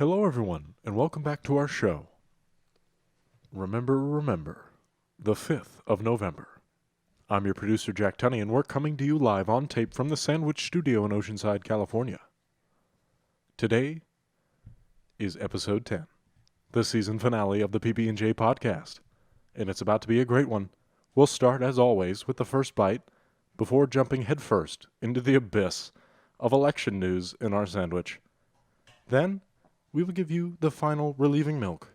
Hello, everyone, and welcome back to our show. Remember, the 5th of November. I'm your producer, Jack Tunney, and we're coming to you live on tape from the Sandwich Studio in Oceanside, California. Today is episode 10, the season finale of the PB&J podcast, and it's about to be a great one. We'll start, as always, with the first bite before jumping headfirst into the abyss of election news in our sandwich. Then, we will give you the final relieving milk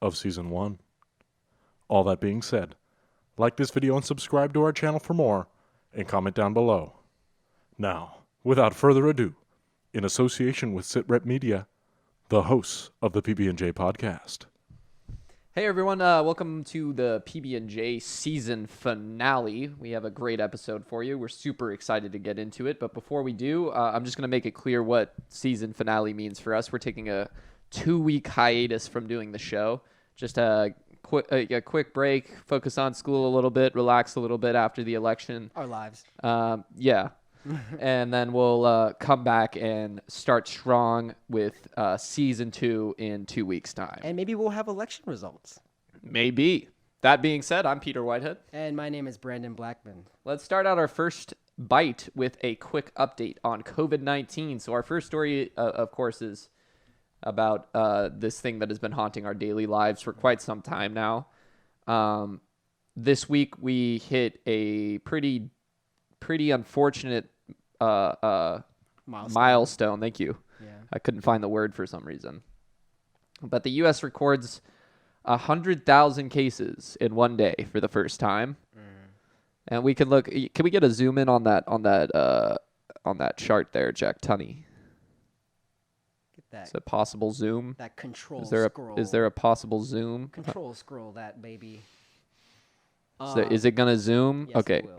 of Season 1. All that being said, like this video and subscribe to our channel for more, and comment down below. Now, without further ado, in association with SitRep Media, the hosts of the PB&J podcast. Hey everyone, welcome to the PB&J season finale. We have a great episode for you. We're super excited to get into it, but before we do, I'm just going to make it clear what season finale means for us. We're taking a 2-week hiatus from doing the show. Just a quick break, focus on school a little bit, relax a little bit after the election. Our lives. Yeah. And then we'll come back and start strong with season 2 in 2 weeks' time. And maybe we'll have election results. Maybe. That being said, I'm Peter Whitehead. And my name is Brandon Blackmon. Let's start out our first bite with a quick update on COVID-19. So our first story, of course, is about this thing that has been haunting our daily lives for quite some time now. This week, we hit a pretty unfortunate milestone. Thank you. Yeah. I couldn't find the word for some reason. But the U.S. records 100,000 cases in one day for the first time. And we can look. Can we get a zoom in on that chart there, Jack Tunney? Get that. Is it possible zoom? That control scroll. Is there a possible zoom? Control scroll that baby. Is it gonna zoom? Yes, Okay. It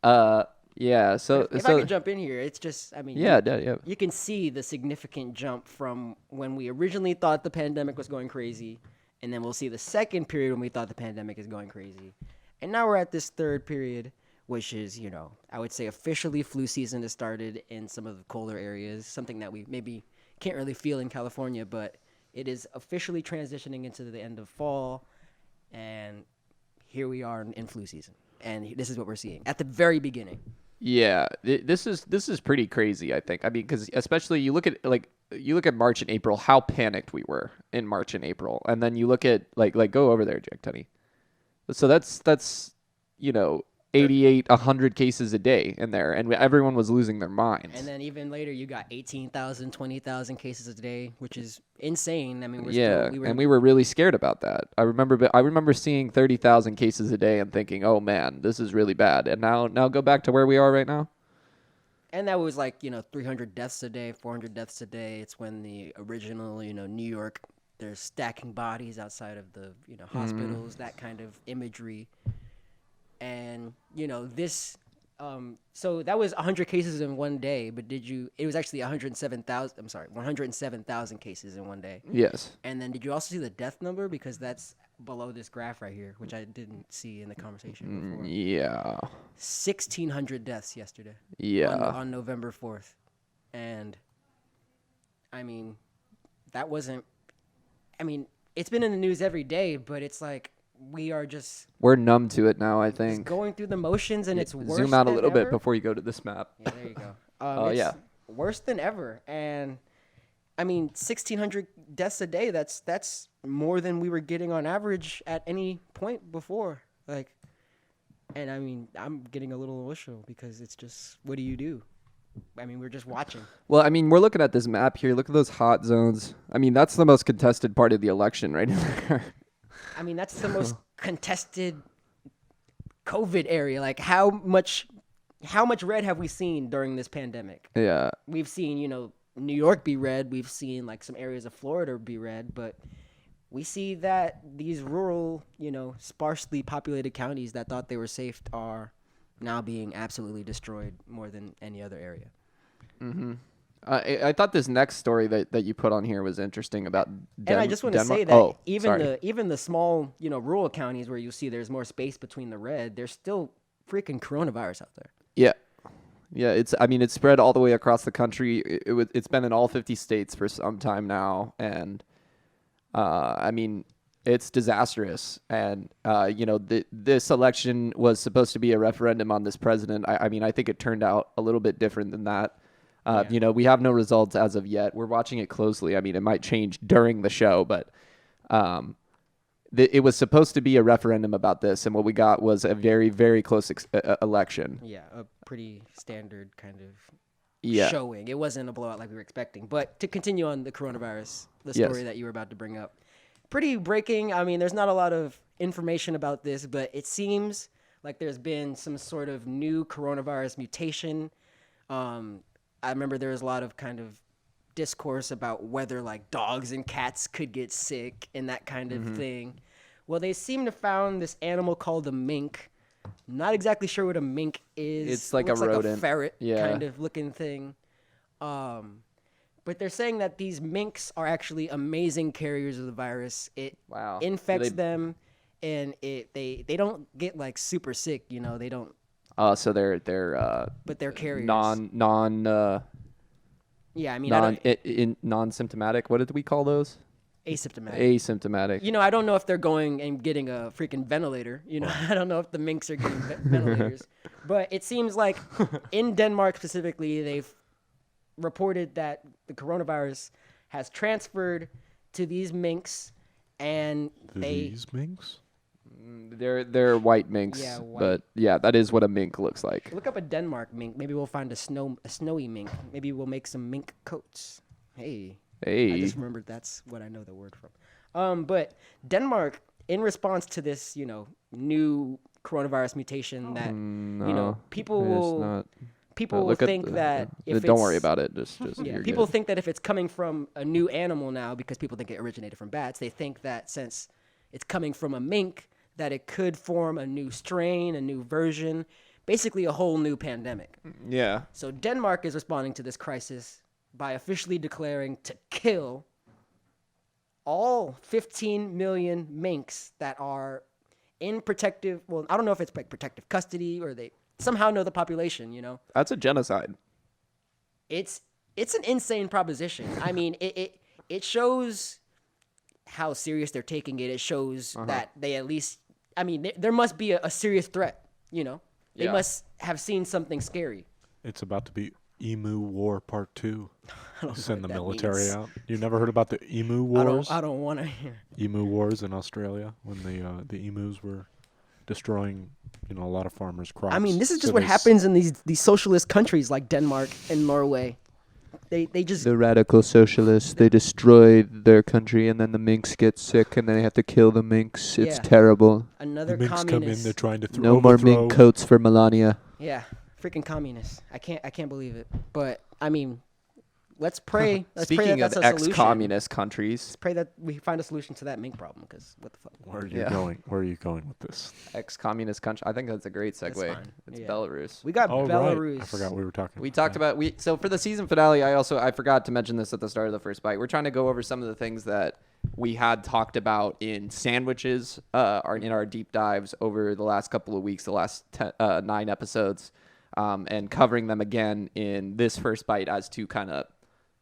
will. Yeah. So if I can jump in here, it's just, Yeah. You can see the significant jump from when we originally thought the pandemic was going crazy, and then we'll see the second period when we thought the pandemic is going crazy. And now we're at this third period, which is, I would say officially flu season has started in some of the colder areas, something that we maybe can't really feel in California, but it is officially transitioning into the end of fall, and here we are in flu season. And this is what we're seeing at the very beginning. Yeah, this is pretty crazy, I think. I mean, because especially you look at March and April, how panicked we were in March and April, and then you look at like go over there, Jack Tunney. So that's 88, 100 cases a day in there, and everyone was losing their minds. And then even later, you got 18,000, 20,000 cases a day, which is insane. I mean, we were really scared about that. I remember seeing 30,000 cases a day and thinking, "Oh man, this is really bad." And now go back to where we are right now. And that was 300 deaths a day, 400 deaths a day. It's when the original, New York, they're stacking bodies outside of the, hospitals, that kind of imagery. And, this, so that was 100 cases in one day, but it was actually 107,000 cases in one day. Yes. And then did you also see the death number? Because that's below this graph right here, which I didn't see in the conversation before. Yeah. 1,600 deaths yesterday. Yeah. On November 4th. And, it's been in the news every day, but it's like, we're numb to it now, I think. Just going through the motions, and it's worse. Zoom out a little bit bit before you go to this map. Yeah, there you go. It's worse than ever. And 1,600 deaths a day, that's more than we were getting on average at any point before. And I'm getting a little emotional because it's just, what do you do? We're just watching. Well, we're looking at this map here. Look at those hot zones. That's the most contested part of the election right there. That's the most contested COVID area. Like, how much red have we seen during this pandemic? Yeah. We've seen, New York be red. We've seen, some areas of Florida be red. But we see that these rural, sparsely populated counties that thought they were safe are now being absolutely destroyed more than any other area. Mm-hmm. I thought this next story that you put on here was interesting about and I just want to say that even the small, rural counties where you see there's more space between the red, there's still freaking coronavirus out there. Yeah, it's spread all the way across the country. It's been in all 50 states for some time now, and it's disastrous. And this election was supposed to be a referendum on this president. I think it turned out a little bit different than that. We have no results as of yet. We're watching it closely. I mean, it might change during the show, but it was supposed to be a referendum about this, and what we got was a very, very close election. Yeah, a pretty standard kind of Yeah. showing. It wasn't a blowout like we were expecting. But to continue on the coronavirus, the story that you were about to bring up, pretty breaking. I mean, there's not a lot of information about this, but it seems like there's been some sort of new coronavirus mutation. I remember there was a lot of kind of discourse about whether like dogs and cats could get sick and that kind of thing. Well, they seem to found this animal called a mink. Not exactly sure what a mink is. It's like Looks a like rodent. a ferret Yeah. kind of looking thing. But they're saying that these minks are actually amazing carriers of the virus. It Wow. infects them, and they don't get like super sick. They don't. So they're But they're carriers. Yeah, I mean, non-symptomatic. What did we call those? asymptomatic. Asymptomatic. I don't know if they're going and getting a freaking ventilator. I don't know if the minks are getting ventilators. But it seems like in Denmark specifically, they've reported that the coronavirus has transferred to these minks, and These minks? They're white minks. Yeah, white. But yeah, that is what a mink looks like. look up a Denmark mink. Maybe we'll find a snowy mink. Maybe we'll make some mink coats. Hey. I Hey. just remembered that's what I know the word from. But Denmark, in response to this, new coronavirus mutation that, people will think that if don't it's- worry about it. Just Yeah, you're people good. think that if it's coming from a new animal now, because people think it originated from bats, they think that since it's coming from a mink, that it could form a new strain, a new version, basically a whole new pandemic. Yeah. So Denmark is responding to this crisis by officially declaring to kill all 15 million minks that are in protective, well, I don't know if it's like protective custody or they somehow know the population, That's a genocide. It's an insane proposition. I mean, it shows how serious they're taking it. It shows that they at least, I mean, there must be a serious threat, They Yeah. must have seen something scary. It's about to be Emu War Part 2. Send the what that military means. out. You never heard about the Emu Wars? I don't want to hear. Emu Wars in Australia when the emus were destroying, a lot of farmers' crops. I mean, this is So just what there's- happens in these socialist countries like Denmark and Norway. They just The radical socialists, they destroy their country and then the minks get sick and then they have to kill the minks. It's Yeah. terrible. another The minks come in, communist. they're trying to No more overthrow. mink coats for Melania. Yeah, freaking communists. I can't believe it. But I mean, let's pray. Let's pray Speaking that of that's a solution. ex-communist countries, Let's pray that we find a solution to that mink problem. Because what the fuck? Where are you Yeah. going? Where are you going with this? ex-communist country. I think that's a great That's segue. fine. It's Yeah. Belarus. We got Oh, Belarus. right. I forgot we were talking. We about talked that. about so for the season finale. I forgot to mention this at the start of the first bite. We're trying to go over some of the things that we had talked about in sandwiches, in our deep dives over the last couple of weeks, the last 9 episodes, and covering them again in this first bite as to kind of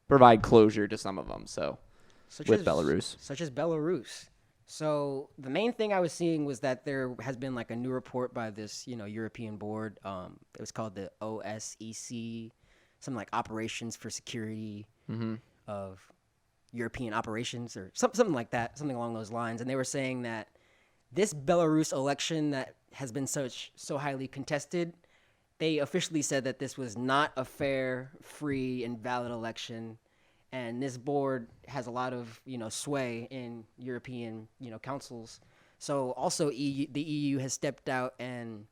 provide closure to some of them. So with Belarus. Such as Belarus. So the main thing I was seeing was that there has been like a new report by this, European board. It was called the OSEC, something like Operations for Security of European Operations or something like that, something along those lines. And they were saying that this Belarus election that has been so highly contested, they officially said that this was not a fair, free, and valid election. And this board has a lot of, sway in European, councils. So also the EU has stepped out and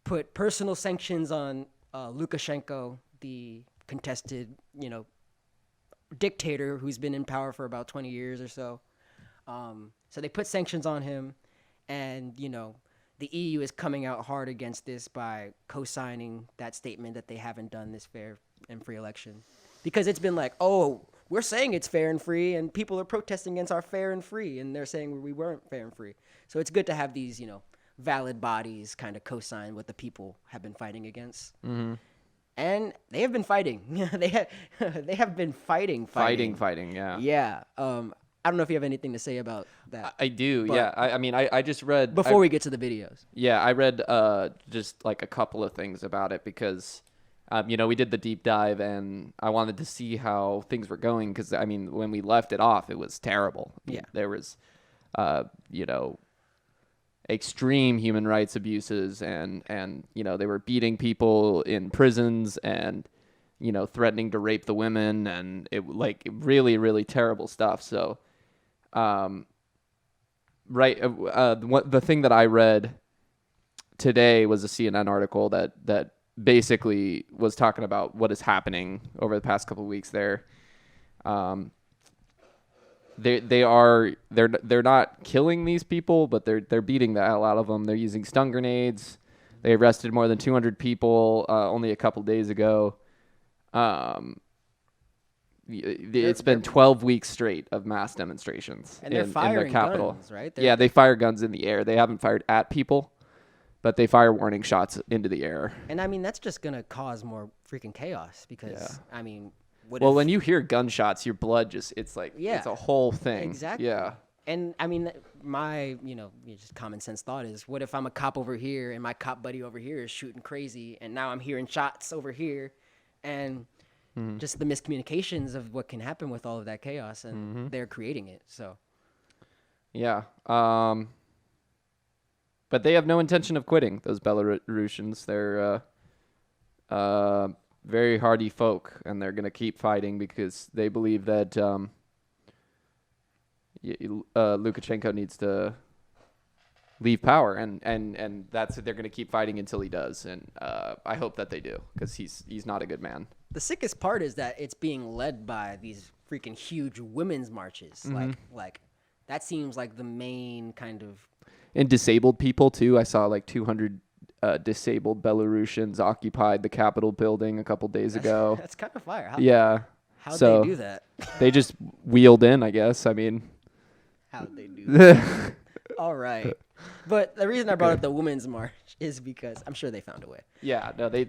put personal sanctions on Lukashenko, the contested, dictator who's been in power for about 20 years or so. So they put sanctions on him, and, the EU is coming out hard against this by co-signing that statement that they haven't done this fair and free election. Because it's been like, oh, we're saying it's fair and free, and people are protesting against our fair and free, and they're saying we weren't fair and free. So it's good to have these, valid bodies kind of co-sign what the people have been fighting against. and they have been fighting. They have been fighting. Yeah. Yeah. I don't know if you have anything to say about that I do. But- Yeah. I mean, I just read before we get to the videos. Yeah, I read just like a couple of things about it because, we did the deep dive and I wanted to see how things were going because, I mean, when we left it off, it was terrible. Yeah. There was, extreme human rights abuses and they were beating people in prisons and, threatening to rape the women and it like really, really terrible stuff. So, the thing that I read today was a CNN article that basically was talking about what is happening over the past couple of weeks there. They're not killing these people, but they're beating the hell out of them. They're using stun grenades. They arrested more than 200 people only a couple days ago. It's been 12 weeks straight of mass demonstrations And they're in firing their capital. guns, right? Yeah, they fire guns in the air. They haven't fired at people, but they fire warning shots into the air. And I mean, that's just gonna cause more freaking chaos because I mean, When you hear gunshots, your blood it's like it's a whole thing. Exactly. Yeah. And I mean, my just common sense thought is, what if I'm a cop over here and my cop buddy over here is shooting crazy, and now I'm hearing shots over here, and just the miscommunications of what can happen with all of that chaos, and they're creating it. So. Yeah. But they have no intention of quitting. Those Belarusians, they're very hardy folk, and they're gonna keep fighting because they believe that Lukashenko needs to leave power, and that's they're gonna keep fighting until he does, and I hope that they do because he's not a good man. The sickest part is that it's being led by these freaking huge women's marches. Like that seems like the main kind of. And disabled people too. I saw like 200 disabled Belarusians occupied the Capitol building a couple days ago. That's kind of fire. How'd So they do that? They just wheeled in, I guess. I mean, How'd they do that? All right. But the reason I brought up the women's march is because I'm sure they found a way. yeah, no, they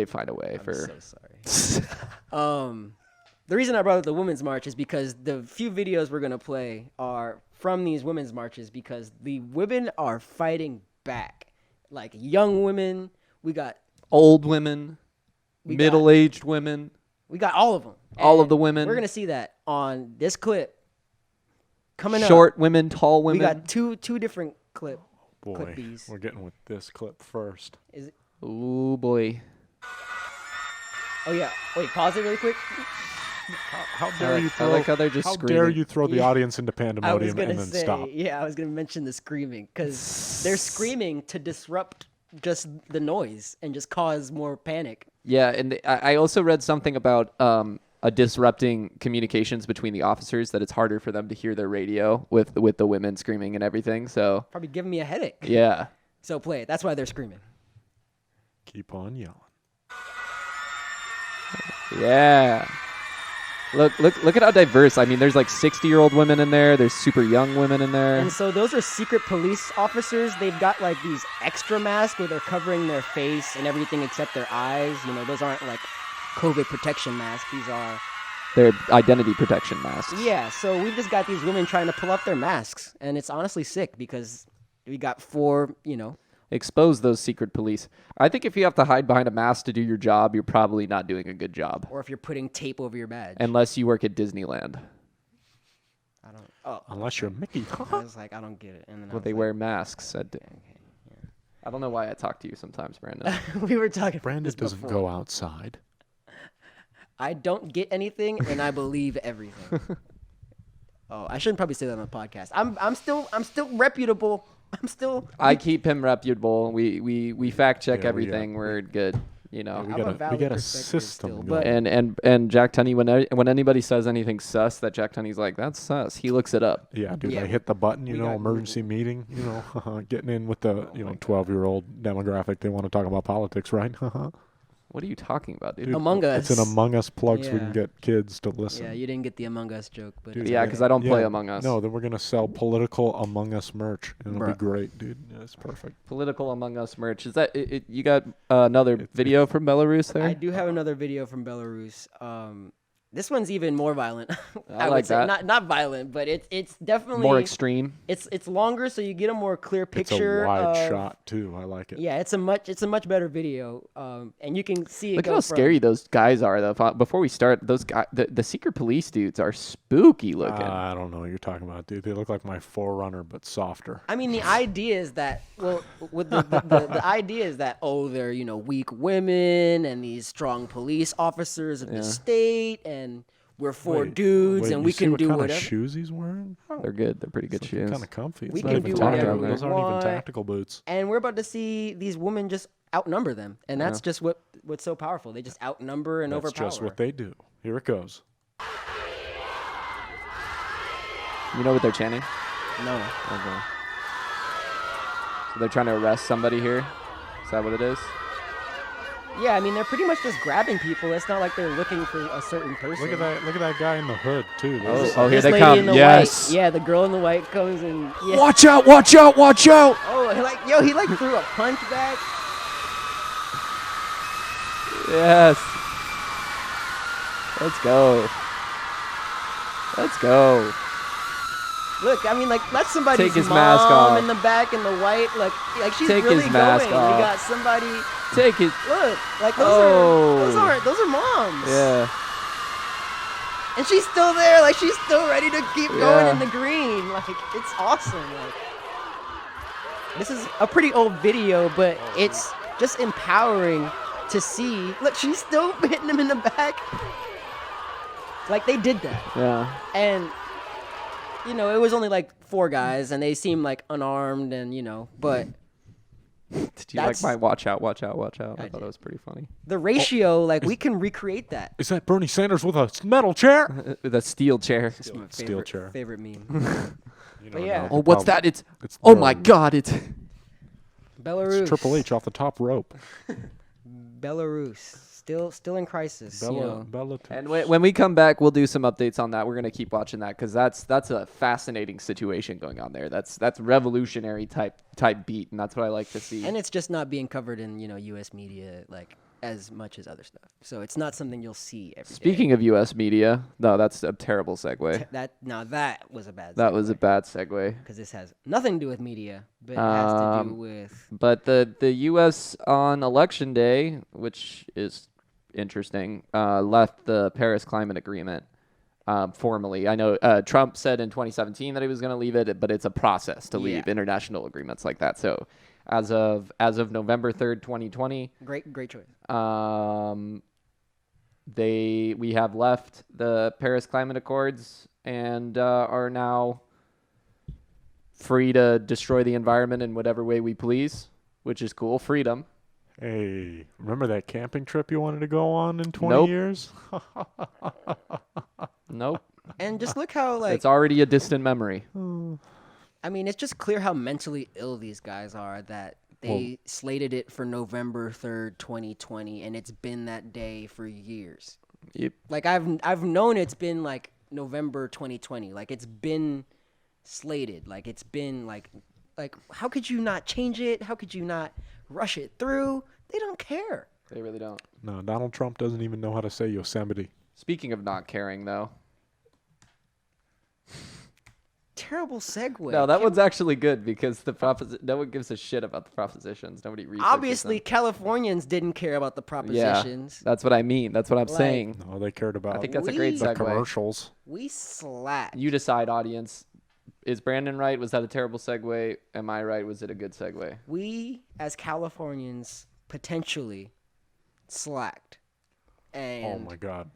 find a way I'm for. so sorry. The reason I brought up the women's march is because the few videos we're gonna play are from these women's marches because the women are fighting back, like young women. We got Old women, middle-aged women, we got all of them. all of And the women. We're gonna see that on this clip coming up. Short women, tall We women. got two different Boy, clippies. we're getting with this clip first. Is it? Ooh boy. Oh yeah. Wait. Pause it really quick. How dare you I throw? like how they're just how screaming. dare you throw the Yeah. audience into I was pandemonium gonna and then say, stop? yeah, I was gonna mention the screaming because they're screaming to disrupt just the noise and just cause more panic. Yeah, and I also read something about disrupting communications between the officers, that it's harder for them to hear their radio with the women screaming and everything. So Probably giving me a headache. yeah. So play it. That's why they're screaming. Keep on yelling. Yeah. Look at how diverse. I mean, there's like 60-year-old women in there. There's super young women in there. And so those are secret police officers. They've got like these extra masks where they're covering their face and everything except their eyes. Those aren't like COVID protection masks. These are. They're identity protection masks. Yeah, so we've just got these women trying to pull up their masks. And it's honestly sick because we got four. Expose those secret police. I think if you have to hide behind a mask to do your job, you're probably not doing a good job. Or if you're putting tape over your badge. Unless you work at Disneyland. I don't. Oh, Unless you're Mickey. I was like, I don't get it. And then I Well, was they like, wear masks. okay, I don't know why I talk to you sometimes, Brandon. yeah. We were talking. about Brandon this doesn't before. go outside. I don't get anything, and I believe everything. Oh, I shouldn't probably say that on the podcast. I'm still reputable. I keep him reputable. We fact check Yeah, everything. We're good. We I'm a got a valid perspective system still, going. but- And Jack Tunney, when anybody says anything sus, that Jack Tunney's like, that's sus. He looks it up. Yeah, dude, Yeah. they hit the button, We got emergency meeting, getting in with the, 12-year-old demographic. They want to talk about politics, right? What are you talking about, dude? Dude, Among Us. It's an Among Us plug so we can Yeah. get kids to listen. Yeah, you didn't get the Among Us joke, but Dude, it's Yeah, okay. because I don't play Yeah, Among Us. No, then we're gonna sell political Among Us merch, and it'll be Bruh. great, dude. Yeah, it's perfect. Political Among Us merch. Is that you got another video from Belarus there? I do have another video from Belarus. This one's even more violent. I would like say. that. Not violent, but it's definitely More extreme. It's longer, so you get a more clear picture. It's a wide of, shot too. I like it. Yeah, it's a much better video. And you can see it Look at go how from, scary those guys are, though. Before we start, those guys, the secret police dudes are spooky looking. I don't know what you're talking about, dude. They look like my Forerunner, but softer. I mean, the idea is that with the idea is that they're weak women and these strong police officers of the state, and we're four Wait, dudes wait, and you we see can what do kind whatever. Of shoes he's wearing? They're good. They're pretty good shoes. Kind of comfy. We It's not can even do tactical. whatever we Those aren't even want. tactical boots. And we're about to see these women just outnumber them, and that's just what's so powerful. They just outnumber and That's overpower. just what they do. Here it goes. You know what they're chanting? No. Okay. So they're trying to arrest somebody here. Is that what it is? Yeah, I mean they're pretty much just grabbing people. It's not like they're looking for a certain person. Look at that! Look at that guy in the hood too. Oh, here This they lady come. in the Yes. white, yeah, the girl in the white comes and yeah. Watch out! Watch out! Watch out! Oh, he threw a punch back. Yes. Let's go. Let's go. Look, I mean, that's somebody's Take his mom mask off. in the back in the white. Like she's Take really his mask going. off. We got somebody. Take it. Look, like Oh. those are moms. Yeah. And she's still there. Like she's still ready to keep going Yeah. in the green. Like it's awesome. Like this is a pretty old video, but it's just empowering to see. Look, she's still hitting him in the back. Like they did that. Yeah. And it was only like 4 guys, and they seemed like unarmed, and but Did you like That's- my watch out? Watch out! Watch out! I I thought did. that was pretty funny. the ratio, like we can recreate that. Is that Bernie Sanders with a metal chair? The steel chair. It's my Steel chair. favorite meme. You But don't yeah. know. Oh, what's that? It's. It's Oh my the- God! It's. Belarus. It's Triple H off the top rope. Belarus. Still in crisis. Bella. And when we come back, we'll do some updates on that. We're gonna keep watching that because that's a fascinating situation going on there. That's revolutionary type beat, and that's what I like to see. And it's just not being covered in U.S. media like as much as other stuff. So it's not something you'll see every day. Speaking of U.S. media, no, that's a terrible segue. that was a bad. That was a bad segue. because this has nothing to do with media, but it has to do with. But the U.S. on election day, which is interesting, left the Paris Climate Agreement formally. I know Trump said in 2017 that he was going to leave it, but it's a process to leave international agreements like that. So as of November 3rd, 2020, Great choice. we have left the Paris Climate Accords and are now free to destroy the environment in whatever way we please, which is cool. Freedom. Hey, remember that camping trip you wanted to go on in 20 Nope. years? Nope. And just look how It's already a distant memory. I mean, it's just clear how mentally ill these guys are that they slated it for November 3rd, 2020, and it's been that day for years. Yep. Like I've known it's been like November 2020. Like it's been slated. Like it's been like how could you not change it? How could you not rush it through? They don't care. They really don't. No, Donald Trump doesn't even know how to say Yosemite. Speaking of not caring, though. Terrible segue. No, that one's actually good because no one gives a shit about the propositions. Nobody researches Obviously, them. Californians didn't care about the Yeah, propositions. that's what I mean. That's what I'm saying. No, they cared about I think that's a great We- the segue. commercials. We slacked. You decide, audience. Is Brandon right? Was that a terrible segue? Am I right? Was it a good segue? We, as Californians, potentially slacked. And Oh my God.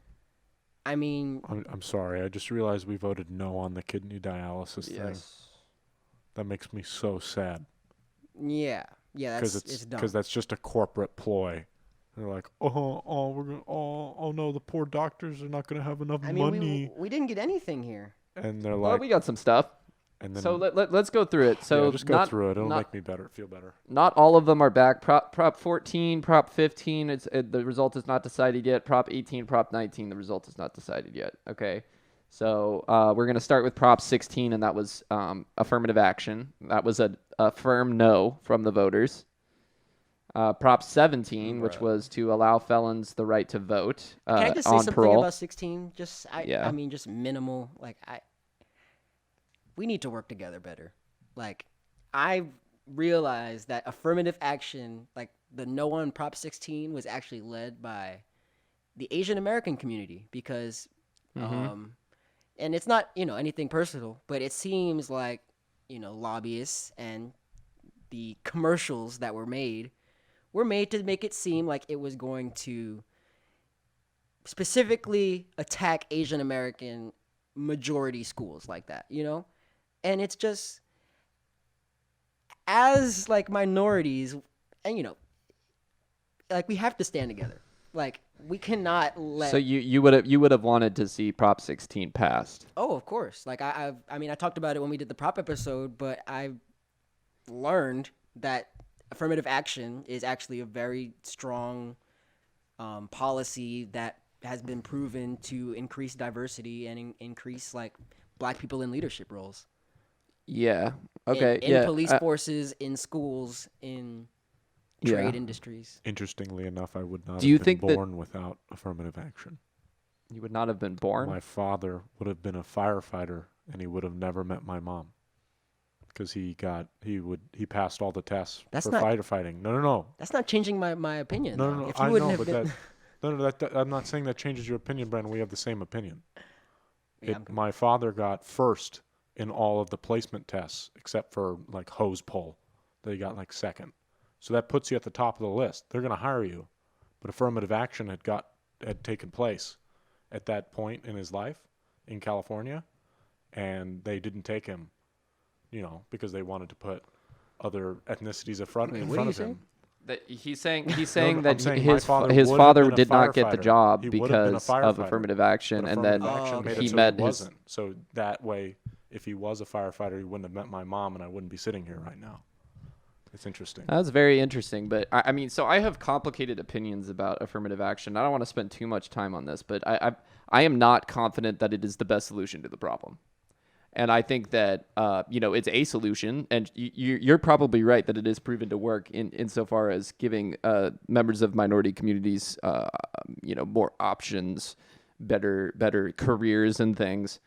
I mean, I'm sorry. I just realized we voted no on the kidney dialysis thing. That makes me so sad. yeah, it's dumb. Because that's just a corporate ploy. They're like, we're gonna, oh no, the poor doctors are not gonna have enough I mean, money. we didn't get anything here. And they're Well, like, we got some stuff. And then So let's go through it. So just go through it. It'll make me feel better. Not all of them are back. Prop 14, Prop 15, the result is not decided yet. Prop 18, Prop 19, the result is not decided yet. Okay. So we're going to start with Prop 16, and that was affirmative action. That was a firm no from the voters. Prop 17, which was to allow felons the right to vote Can I just say on something parole. about 16? I mean, just minimal. We need to work together better. Like, I realized that affirmative action, like the no on Prop 16, was actually led by the Asian American community because, and it's not, anything personal, but it seems like, lobbyists and the commercials that were made to make it seem like it was going to specifically attack Asian American majority schools like that, And it's just, as like minorities, and we have to stand together. Like, we cannot let. So you would have wanted to see Prop 16 passed. Oh, of course. Like I talked about it when we did the prop episode, but I've learned that affirmative action is actually a very strong policy that has been proven to increase diversity and increase like Black people in leadership roles. Yeah. Okay. In police forces, in schools, in trade industries. Interestingly enough, I would not Do you have been think that- born without affirmative action. You would not have been born. My father would have been a firefighter, and he would have never met my mom because he passed all the tests That's for not- firefighting. No. That's not changing my opinion. No, though. no, If you I wouldn't know, have but been, that I'm not saying that changes your opinion, Brandon. We have the same opinion. Yeah, My father got first in all of the placement tests except for like hose pull. They got like second. So that puts you at the top of the list. They're going to hire you. But affirmative action had taken place at that point in his life in California, and they didn't take him, because they wanted to put other ethnicities in front of him. That he's saying No, that I'm saying my his father his would have father been a did not get the firefighter. job He would have been a because of firefighter. affirmative action, But and then affirmative action made it he so met he his. wasn't. So that way, if he was a firefighter, he wouldn't have met my mom, and I wouldn't be sitting here right now. It's interesting. That's very interesting, but I mean, so I have complicated opinions about affirmative action. I don't want to spend too much time on this, but I am not confident that it is the best solution to the problem. And I think that, it's a solution, and you're probably right that it is proven to work insofar as giving members of minority communities, more options, better careers and things.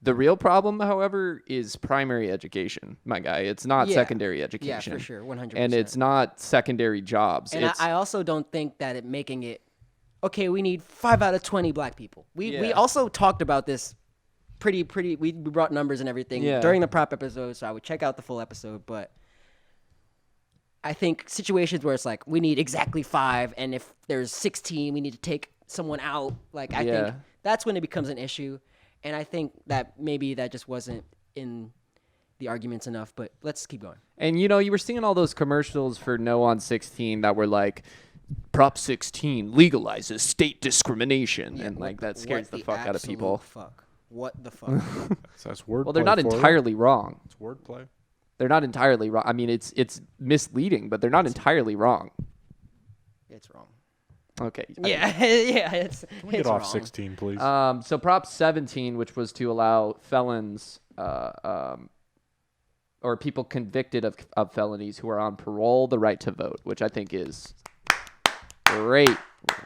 The real problem, however, is primary education, my guy. It's not secondary education. Yeah, for sure, 100%. And it's not secondary jobs. And I also don't think that it making it, okay, we need 5 out of 20 Black people. We also talked about this pretty, we brought numbers and everything during the prop episode, so I would check out the full episode, but I think situations where it's like, we need exactly 5, and if there's 16, we need to take someone out. Like, I think that's when it becomes an issue. And I think that maybe that just wasn't in the arguments enough, but let's keep going. And, you were seeing all those commercials for No on 16 that were like, Prop 16 legalizes state discrimination. Yeah, and, that scares the fuck out of people. What the fuck? That's wordplay. Well, they're not entirely wrong. It's wordplay. They're not entirely wrong. I mean, it's misleading, but they're not entirely wrong. It's wrong. Okay. It's Can we get off 16, please? So Prop 17, which was to allow felons or people convicted of felonies who are on parole the right to vote, which I think is great.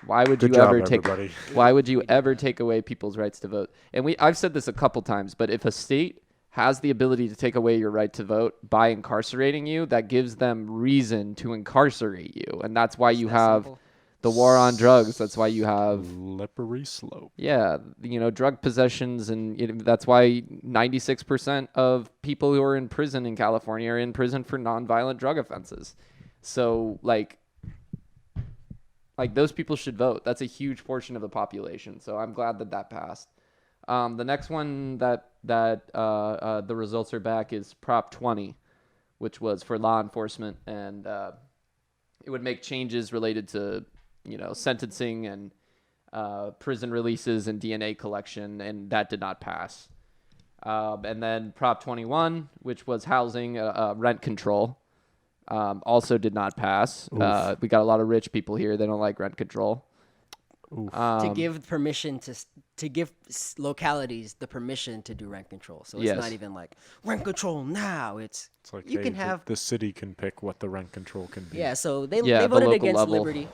Why would Good you job, ever take? everybody. Why would you ever take away people's rights to vote? And I've said this a couple times, but if a state has the ability to take away your right to vote by incarcerating you, that gives them reason to incarcerate you, and that's why you have simple. the war on drugs. That's why you have Slippery slope. drug possessions, and that's why 96% of people who are in prison in California are in prison for nonviolent drug offenses. So like those people should vote. That's a huge portion of the population. So I'm glad that passed. The next one that the results are back is Prop 20, which was for law enforcement, and it would make changes related to sentencing and prison releases and DNA collection, and that did not pass. And then Prop 21, which was housing rent control, also did not pass. We got a lot of rich people here. They don't like rent control. To give permission to give localities the permission to do rent control. So it's not even like rent control now. It's like you can have the city can pick what the rent control can be. yeah. So they the voted local against level. liberty.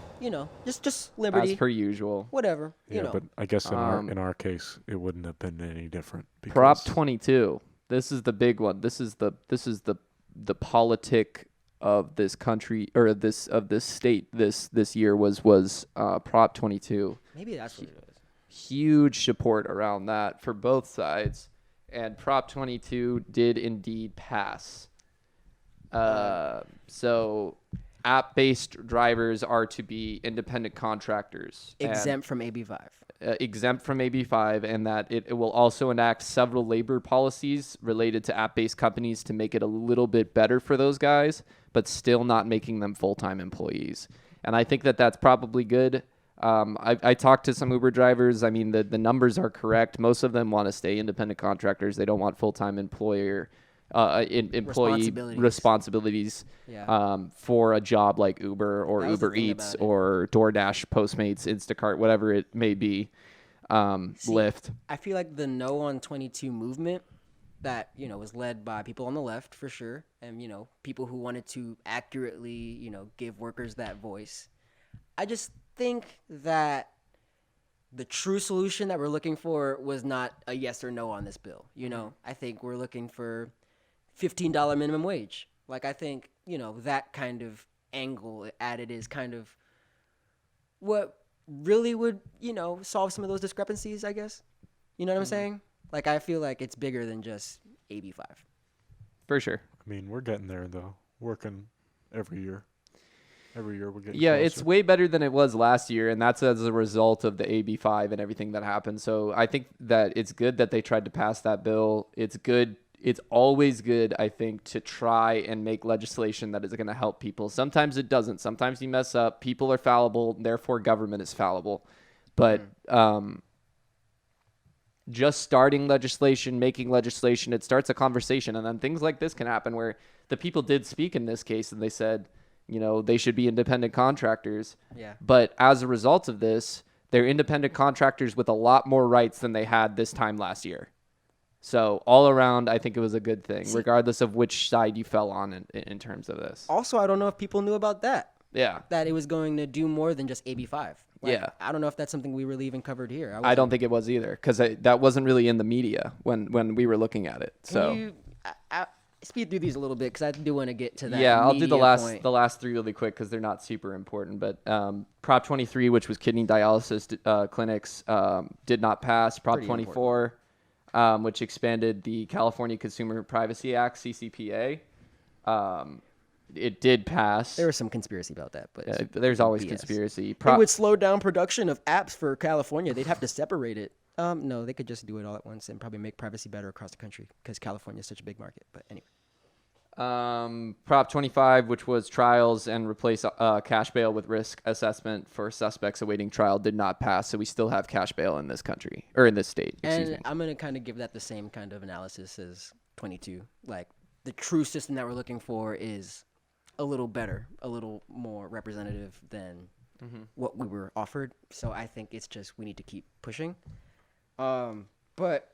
Just liberty. As per usual. Whatever. Yeah, but I guess in our case, it wouldn't have been any different. Prop 22. This is the big one. This is the politic of this country or of this state this year was Prop 22. Maybe that's what it is. Huge support around that for both sides, and Prop 22 did indeed pass. So app-based drivers are to be independent contractors. Exempt from AB5. Exempt from AB5, and that it will also enact several labor policies related to app-based companies to make it a little bit better for those guys, but still not making them full-time employees. And I think that that's probably good. I talked to some Uber drivers. I mean, the numbers are correct. Most of them want to stay independent contractors. They don't want full-time employee responsibilities for a job like Uber or Uber Eats or DoorDash, Postmates, Instacart, whatever it may be, Lyft. I feel like the No on 22 movement that, was led by people on the left for sure. And, people who wanted to accurately, give workers that voice. I just think that the true solution that we're looking for was not a yes or no on this bill. I think we're looking for $15 minimum wage. Like, I think, that kind of angle added is kind of what really would, solve some of those discrepancies, I guess. You know what I'm saying? Like, I feel like it's bigger than just AB5. For sure. I mean, we're getting there, though. Working every year. Every year we're getting closer. It's way better than it was last year, and that's as a result of the AB5 and everything that happened. So I think that it's good that they tried to pass that bill. It's good. It's always good, I think, to try and make legislation that is going to help people. Sometimes it doesn't. Sometimes you mess up. People are fallible, therefore government is fallible. But just starting legislation, making legislation, it starts a conversation. And then things like this can happen where the people did speak in this case and they said, they should be independent contractors. Yeah. But as a result of this, they're independent contractors with a lot more rights than they had this time last year. So all around, I think it was a good thing, regardless of which side you fell on in terms of this. Also, I don't know if people knew about that. Yeah. That it was going to do more than just AB5. Yeah. I don't know if that's something we really even covered here. I don't think it was either, because that wasn't really in the media when we were looking at it. So. Can you speed through these a little bit, because I do want to get to that. Yeah, I'll do the point. last three really quick because they're not super important. But Prop 23, which was kidney dialysis clinics, did not pass. Prop Pretty 24, which expanded the California Consumer Privacy Act, CCPA. It did pass. There was some conspiracy about that, but there's always BS. Conspiracy. It would slow down production of apps for California. They'd have to separate it. No, they could just do it all at once and probably make privacy better across the country because California is such a big market. But anyway. Prop 25, which was trials and replace cash bail with risk assessment for suspects awaiting trial, did not pass. So we still have cash bail in this country or in this state. And I'm going to kind of give that the same kind of analysis as 22. Like, the true system that we're looking for is a little better, a little more representative than what we were offered. So I think it's just we need to keep pushing. But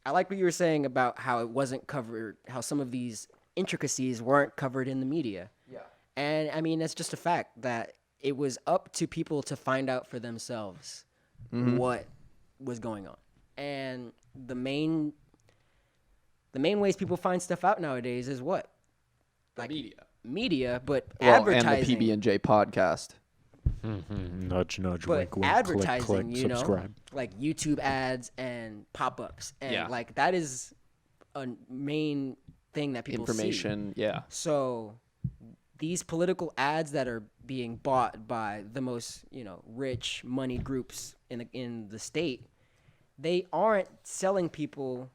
I like what you were saying about how it wasn't covered, how some of these intricacies weren't covered in the media. Yeah. And I mean, that's just a fact that it was up to people to find out for themselves what was going on. And the main ways people find stuff out nowadays is what? Like media, but And advertising. the PB&J podcast. Nudge, nudge, But wink, wink, advertising, click, click, subscribe. like YouTube ads and pop-ups. And Yeah. like that is a main thing that people see. Information, yeah. So these political ads that are being bought by the most, rich money groups in the state, they aren't selling people.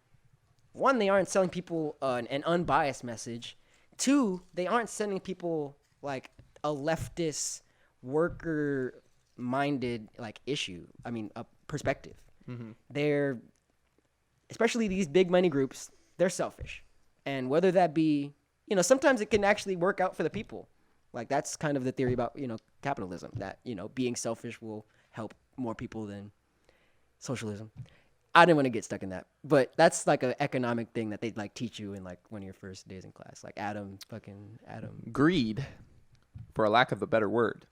One, they aren't selling people an unbiased message. Two, they aren't sending people like a leftist, worker-minded like issue. I mean, a perspective. They're especially these big money groups, they're selfish. And whether that be, sometimes it can actually work out for the people. Like that's kind of the theory about, capitalism, that, being selfish will help more people than socialism. I didn't want to get stuck in that, but that's like an economic thing that they'd like teach you in like one of your first days in class. Like Adam. Greed, for a lack of a better word,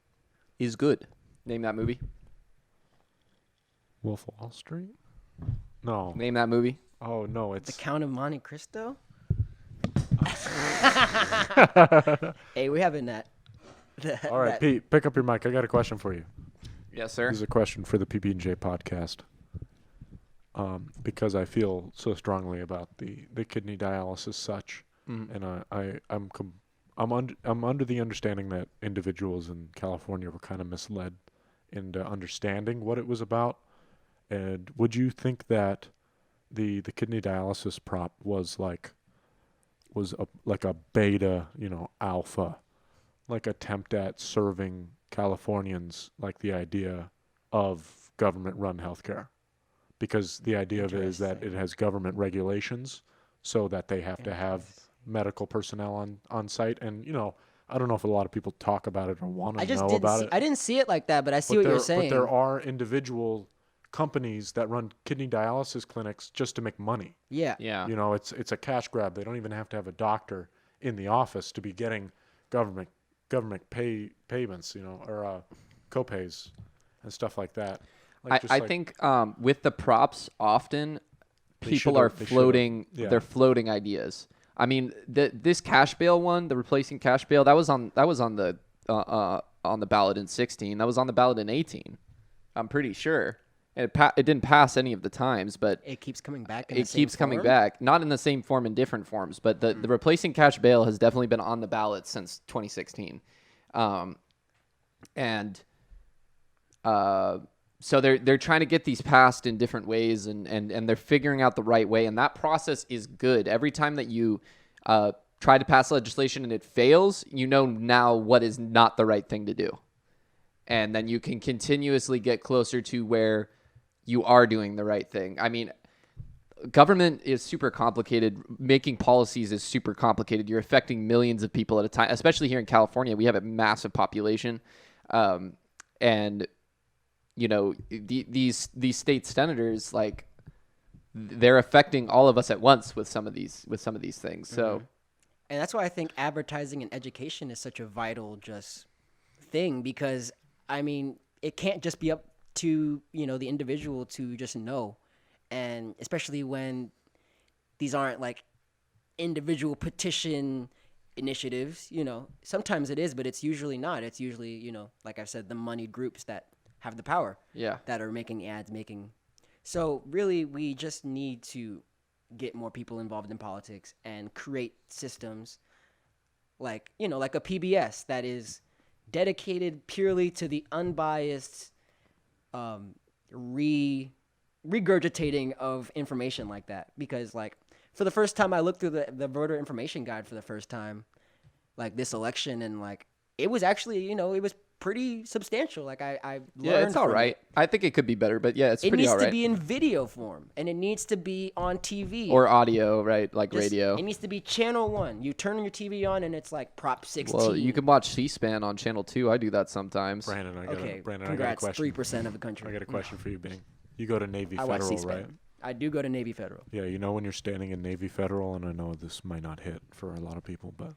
is good. Name that movie. Wolf of Wall Street? No. Name that movie. Oh, no, The it's... Count of Monte Cristo. Hey, we're having that. All right, Pete, pick up your mic. I got a question for you. Yes, sir. This is a question for the PB&J podcast. Because I feel so strongly about the kidney dialysis such, and I'm under the understanding that individuals in California were kind of misled into understanding what it was about. And would you think that the kidney dialysis prop was like a beta, alpha, like attempt at serving Californians like the idea of government-run healthcare? Because the idea of it is that it has government regulations so that they have to have medical personnel on site. And, I don't know if a lot of people talk about it or want to know about it. I didn't see it like that, but I see what you're saying. But there are individual companies that run kidney dialysis clinics just to make money. Yeah. Yeah. It's a cash grab. They don't even have to have a doctor in the office to be getting government payments, or copays and stuff like that. I think with the props, often people are they floating. should've, yeah. They're floating ideas. I mean, this cash bail one, the replacing cash bail, that was on the ballot in 16. That was on the ballot in 18. I'm pretty sure. And it didn't pass any of the times, but It keeps coming back. it keeps coming back. Not in the same form, in different forms. But the replacing cash bail has definitely been on the ballot since 2016, so they're trying to get these passed in different ways, and they're figuring out the right way, and that process is good. Every time that you try to pass legislation and it fails, now what is not the right thing to do, and then you can continuously get closer to where you are doing the right thing. I mean, government is super complicated. Making policies is super complicated. You're affecting millions of people at a time, especially here in California. We have a massive population, and these state senators, like, they're affecting all of us at once with some of these things. So, And that's why I think advertising and education is such a vital just thing, because I mean, it can't just be up to, the individual to just know. And especially when these aren't like individual petition initiatives, sometimes it is, but it's usually not. It's usually, like I've said, the moneyed groups that have the power, yeah. that are making ads, so really we just need to get more people involved in politics and create systems like a PBS that is dedicated purely to the unbiased regurgitating of information like that. Because like for the first time I looked through the voter information guide for the first time, like this election, and like it was actually, it was pretty substantial. Like I learned it's all right. I think it could be better, but yeah, it's pretty all right. It needs to be in video form, and it needs to be on TV or audio, right? Like radio. It needs to be channel 1. You turn your TV on, and it's like Prop 16. Well, you can watch C-SPAN on channel 2. I do that sometimes. Brandon, I got a congrats, question. 3% of the country. I got a question for you, Bing. You go to Navy I watch Federal, C-SPAN. right? I do go to Navy Federal. Yeah, when you're standing in Navy Federal, and I know this might not hit for a lot of people, but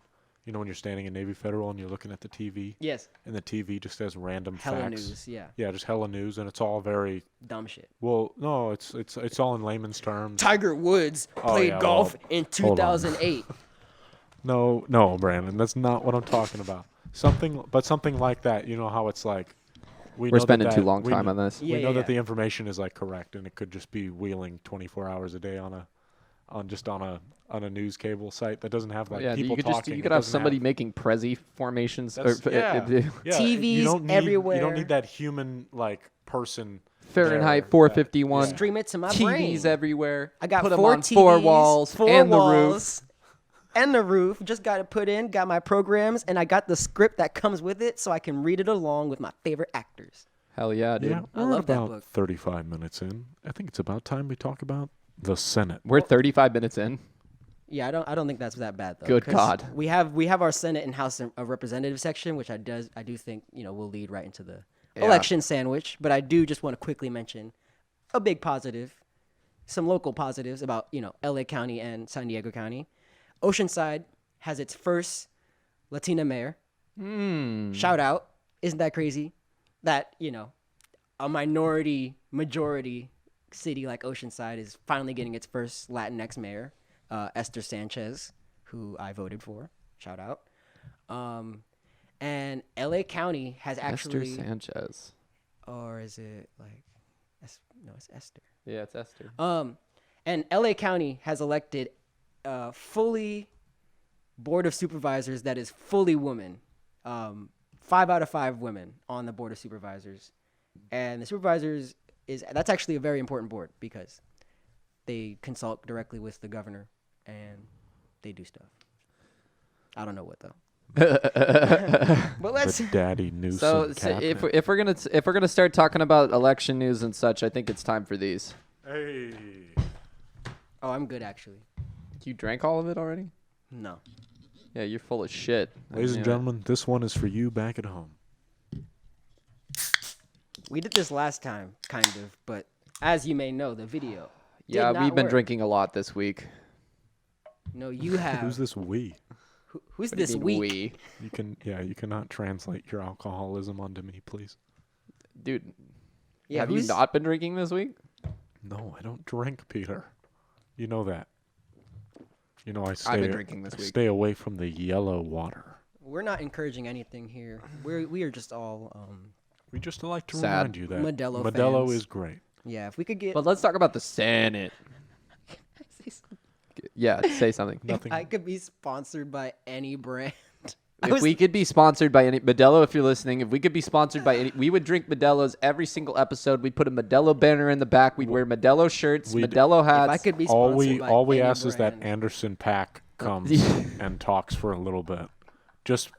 when you're standing in Navy Federal and you're looking at the TV, Yes. and the TV just has random Hella facts. news, yeah. Yeah, just hella news, and it's all very Dumb shit. well. No, it's all in layman's terms. Tiger Woods played yeah, golf well, in hold on. 2008. No, Brandon, that's not what I'm talking about. Something like that. You know how it's like. We're spending too long time on this. We know that the information is like correct, and it could just be wheeling 24 hours a day on a news cable site that doesn't have like people talking. You could have somebody making Prezi formations. TVs everywhere. You don't need that human like person. Fahrenheit there 451. Stream it to my TVs brain. everywhere. I got put them 4 on TVs, 4 walls, 4 and walls, the roof. And the roof. Just got it put in. Got my programs, and I got the script that comes with it, so I can read it along with my favorite actors. Hell yeah, dude. Yeah, I we're love that about book. 35 minutes in. I think it's about time we talk about the Senate. We're 35 minutes in. Yeah, I don't think that's that bad though. Good 'cause God. We have our Senate and House of Representatives section, which I do think will lead right into the election sandwich. But I do just want to quickly mention a big positive, some local positives about L.A. County and San Diego County. Oceanside has its first Latina mayor. Shout out! Isn't that crazy? That a majority city like Oceanside is finally getting its first Latinx mayor. Esther Sanchez, who I voted for. Shout out. And LA County has actually. Esther Sanchez. Or is it like. No, it's Esther. Yeah, it's Esther. And LA County has elected fully board of supervisors that is fully women. 5 out of 5 women on the board of supervisors. And the supervisors that's actually a very important board because they consult directly with the governor and they do stuff. I don't know what though. But let's The daddy Newsom So cabinet. if we're gonna start talking about election news and such, I think it's time for these. Hey. Oh, I'm good actually. You drank all of it already? No. Yeah, you're full of shit. Ladies and gentlemen, this one is for you back at home. We did this last time, kind of, but as you may know, the video. Yeah, did we've not been work. drinking a lot this week. No, you have. Who's this we? Who's What do you this mean week? You cannot translate your alcoholism onto me, please. Dude, Yeah, have you who's- not been drinking this week? No, I don't drink, Peter. You know that. I I've been drinking this week. Stay away from the yellow water. We're not encouraging anything here. We are just all We just like to Sad. remind you that Modelo Modelo fans. is great. yeah. If we could get, But let's talk about the Senate. Yeah, say something. Nothing. I could be sponsored by any brand. If we could be sponsored by any Modelo, if you're listening, if we could be sponsored by any, we would drink Modelo's every single episode. We'd put a Modelo banner in the back. We'd wear Modelo shirts, We'd- Modelo hats. If I could be all sponsored we by all we any ask is that brand. Anderson Paak comes and talks for a little bit, just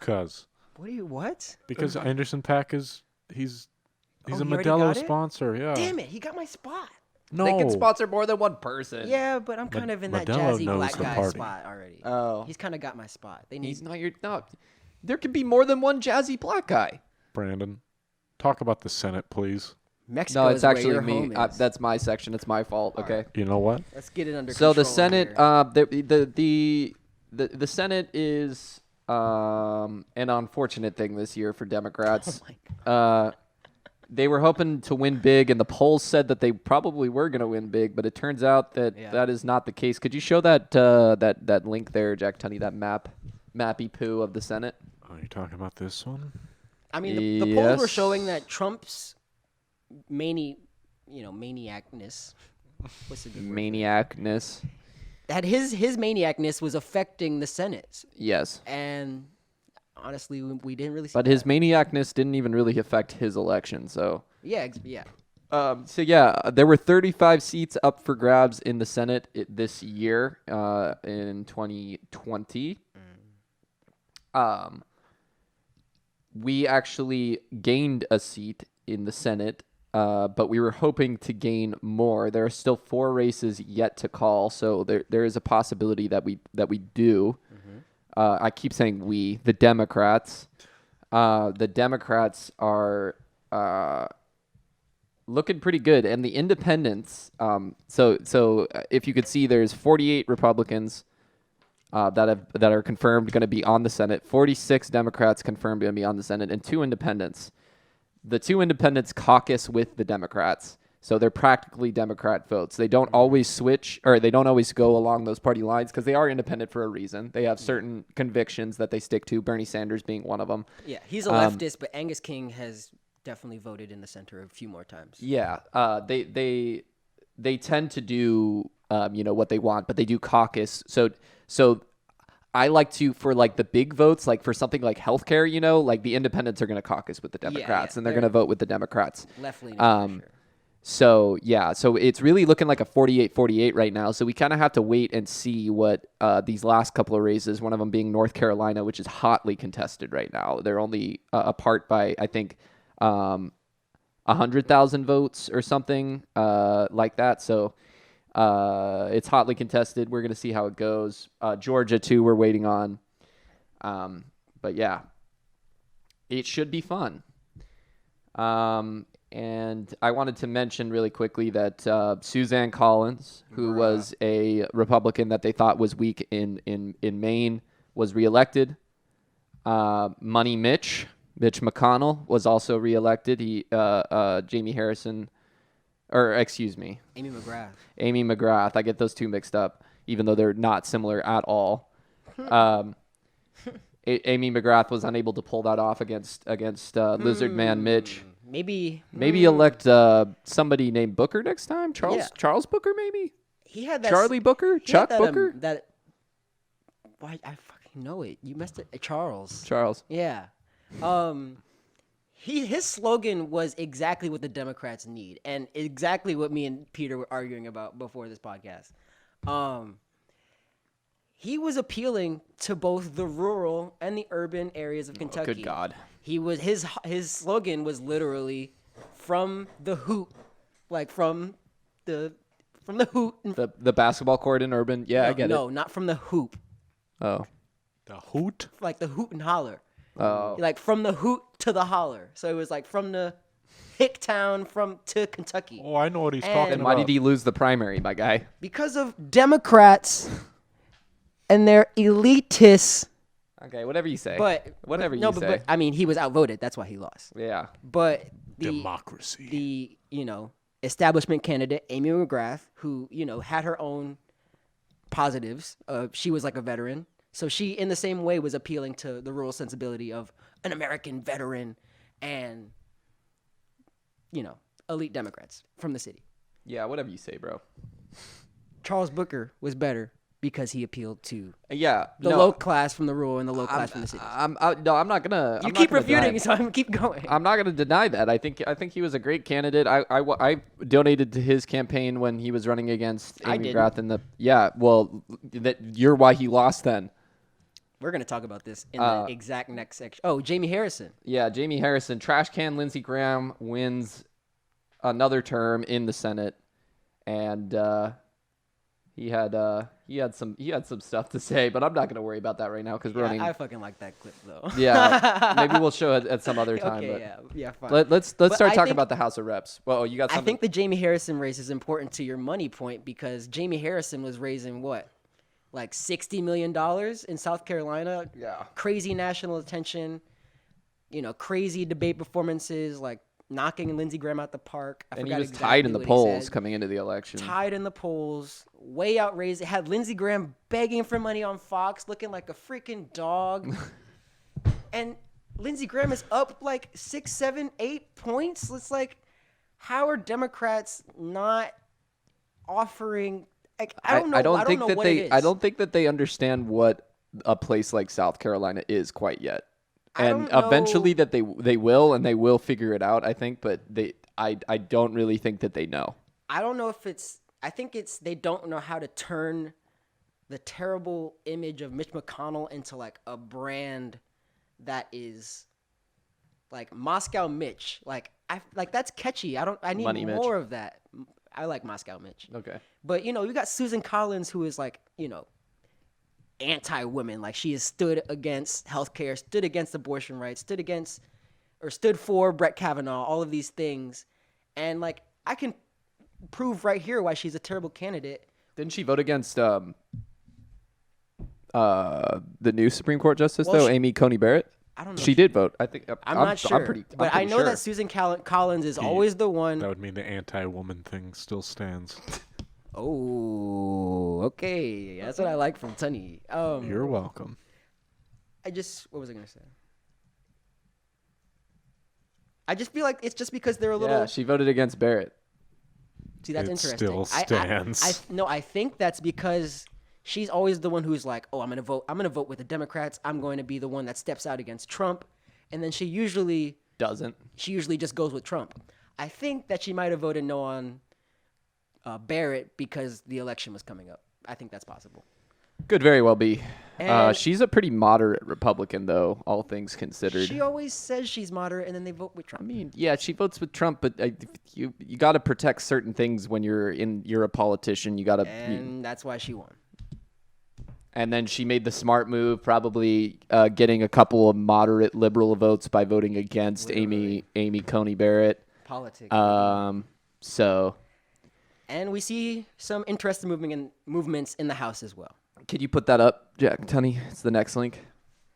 cause. What? Because Anderson Paak he's Oh, a he already Modelo got it? sponsor. Yeah. Damn it! He got my spot. No. They can sponsor more than one person. Yeah, but I'm kind of in that Modelo jazzy knows black the guy party. spot already. Oh. He's kind of got my spot. They need. He's not your no. There could be more than one jazzy black guy. Brandon, talk about the Senate, please. Mexico No, is it's where actually your me. home is. That's my section. It's my fault. Okay. You know what? Let's get it under So control. the Senate, here. the Senate is an unfortunate thing this year for Democrats. They were hoping to win big, and the polls said that they probably were going to win big, but it turns out that that is not the case. Could you show that that link there, Jack Tunney, that mappy poo of the Senate? Are you talking about this one? I mean, the polls were Yes. showing that Trump's maniacness. What's the good word? Maniacness. That his maniacness was affecting the Senate, Yes. and honestly, we didn't really see. But his maniacness didn't even really affect his election, so. yeah. There were 35 seats up for grabs in the Senate this year in 2020. We actually gained a seat in the Senate, but we were hoping to gain more. There are still 4 races yet to call, so there is a possibility that we do. I keep saying we, the Democrats. The Democrats are looking pretty good, and the independents. So if you could see, there's 48 Republicans that are confirmed going to be on the Senate. 46 Democrats confirmed going to be on the Senate, and 2 independents. The 2 independents caucus with the Democrats, so they're practically Democrat votes. They don't always switch, or they don't always go along those party lines because they are independent for a reason. They have certain convictions that they stick to. Bernie Sanders being one of them. Yeah, he's a leftist, but Angus King has definitely voted in the center a few more times. Yeah, they tend to do what they want, but they do caucus. So I like to, for like the big votes, like for something like healthcare, like the independents are going to caucus with the Democrats, and they're going to vote with the Democrats. Left leaning, for sure. So it's really looking like a 48-48 right now. So we kind of have to wait and see what these last couple of races, one of them being North Carolina, which is hotly contested right now. They're only apart by, I think, 100,000 votes or something like that. So It's hotly contested. We're going to see how it goes. Georgia, too, we're waiting on. But, yeah, it should be fun. And I wanted to mention really quickly that Suzanne Collins, who was a Republican that they thought was weak in Maine, was reelected. Money Mitch McConnell was also reelected. Amy McGrath. I get those two mixed up, even though they're not similar at all. Amy McGrath was unable to pull that off against Lizard Man Mitch. Maybe elect somebody named Booker next time. Charles Booker, maybe. he had that. Charlie Booker, Chuck Booker. Why I fucking know it. You messed it. Charles. Yeah. His slogan was exactly what the Democrats need, and exactly what me and Peter were arguing about before this podcast. He was appealing to both the rural and the urban areas of Kentucky. Good God. His slogan was literally from the hoop, like from the hoop. The basketball court in urban. Yeah, I get it. No, not from the hoop. Oh. The hoot? Like the hoot and holler. Oh. Like from the hoot to the holler. So it was like from the hick town to Kentucky. Oh, I know what he's And talking And about. why did he lose the primary, my guy? Because of Democrats and their elitists. Okay, whatever you say. But I mean, he was outvoted. That's why he lost. Yeah. But Democracy. the establishment candidate Amy McGrath, who had her own positives. She was like a veteran, so she in the same way was appealing to the rural sensibility of an American veteran and elite Democrats from the city. Yeah, whatever you say, bro. Charles Booker was better because he appealed to Yeah. the low class from the rural and the low class from the city. I'm not gonna. You keep refuting, so I'm gonna keep going. I'm not gonna deny that. I think he was a great candidate. I donated to his campaign when he was running against Amy McGrath in the. Yeah, well, you're why he lost then. We're gonna talk about this in the exact next section. Oh, Jamie Harrison. Yeah, Jamie Harrison, trash can Lindsey Graham wins another term in the Senate, and he had some stuff to say, but I'm not gonna worry about that right now because we're running. I fucking like that clip though. Yeah, maybe we'll show it at some other time. Okay, but yeah, fine. Let's start talking about the House of Reps. Well, you got something. I think the Jamie Harrison race is important to your money point because Jamie Harrison was raising what, like $60 million in South Carolina. Yeah. Crazy national attention. Crazy debate performances, like knocking Lindsey Graham out the park. And he was tied in the polls coming into the election. Tied in the polls, way outraised. It had Lindsey Graham begging for money on Fox, looking like a freaking dog. And Lindsey Graham is up like 6, 7, 8 points. It's like, how are Democrats not offering? Like, I don't know. I don't think that they. I don't think that they understand what a place like South Carolina is quite yet. And eventually that they will, and they will figure it out, I think, but I don't really think that they know. I don't know if I think they don't know how to turn the terrible image of Mitch McConnell into like a brand that is like Moscow Mitch. Like that's catchy. I need Money more Mitch. of that. I like Moscow Mitch. Okay. But you got Susan Collins, who is like, anti-women. Like she has stood against healthcare, stood against abortion rights, stood for Brett Kavanaugh, all of these things. And like I can prove right here why she's a terrible candidate. Didn't she vote against the new Supreme Court justice Amy Coney Barrett? I don't know. She did vote. I think I'm not sure. But I know sure. that Susan Collins is always the one. That would mean the anti-woman thing still stands. Oh, okay. That's what I like from Tunney. You're welcome. What was I going to say? I just feel like it's just because they're a little. Yeah, she voted against Barrett. See, that's It interesting. still stands. I think that's because she's always the one who's like, oh, I'm going to vote with the Democrats. I'm going to be the one that steps out against Trump. And then she usually just goes with Trump. I think that she might have voted no on Barrett because the election was coming up. I think that's possible. Could very well be. And She's a pretty moderate Republican, though, all things considered. she always says she's moderate, and then they vote with Trump. I mean, yeah, she votes with Trump, but you got to protect certain things when you're a politician. You got to, And that's why she won. and then she made the smart move, probably getting a couple of moderate liberal votes by voting against Amy Coney Barrett. Politics. So, And we see some interesting movements in the House as well. could you put that up, Jack Tunney? It's the next link.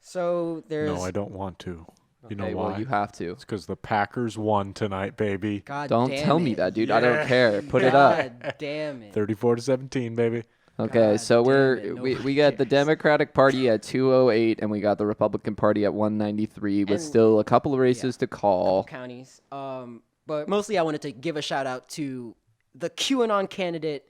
So there's. No, I don't want to. You know Okay, why? well, you have to. It's because the Packers won tonight, baby. God Don't damn tell it. me that, dude. I don't care. Put it up. God damn it. 34-17, baby. Okay, God so damn it, we got the cares. Democratic Party at 208, and we got the Republican Party at 193, with And- still a couple of races to call. Counties. But mostly I wanted to give a shout out to the QAnon candidate.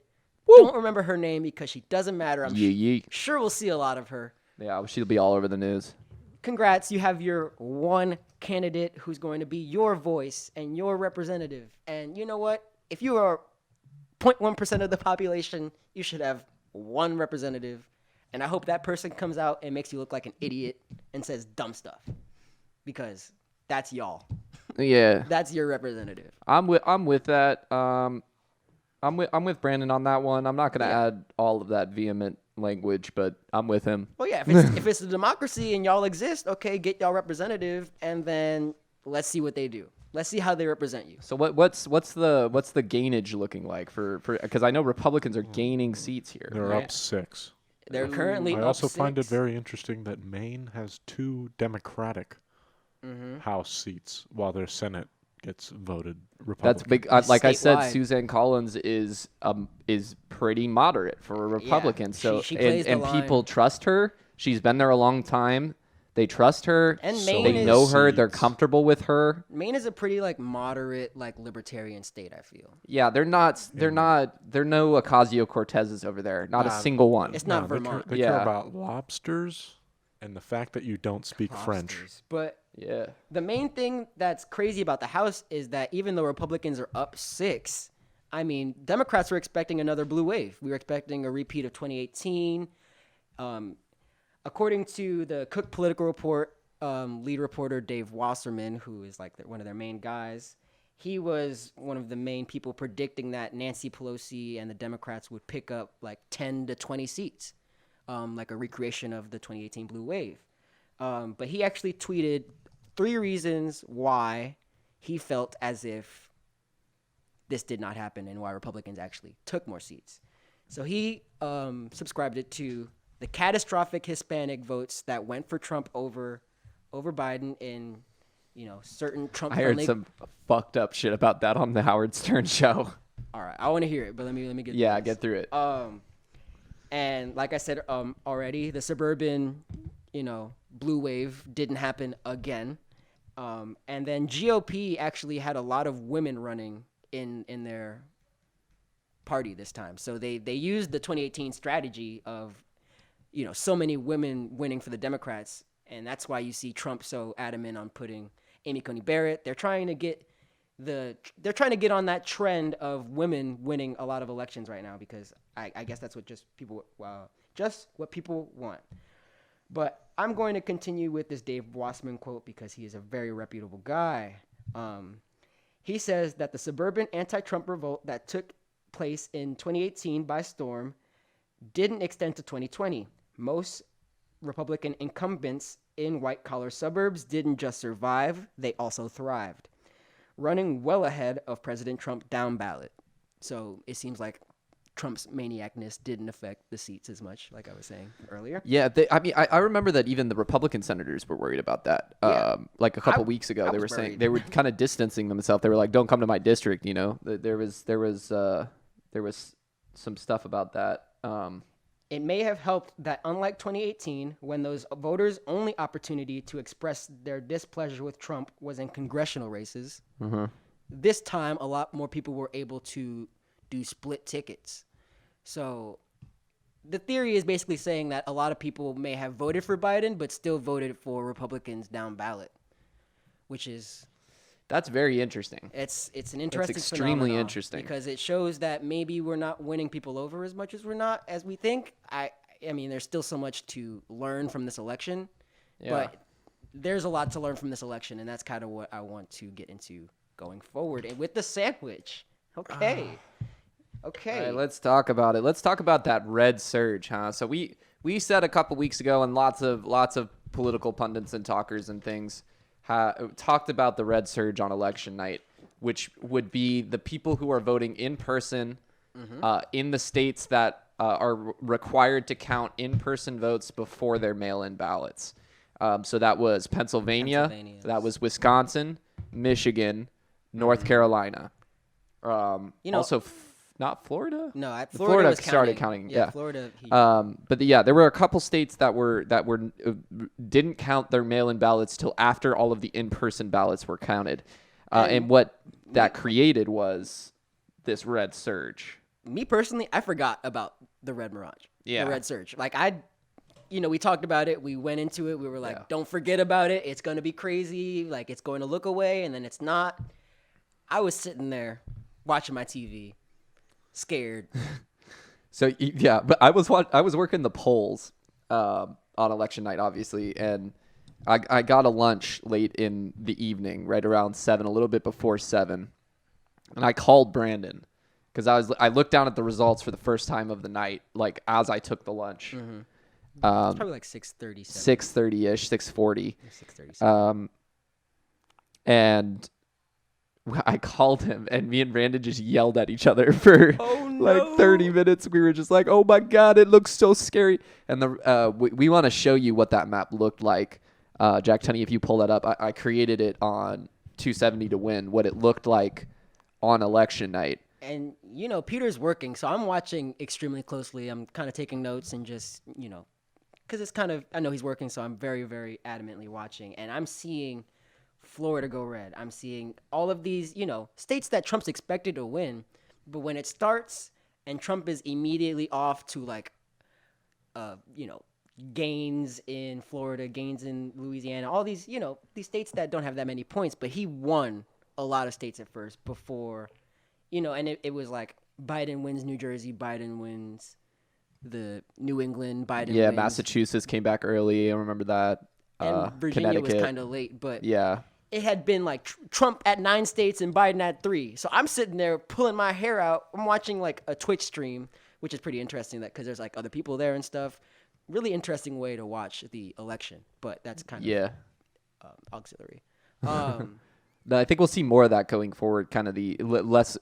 Don't remember her name because she doesn't matter. I'm Yee. sure we'll see a lot of her. Yeah, she'll be all over the news. Congrats, you have your one candidate who's going to be your voice and your representative. And you know what? If you are 0.1% of the population, you should have one representative. And I hope that person comes out and makes you look like an idiot and says dumb stuff. Because that's y'all. Yeah, That's your representative. I'm with that. I'm with Brandon on that one. I'm not gonna add all of that vehement language, but I'm with him. Well, yeah, if it's a democracy and y'all exist, okay, get y'all representative, and then let's see what they do. Let's see how they represent you. So what's the gainage looking like for because I know Republicans are gaining seats here. They're up 6. They're currently I up also find it 6. very interesting that Maine has 2 Democratic House seats, while their Senate gets voted Republican. That's big. Like I said, Statewide. Suzanne Collins is pretty moderate for a Republican. So she plays the and people line. trust her. She's been there a long time. They trust her. And So Maine They is, know her. They're seats. comfortable with her. Maine is a pretty like moderate, like libertarian state, I feel. Yeah, they're no Ocasio-Cortezes over there. Not a single one. It's not No, they care, Vermont. they care Yeah. about lobsters and the fact that you don't speak French. But Yeah. the main thing that's crazy about the House is that even though Republicans are up 6, I mean, Democrats were expecting another blue wave. We were expecting a repeat of 2018. According to the Cook Political Report, lead reporter Dave Wasserman, who is like one of their main guys, he was one of the main people predicting that Nancy Pelosi and the Democrats would pick up like 10 to 20 seats, like a recreation of the 2018 blue wave. But he actually tweeted 3 reasons why he felt as if this did not happen and why Republicans actually took more seats. So he subscribed it to the catastrophic Hispanic votes that went for Trump over Biden in, certain Trump I heard friendly. some fucked up shit about that on the Howard Stern show. All right, I want to hear it, but let me get Yeah, through this. get through it. And like I said already, the suburban, blue wave didn't happen again. And then GOP actually had a lot of women running in their party this time. So they used the 2018 strategy of, so many women winning for the Democrats. And that's why you see Trump so adamant on putting Amy Coney Barrett. They're trying to get on that trend of women winning a lot of elections right now because I guess that's what just what people want. But I'm going to continue with this Dave Wasserman quote because he is a very reputable guy. He says that the suburban anti-Trump revolt that took place in 2018 by storm didn't extend to 2020. Most Republican incumbents in white-collar suburbs didn't just survive, they also thrived, running well ahead of President Trump down ballot. So it seems like Trump's maniacness didn't affect the seats as much, like I was saying earlier. Yeah, I remember that even the Republican senators were worried about that. Yeah. Like a couple weeks ago, I they was were saying worried. they were kind of distancing themselves. They were like, "Don't come to my district." There was some stuff about that. It may have helped that unlike 2018, when those voters' only opportunity to express their displeasure with Trump was in congressional races, this time a lot more people were able to do split tickets. So the theory is basically saying that a lot of people may have voted for Biden but still voted for Republicans down ballot, which is That's very interesting. it's an interesting extremely phenomenon interesting. because it shows that maybe we're not winning people over as much as we think. I mean, there's still so much to learn from this election, Yeah. but there's a lot to learn from this election, and that's kind of what I want to get into going forward. And with the sandwich, okay. Okay. All right, let's talk about it. Let's talk about that red surge, huh? So we said a couple weeks ago, and lots of political pundits and talkers and things talked about the red surge on election night, which would be the people who are voting in person in the states that are required to count in-person votes before their mail-in ballots. So that was Pennsylvania, that was Wisconsin, Michigan, North Carolina. Also not Florida. No, Florida was started counting. Yeah, Florida. There were a couple states that didn't count their mail-in ballots till after all of the in-person ballots were counted, and what that created was this red surge. Me personally, I forgot about the red mirage. Yeah. The red surge. Like we talked about it. We went into it. We were like, Yeah. don't forget about it. It's going to be crazy. Like, it's going to look away, and then it's not. I was sitting there watching my TV, scared. So yeah, but I was working the polls on election night, obviously, and I got a lunch late in the evening, right around 7, a little bit before 7, and I called Brandon because I looked down at the results for the first time of the night, like as I took the lunch. It's probably like 6:30. 6:30ish, 6:40. 6:30. And I called him, and me and Brandon just yelled at each other for like 30 minutes. We were just like, "Oh my god, it looks so scary!" And we want to show you what that map looked like. Jack Tunney, if you pull that up, I created it on 270 to win. What it looked like on election night. And Peter's working, so I'm watching extremely closely. I'm kind of taking notes and just because it's kind of, I know he's working, so I'm very, very adamantly watching, and I'm seeing Florida go red. I'm seeing all of these, states that Trump's expected to win, but when it starts and Trump is immediately off to like, gains in Florida, gains in Louisiana, all these, these states that don't have that many points, but he won a lot of states at first before, and it was like Biden wins New Jersey, Biden wins the New England, Biden wins. Massachusetts came back early. I remember that. And Virginia was Connecticut. kind of late, but Yeah. it had been like Trump at 9 states and Biden at 3. So I'm sitting there pulling my hair out. I'm watching like a Twitch stream, which is pretty interesting because there's like other people there and stuff. Really interesting way to watch the election, but that's kind of auxiliary. No, I think we'll see more of that going forward. Kind of the less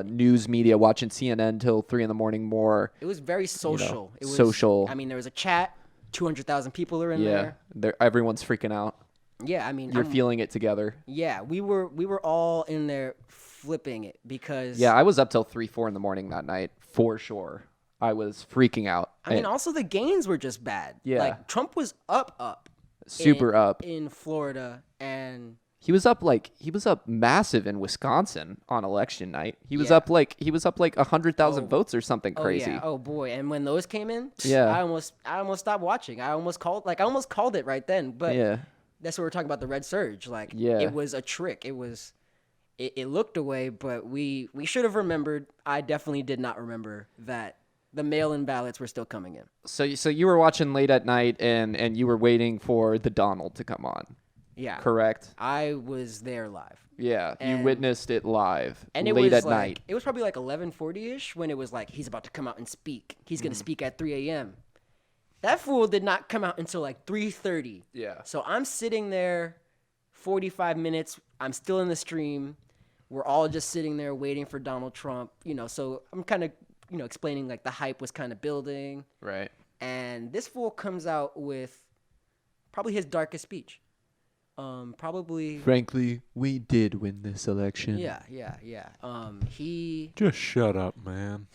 news media watching CNN till 3 a.m. more. It was very social. It was social. I mean, there was a chat. 200,000 people are in there. Everyone's freaking out. Yeah, I mean, You're feeling it together. Yeah, we were all in there flipping it because. Yeah, I was up till 3, 4 in the morning that night for sure. I was freaking out. I mean, also the gains were just bad. Yeah. Like Trump was up. Super up in Florida, and he was up massive in Wisconsin on election night. He was Yeah. up like 100,000 votes or something crazy. Oh boy! And when those came in, Yeah. I almost stopped watching. I almost called it right then. But Yeah. that's what we're talking about, the red surge. Like it was a trick. It looked away, but we should have remembered. I definitely did not remember that the mail-in ballots were still coming in. So you were watching late at night and you were waiting for the Donald to come on. Yeah. Correct. I was there live. Yeah, you And- witnessed it live And it late was at like, night. It was probably like 11:40ish when it was like he's about to come out and speak. He's going to speak at 3 a.m. That fool did not come out until like 3:30. Yeah. So I'm sitting there 45 minutes. I'm still in the stream. We're all just sitting there waiting for Donald Trump, so I'm kind of, explaining like the hype was kind of building. Right. And this fool comes out with probably his darkest speech. Probably. Frankly, we did win this election. Yeah. He Just shut up, man.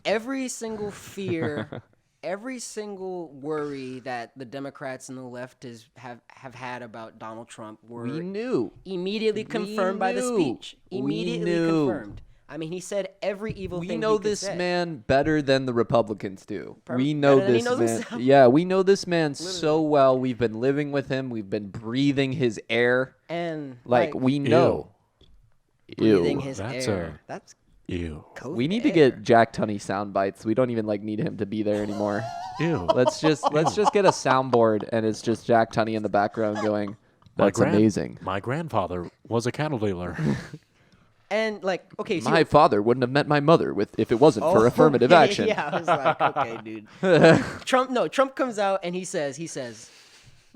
every single fear, every single worry that the Democrats and the left have had about Donald Trump were We knew. immediately confirmed by the knew. speech. We Immediately knew. confirmed. I mean, he said every evil We thing know he could this say. man better than the Republicans do. Probably We know better than he this knows man. himself. Yeah, we know this man so well. We've been living with him. We've been breathing his air. And Like we know. breathing Ew. his That's air. That's Ew. Go We need to there. get Jack Tunney sound bites. We don't even need him to be there anymore. Ew. Let's just get a soundboard and it's just Jack Tunney in the background going, "That's amazing." My grandfather was a cattle dealer. And like, okay, so My father wouldn't have met my mother if it wasn't for affirmative action. Yeah, I was like, okay, dude. Trump comes out and he says,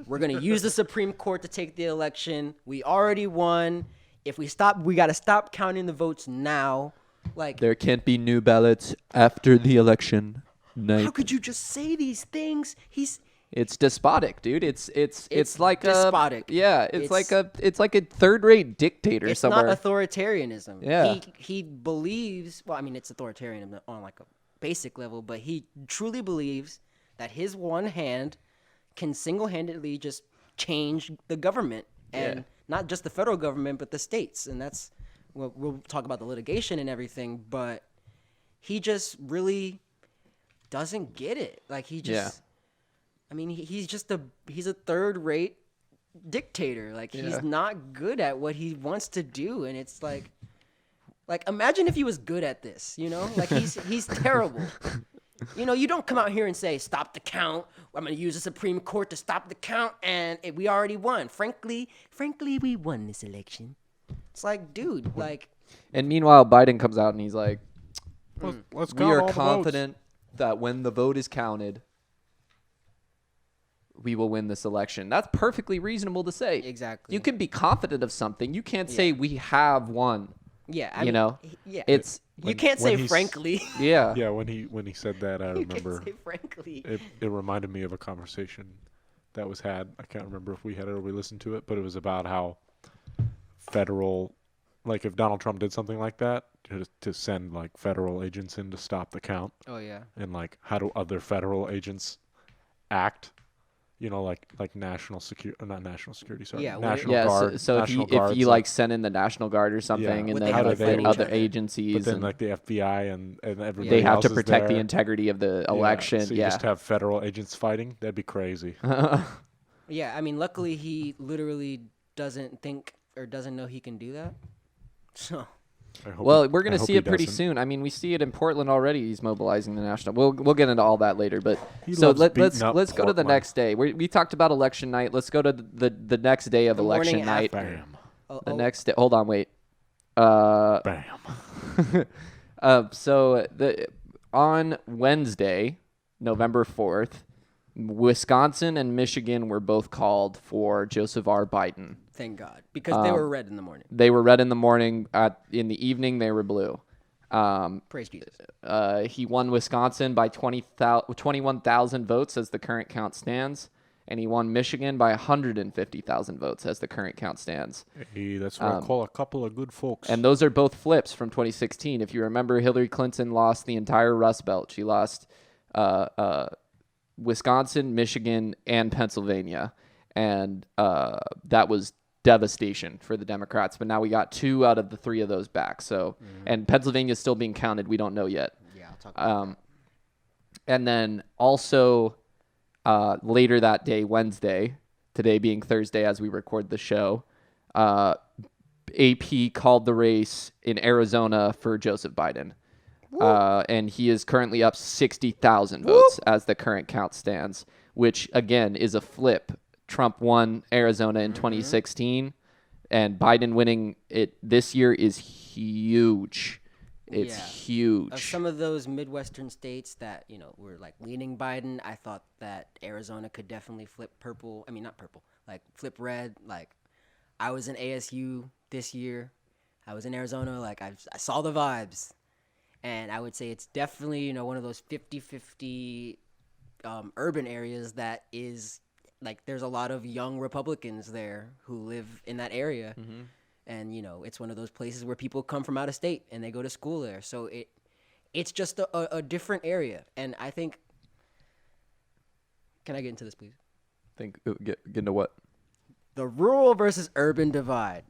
we're gonna use the Supreme Court to take the election. We already won. If we gotta stop counting the votes now. Like, There can't be new ballots after the election night. how could you just say these things? It's despotic, dude. It's like despotic. it's like a third-rate dictator It's somewhere. not authoritarianism. Yeah. He believes. Well, I mean, it's authoritarian on like a basic level, but he truly believes that his one hand can single-handedly just change the government, and not just the federal government, but the states. And that's we'll talk about the litigation and everything, but he just really doesn't get it. Like he just. I mean, he's a third-rate dictator. Like he's not good at what he wants to do, and it's like imagine if he was good at this, you know? Like he's terrible. You know, you don't come out here and say stop the count. I'm going to use the Supreme Court to stop the count, and we already won. Frankly, we won this election. It's like, dude, like. And meanwhile, Biden comes out and he's like, Let's "We count are all the votes." confident that when the vote is counted, we will win this election." That's perfectly reasonable to say. Exactly. You can be confident of something. You can't say we have won. Yeah, I You mean, know, yeah. It's You can't when say he's- frankly. yeah. Yeah, when he said that, I You can't remember say frankly. it reminded me of a conversation that was had. I can't remember if we had it or we listened to it, but it was about how federal, like if Donald Trump did something like that, to send like federal agents in to stop the count, Oh yeah. and like how do other federal agents act? You know, like national security, not national security, sorry, Yeah, national Yeah, guard. so if national you guards, like send in the National Guard or something, Yeah. and Would then they have like to fight the each other other? agencies, but then and like the FBI and everybody they have else to is protect the there. integrity of the Yeah, election. So you Yeah, just have federal agents fighting. That'd be crazy. Yeah, I mean, luckily he literally doesn't think or doesn't know he can do that. So I hope well, he- we're I gonna hope see he it pretty doesn't. soon. I mean, we see it in Portland already. He's mobilizing the national. We'll get into all that later. But He so loves let's beating up go to the Portland. next day. We talked about election night. Let's go to the next day of The morning election night. after. Bam, The next day. Hold on, wait. bam. So on Wednesday, November 4th, Wisconsin and Michigan were both called for Joseph R. Biden. thank God, because they were red in the morning. They were red in the morning. In the evening, they were blue. Praise Jesus. He won Wisconsin by 21,000 votes as the current count stands, and he won Michigan by 150,000 votes as the current count stands. Hey, that's what I call a couple of good folks. And those are both flips from 2016. If you remember, Hillary Clinton lost the entire Rust Belt. She lost Wisconsin, Michigan, and Pennsylvania. And that was devastation for the Democrats. But now we got 2 out of the 3 of those back. So, and Pennsylvania is still being counted. We don't know yet. Yeah, I'll talk about that. And then also later that day, Wednesday, today being Thursday as we record the show, AP called the race in Arizona for Joseph Biden. And he is currently up 60,000 votes as the current count stands, which, again, is a flip. Trump won Arizona in 2016, and Biden winning it this year is huge. It's Yeah. huge. Of some of those Midwestern states that, were like leaning Biden, I thought that Arizona could definitely flip purple. I mean, not purple, like flip red. Like, I was in ASU this year. I was in Arizona. Like, I saw the vibes. And I would say it's definitely, one of those 50-50 urban areas that is, like, there's a lot of young Republicans there who live in that area. Mm-hmm. And, it's one of those places where people come from out of state and they go to school there. So it's just a different area. And I think, can I get into this, please? Get into what? The rural versus urban divide.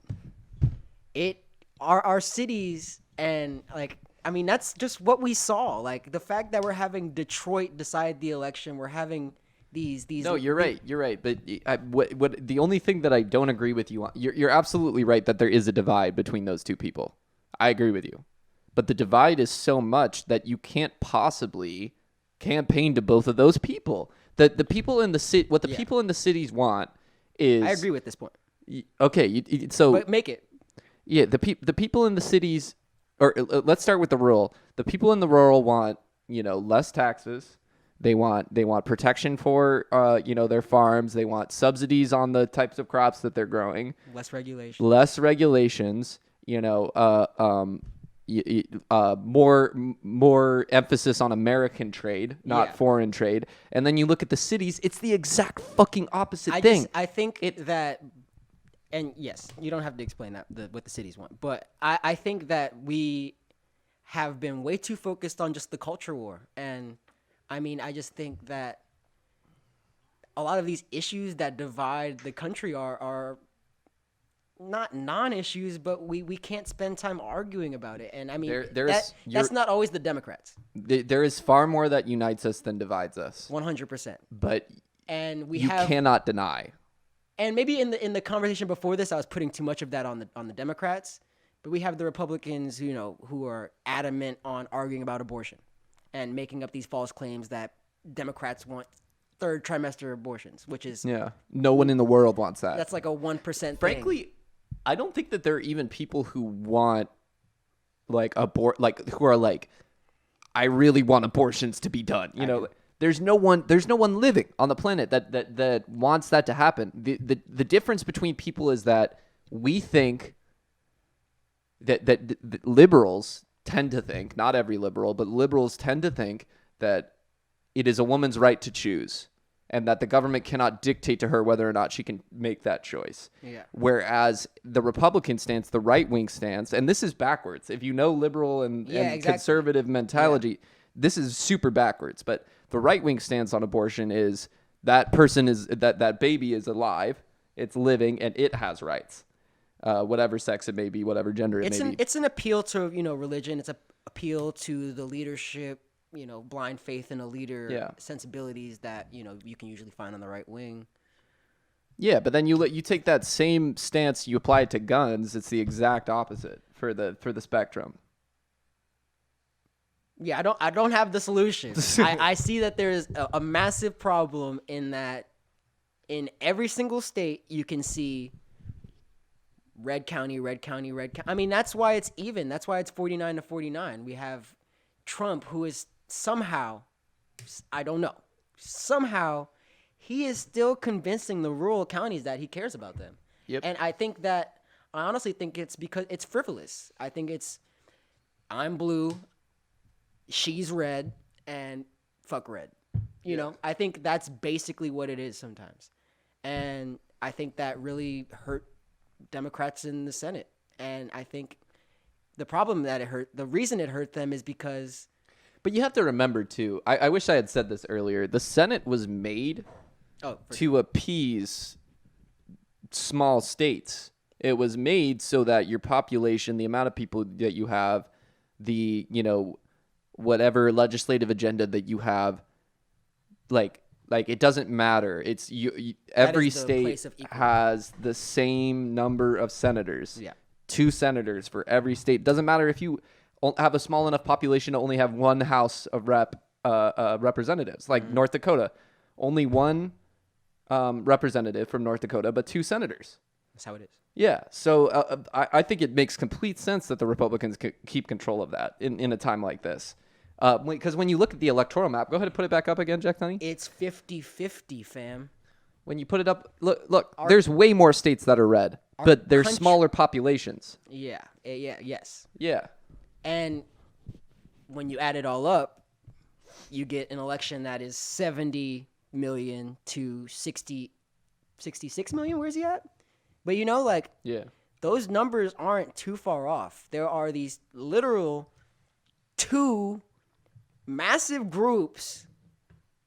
Our cities and, like, I mean, that's just what we saw. Like, the fact that we're having Detroit decide the election, we're having these. No, you're right. You're right. But what the only thing that I don't agree with you on, you're absolutely right that there is a divide between those two people. I agree with you. but the divide is so much that you can't possibly campaign to both of those people. The people in the city, what the Yeah. people in the cities want is. I agree with this point. Okay, so But make it. yeah, the people in the cities, or let's start with the rural. The people in the rural want, less taxes. They want protection for their farms. They want subsidies on the types of crops that they're growing. Less regulation. Less regulations. More emphasis on American trade, not Yeah. foreign trade. And then you look at the cities; it's the exact fucking opposite thing. I think that, and yes, you don't have to explain that what the cities want, but I think that we have been way too focused on just the culture war, and I mean, I just think that a lot of these issues that divide the country are not non-issues, but we can't spend time arguing about it. And I mean, that's not always the Democrats. There is far more that unites us than divides us. 100%. But And you cannot deny. And maybe in the conversation before this, I was putting too much of that on the Democrats, but we have the Republicans, who are adamant on arguing about abortion and making up these false claims that Democrats want third trimester abortions, which is No one in the world wants that. that's like a 1% Frankly, I don't think that there are even people who want who are like, I really want abortions to be done. There's no one living on the planet that wants that to happen. The difference between people is that we think that liberals tend to think, not every liberal, but liberals tend to think that it is a woman's right to choose and that the government cannot dictate to her whether or not she can make that choice. Yeah. Whereas the Republican stance, the right-wing stance, and this is backwards. If you know liberal and exactly. conservative mentality, this is super backwards. But the right-wing stance on abortion is that person is that baby is alive, it's living, and it has rights. Whatever sex it may be, whatever gender it may be. It's an appeal to religion. It's an appeal to the leadership, blind faith in a leader, sensibilities that you can usually find on the right wing. Yeah, but then you take that same stance, you apply it to guns. It's the exact opposite for the spectrum. Yeah, I don't have the solution. I see that there's a massive problem in that in every single state you can see red county. I mean, that's why it's even. That's why it's 49-49. We have Trump, who is somehow, I don't know, somehow he is still convincing the rural counties that he cares about them. Yep. And I honestly think it's because it's frivolous. I think it's, I'm blue, she's red, and fuck red. You know, I think that's basically what it is sometimes. And I think that really hurt Democrats in the Senate. And I think the reason it hurt them is because. But you have to remember, too, I wish I had said this earlier. The Senate was made to appease small states. It was made so that your population, the amount of people that you have, the, whatever legislative agenda that you have, like it doesn't matter. It's every state has the same number of senators. Yeah. 2 senators for every state. Doesn't matter if you have a small enough population to only have one House of representatives, like North Dakota, only one representative from North Dakota, but 2 senators. That's how it is. Yeah, so I think it makes complete sense that the Republicans keep control of that in a time like this. Because when you look at the electoral map, go ahead and put it back up again, Jack Tunney. It's 50-50, fam. When you put it up, look, there's way more states that are red, but there's smaller populations. Yes. Yeah. And when you add it all up, you get an election that is 70 million to 66 million. Where's he at? But those numbers aren't too far off. There are these literal 2 massive groups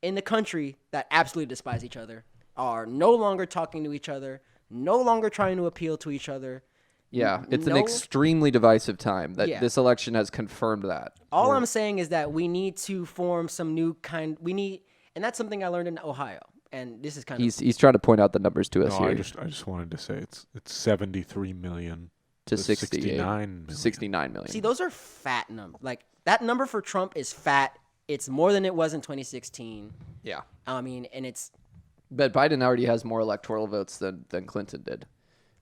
in the country that absolutely despise each other, are no longer talking to each other, no longer trying to appeal to each other. Yeah, it's an extremely divisive time. This election has confirmed that. All I'm saying is that we need to form some new kind. And that's something I learned in Ohio. And this is kind of he's trying to point out the numbers to us here. I just wanted to say it's 73 million to The 69 million. 69 million. See, those are fat numbers. Like that number for Trump is fat. It's more than it was in 2016. Yeah. I mean, and it's But Biden already has more electoral votes than Clinton did.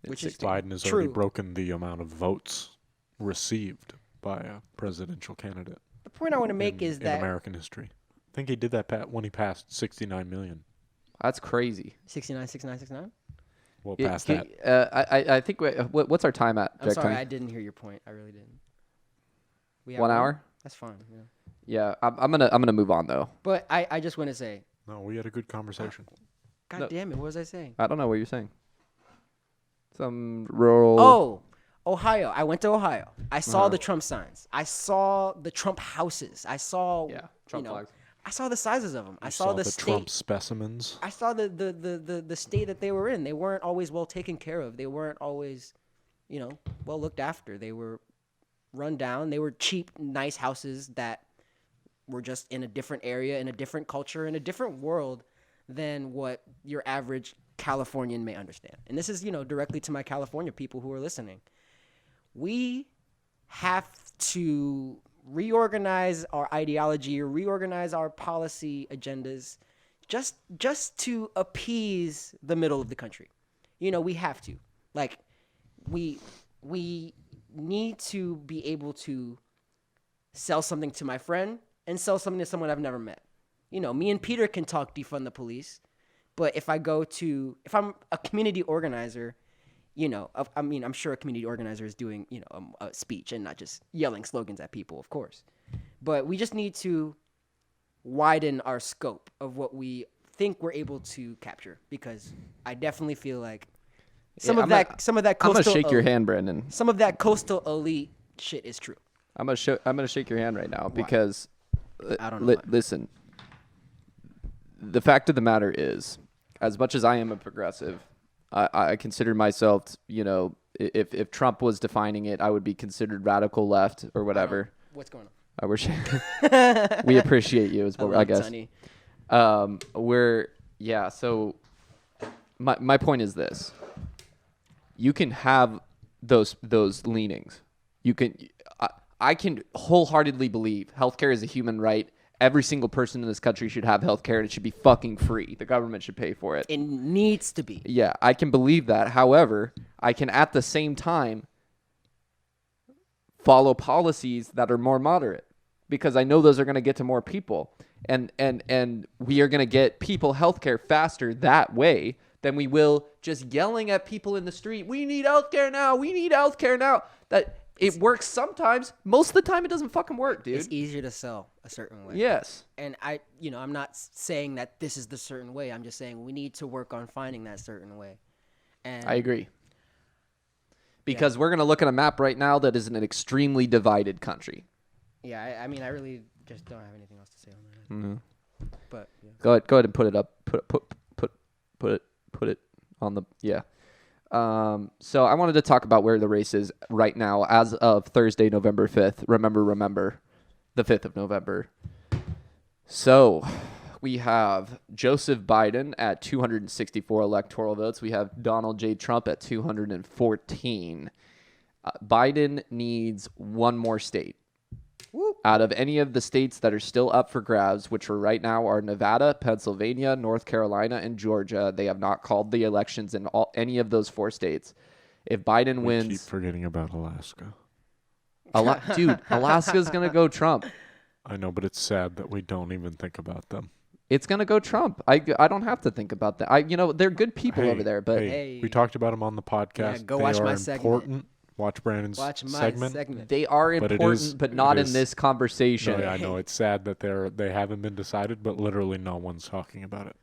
in Which is 16. Biden has True. already broken the amount of votes received by a presidential candidate the point I want to make in, is in that American history. I think he did that when he passed 69 million. That's crazy. 69, 69, 69. Well, Yeah, past can- that. I think what's our time at? I'm Jack sorry, Tunney? I didn't hear your point. I really didn't. We have 1 hour? That's fine. Yeah. Yeah, I'm gonna move on though. But I just want to say, No, we had a good conversation. God No. damn it, what was I saying? I don't know what you're saying. Some rural. Oh, Ohio. I went to Ohio. I saw Uh-huh. the Trump signs. I saw the Trump houses. I saw Yeah, Trump flags. I saw the sizes of them. I You saw the state. Trump specimens. I saw the state that they were in. They weren't always well taken care of. They weren't always, well looked after. They were run down. They were cheap, nice houses that were just in a different area, in a different culture, in a different world than what your average Californian may understand. And this is, directly to my California people who are listening. We have to reorganize our ideology, reorganize our policy agendas just to appease the middle of the country. We have to. Like we need to be able to sell something to my friend and sell something to someone I've never met. Me and Peter can talk defund the police, but if I'm a community organizer, I'm sure a community organizer is doing, a speech and not just yelling slogans at people, of course. But we just need to widen our scope of what we think we're able to capture, because I definitely feel like some of that I'm coastal gonna shake your hand, Brandon. some of that coastal elite shit is true. I'm gonna shake your hand right now because I don't know why. listen. The fact of the matter is, as much as I am a progressive, I consider myself, if Trump was defining it, I would be considered radical left or whatever. What's going on? I wish we appreciate you as well, I guess. Tunney. So my point is this. You can have those leanings. I can wholeheartedly believe healthcare is a human right. Every single person in this country should have healthcare, and it should be fucking free. The government should pay for it. It needs to be. Yeah, I can believe that. However, I can at the same time follow policies that are more moderate, because I know those are going to get to more people, and we are going to get people healthcare faster that way than we will just yelling at people in the street. We need healthcare now. We need healthcare now. That it works sometimes. Most of the time, it doesn't fucking work, dude. It's easier to sell a certain way. Yes. And I'm not saying that this is the certain way. I'm just saying we need to work on finding that certain way. And I agree. Because we're going to look at a map right now that is an extremely divided country. Yeah, I really just don't have anything else to say on that. Mm-hmm. But yeah. Go ahead and put it up. Put it on the So I wanted to talk about where the race is right now as of Thursday, November 5th. Remember, the 5th of November. So we have Joseph Biden at 264 electoral votes. We have Donald J. Trump at 214. Biden needs one more state. Whoop. Out of any of the states that are still up for grabs, which right now are Nevada, Pennsylvania, North Carolina, and Georgia. They have not called the elections in any of those 4 states. If Biden We wins, keep forgetting about Alaska. dude, Alaska's going to go Trump. I know, but it's sad that we don't even think about them. It's going to go Trump. I don't have to think about that. They're good people over there, but Hey. we talked about them on the podcast. Yeah, go they watch are my segment. important. Watch Brandon's Watch my segment. they are But it important, is- but it not in is- this conversation. No, yeah, I know it's sad that they haven't been decided, but literally no one's talking about it.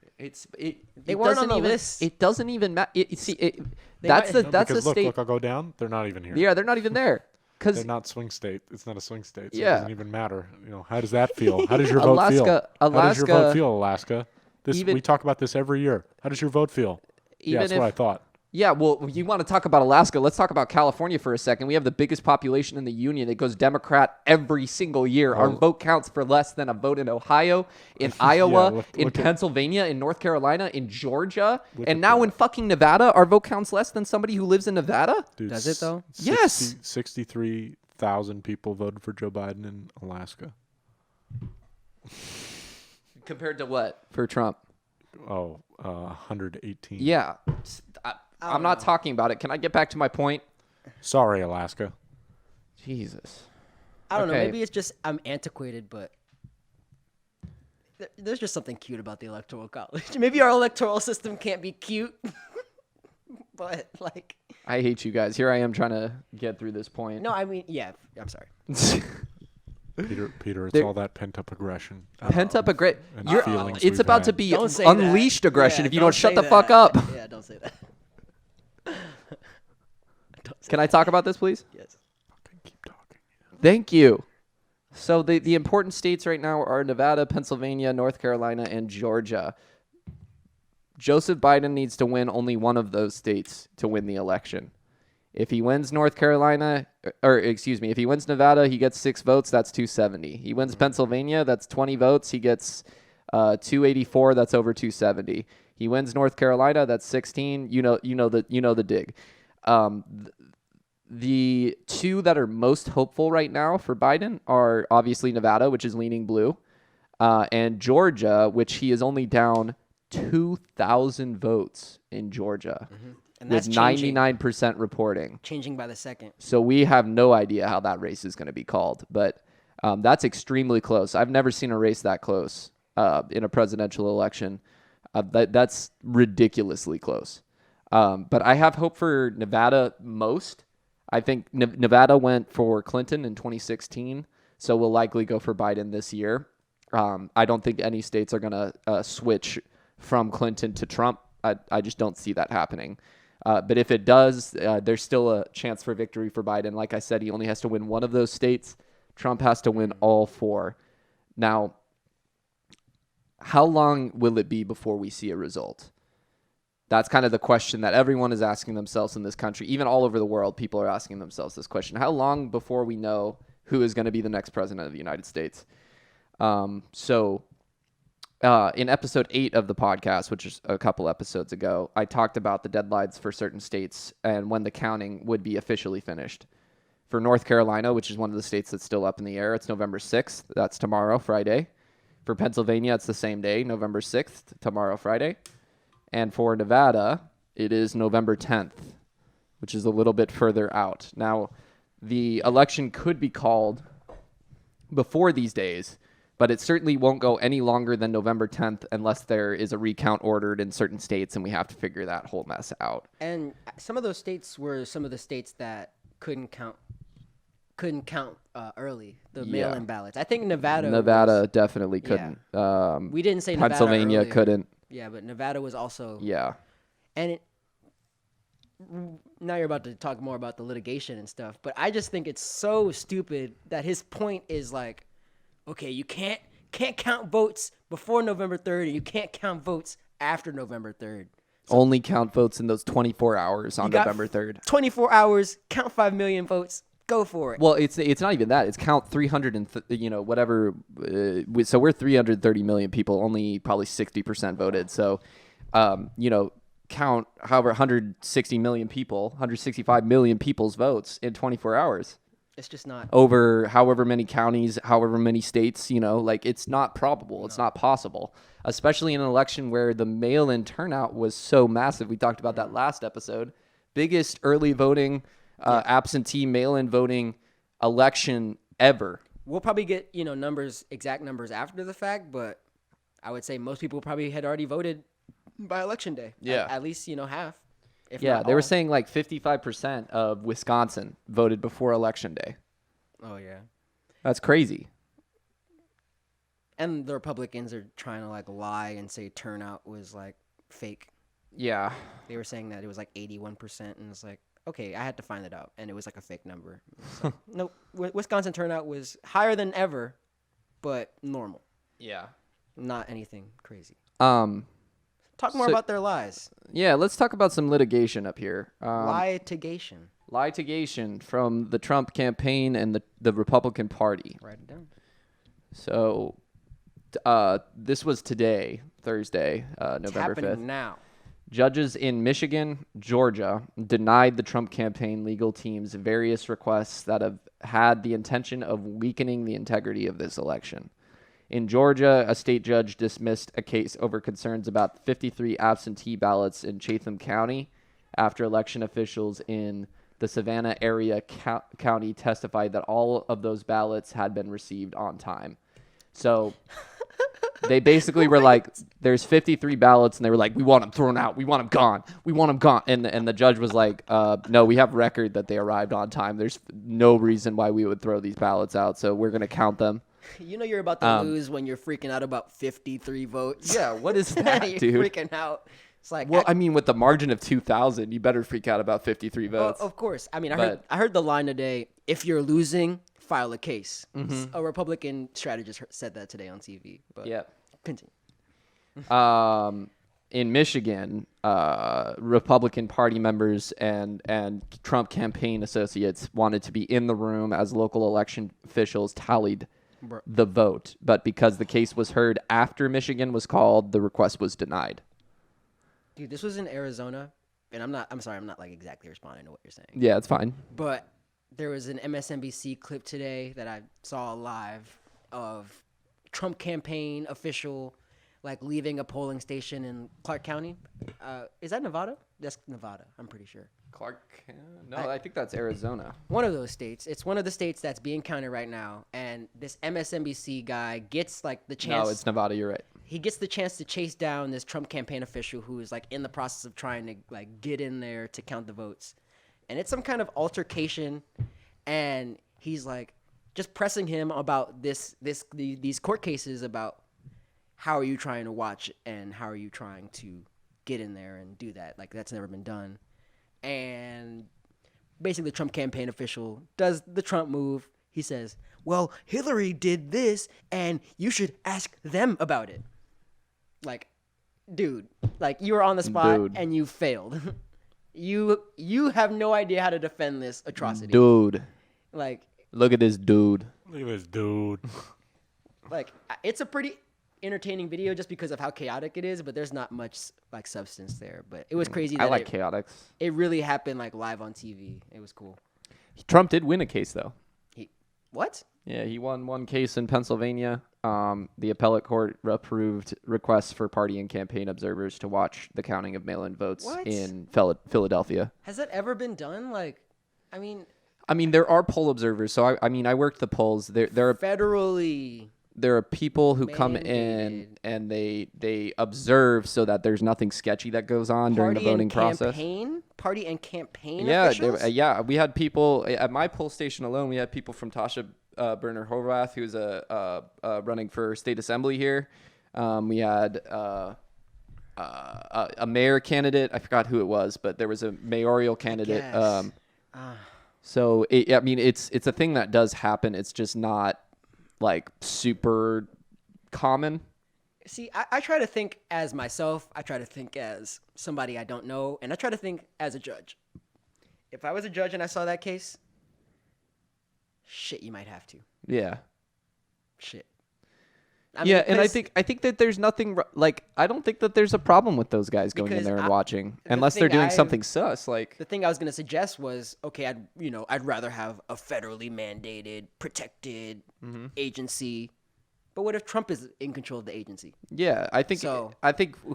They weren't on doesn't the even, list. It doesn't even matter. That's might- the No, that's the because state. Look, I'll go down. They're not even here. Yeah, they're not even there. They're Because not swing state. It's not a swing state. So Yeah. It doesn't even matter. How does that feel? How does your vote feel? How does your vote Alaska- feel, Alaska? Even- We talk about this every year. How does your vote feel? Yeah, even that's what I if thought. Yeah, well, you want to talk about Alaska. Let's talk about California for a second. We have the biggest population in the union. It goes Democrat every single year. Our vote counts for less than a vote in Ohio, in Iowa, in Pennsylvania, in North Carolina, in Georgia, and now in fucking Nevada. Our vote counts less than somebody who lives in Nevada? Dude, Does it, though? Yes. 63,000 people voted for Joe Biden in Alaska. Compared to what? For Trump. 118. Yeah. I'm not talking about it. Can I get back to my point? Sorry, Alaska. Jesus. I don't know. Okay. Maybe it's just I'm antiquated, but there's just something cute about the electoral college. Maybe our electoral system can't be cute, but like. I hate you guys. Here I am trying to get through this point. No, I mean, yeah. I'm sorry. Peter, it's There- all that pent-up aggression. Pent up aggression. And feelings It's we've about to had. be Don't say unleashed that. aggression Yeah, if you don't shut say the fuck that. up. Yeah, don't say that. Don't say Can I talk about this, please? that. Yes. Keep talking. Thank you. So the important states right now are Nevada, Pennsylvania, North Carolina, and Georgia. Joseph Biden needs to win only one of those states to win the election. If he wins North Carolina, if he wins Nevada, he gets 6 votes. That's 270. He wins Pennsylvania, that's 20 votes. He gets 284. That's over 270. He wins North Carolina, that's 16. You know the dig. The two that are most hopeful right now for Biden are obviously Nevada, which is leaning blue, and Georgia, which he is only down 2,000 votes in Georgia. And With that's changing, 99% reporting. changing by the second. So we have no idea how that race is going to be called, but that's extremely close. I've never seen a race that close in a presidential election. That's ridiculously close. But I have hope for Nevada most. I think Nevada went for Clinton in 2016, so we'll likely go for Biden this year. I don't think any states are going to switch from Clinton to Trump. I just don't see that happening. But if it does, there's still a chance for victory for Biden. Like I said, he only has to win one of those states. Trump has to win all 4. Now, how long will it be before we see a result? That's kind of the question that everyone is asking themselves in this country. Even all over the world, people are asking themselves this question. How long before we know who is going to be the next president of the United States? In episode 8 of the podcast, which is a couple episodes ago, I talked about the deadlines for certain states and when the counting would be officially finished. For North Carolina, which is one of the states that's still up in the air, it's November 6th. That's tomorrow, Friday. For Pennsylvania, it's the same day, November 6th, tomorrow, Friday. And for Nevada, it is November 10th, which is a little bit further out. Now, the election could be called before these days, but it certainly won't go any longer than November 10th unless there is a recount ordered in certain states, and we have to figure that whole mess out. And some of those states were some of the states that couldn't count early, the mail-in ballots. I think Nevada Definitely couldn't. We didn't say Pennsylvania Nevada earlier. couldn't. Yeah, but Nevada was also. Yeah. And now you're about to talk more about the litigation and stuff, but I just think it's so stupid that his point is like, okay, you can't count votes before November 3rd, and you can't count votes after November 3rd. Only count votes in those 24 hours on You got November 3rd. 24 hours, count 5 million votes, go for it. Well, it's not even that. It's count 300 and whatever. So we're 330 million people. Only probably 60% voted. So, count however 160 million people, 165 million people's votes in 24 hours. It's just not. Over however many counties, however many states, it's not probable. It's not possible, especially in an election where the mail-in turnout was so massive. We talked about that last episode. Biggest early voting, absentee mail-in voting election ever. We'll probably get, exact numbers after the fact, but I would say most people probably had already voted by election day. Yeah. At least, half. If Yeah, not they were all. saying like 55% of Wisconsin voted before election day. Oh, yeah. That's crazy. And the Republicans are trying to lie and say turnout was fake. Yeah. They were saying that it was 81%, and it's okay, I had to find it out, and it was a fake number. So, nope, Wisconsin turnout was higher than ever, but normal, Yeah. not anything crazy. Talk more So- about their lies. Yeah, let's talk about some litigation up here. Litigation. Litigation from the Trump campaign and the Republican Party. Write it down. So, this was today, Thursday, It's November 5th. happening now. Judges in Michigan, Georgia denied the Trump campaign legal team's various requests that have had the intention of weakening the integrity of this election. In Georgia, a state judge dismissed a case over concerns about 53 absentee ballots in Chatham County after election officials in the Savannah area county testified that all of those ballots had been received on time. So they basically were like, there's 53 ballots, and they were like, we want them thrown out. We want them gone. We want them gone. And the judge was like, no, we have record that they arrived on time. There's no reason why we would throw these ballots out, so we're going to count them. You know you're about to lose when you're freaking out about 53 votes. Yeah, what is that, You're dude? freaking out. It's like, Well, I mean, with the margin of 2,000, you better freak out about 53 votes. of course. I mean, But- I heard the line today, if you're losing, file a case. Mm-hmm. A Republican strategist said that today on TV. But Yeah. continue. In Michigan, Republican Party members and Trump campaign associates wanted to be in the room as local election officials tallied the vote. But because the case was heard after Michigan was called, the request was denied. Dude, this was in Arizona, and I'm sorry, I'm not like exactly responding to what you're saying. Yeah, it's fine. But there was an MSNBC clip today that I saw live of Trump campaign official like leaving a polling station in Clark County. Is that Nevada? That's Nevada, I'm pretty sure. Clark? No, I think that's Arizona. One of those states. It's one of the states that's being counted right now. And this MSNBC guy gets like the chance. No, it's Nevada. You're right. He gets the chance to chase down this Trump campaign official who is like in the process of trying to like get in there to count the votes. And it's some kind of altercation, and he's like just pressing him about these court cases about how are you trying to watch and how are you trying to get in there and do that? Like that's never been done. And basically the Trump campaign official does the Trump move. He says, well, Hillary did this and you should ask them about it. Like, dude, like you were on the spot Dude. and you failed. You have no idea how to defend this atrocity. Dude, Like, look at this dude. Look at this dude. like it's a pretty entertaining video just because of how chaotic it is, but there's not much like substance there. But it was crazy I that like chaotics. it really happened like live on TV. It was cool. Trump did win a case, though. What? Yeah, he won one case in Pennsylvania. The appellate court approved requests for party and campaign observers to watch the counting of mail-in votes What? in Philadelphia. Has that ever been done? Like, I mean, There are poll observers. So I worked the polls. There are federally. there are people who come in mandated. and they observe so that there's nothing sketchy that goes on during the Party and voting process. Party and campaign Yeah, officials? yeah. We had people at my poll station alone. We had people from Tasha Burner Horvath, who's running for state assembly here. We had a mayor candidate. I forgot who it was, but there was a mayoral candidate. guess. So it's a thing that does happen. It's just not like super common. See, I try to think as myself. I try to think as somebody I don't know, and I try to think as a judge. If I was a judge and I saw that case, shit, you might have to. Yeah. Shit. Yeah, and I because think that there's nothing like I don't think that there's a problem with those guys going in Because there and I- watching the unless they're thing doing I've- something sus. Like the thing I was gonna suggest was okay. I'd rather have a federally mandated, protected Mm-hmm. agency. But what if Trump is in control of the agency? yeah, I think So-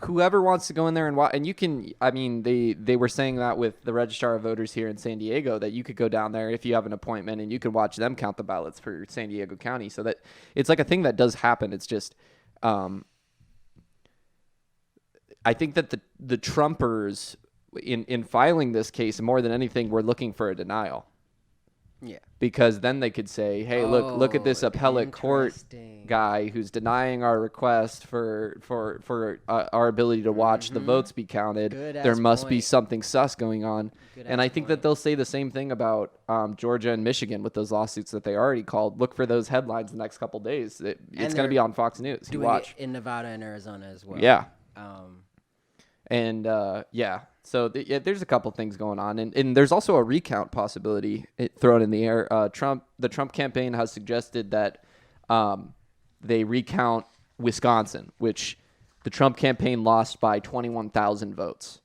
whoever wants to go in there and watch, and you can. They were saying that with the registrar of voters here in San Diego that you could go down there if you have an appointment and you can watch them count the ballots for San Diego County. So that it's like a thing that does happen. It's just. I think that the Trumpers in filing this case more than anything were looking for a denial. Yeah. Because then they could say, "Hey, look at this Oh, appellate court interesting. guy who's denying our request for our ability to watch the votes be counted. Good There ass must be point. something sus going on." Good And ass I think point. that they'll say the same thing about Georgia and Michigan with those lawsuits that they already called. Look for those headlines the next couple days. It's going to they're be on Fox News. You Doing watch. it in Nevada and Arizona as well. Yeah. And yeah, there's a couple things going on, and there's also a recount possibility thrown in the air. The Trump campaign has suggested that they recount Wisconsin, which the Trump campaign lost by 21,000 votes.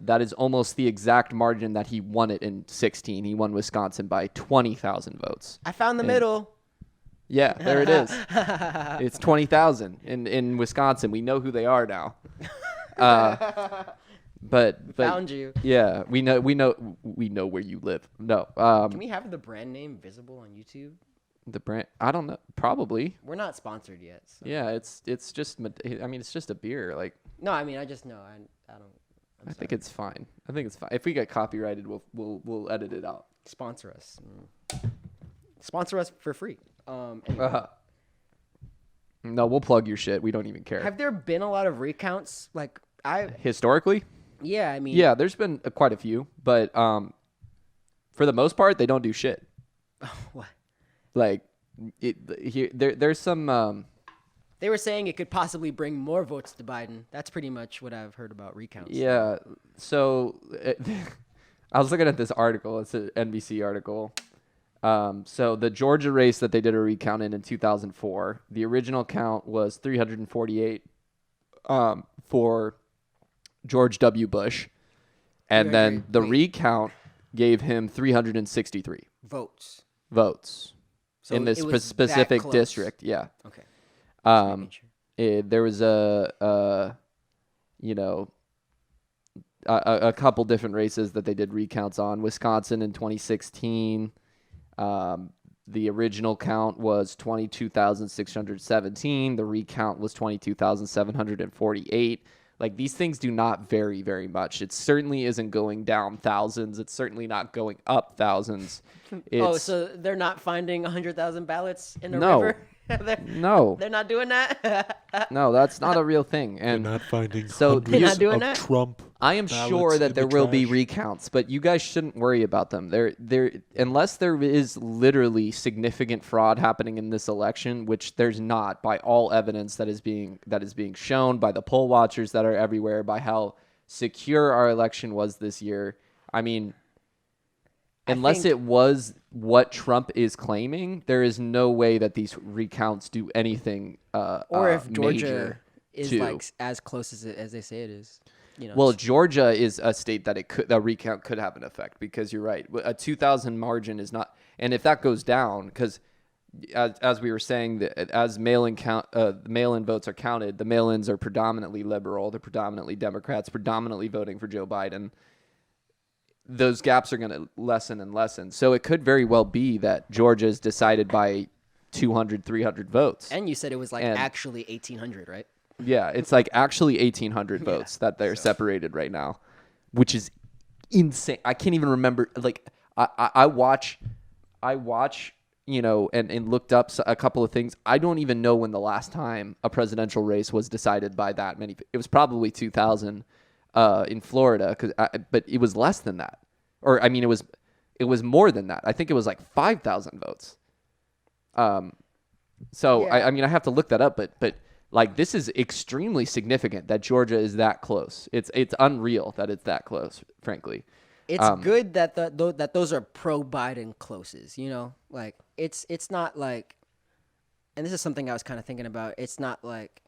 That is almost the exact margin that he won it in 2016. He won Wisconsin by 20,000 votes. I found the middle. Yeah, there it is. It's 20,000 in Wisconsin. We know who they are now. But Found you. Yeah, we know where you live. No. Can we have the brand name visible on YouTube? The brand, I don't know, probably. We're not sponsored yet. So. Yeah, it's just it's just a beer. Like, no, I mean I just know I don't. I think it's fine. If we get copyrighted, we'll edit it out. Sponsor us. Sponsor us for free. Anyway. No, we'll plug your shit. We don't even care. Have there been a lot of recounts? Like Historically? Yeah, I mean. Yeah, there's been quite a few, but for the most part, they don't do shit. What? Like, there's some. They were saying it could possibly bring more votes to Biden. That's pretty much what I've heard about recounts. Yeah. So I was looking at this article. It's an NBC article. So the Georgia race that they did a recount in 2004, the original count was 348 for George W. Bush. And then the recount gave him 363 votes. So in this specific district. Yeah. Okay. There was a couple different races that they did recounts on. Wisconsin in 2016. The original count was 22,617. The recount was 22,748. Like, these things do not vary very much. It certainly isn't going down thousands. It's certainly not going up thousands. So they're not finding 100,000 ballots in a river? No. They're not doing that? No, that's not a real thing. And They're not finding They're not doing that? Trump. I am sure that there will be recounts, but you guys shouldn't worry about them. Unless there is literally significant fraud happening in this election, which there's not, by all evidence that is being shown by the poll watchers that are everywhere, by how secure our election was this year. I mean, unless it was what Trump is claiming, there is no way that these recounts do anything. Or if Georgia major is like as close as they say it is. Well, Georgia is a state that the recount could have an effect, because you're right. A 2,000 margin is not, and if that goes down, because as we were saying, as mail-in votes are counted, the mail-ins are predominantly liberal, they're predominantly Democrats, predominantly voting for Joe Biden. Those gaps are going to lessen and lessen. So it could very well be that Georgia is decided by 200, 300 votes. And you said it was actually 1,800, right? Yeah, it's like actually 1,800 votes that they're separated right now, which is insane. I can't even remember. Like, I watch, and looked up a couple of things. I don't even know when the last time a presidential race was decided by that many. It was probably 2000 in Florida, but it was less than that. Or, I mean, it was more than that. I think it was like 5,000 votes. So, yeah. I mean, I have to look that up, but like, this is extremely significant that Georgia is that close. It's unreal that it's that close, frankly. It's good that that those are pro-Biden closes, Like, it's not like, and this is something I was kind of thinking about, it's not like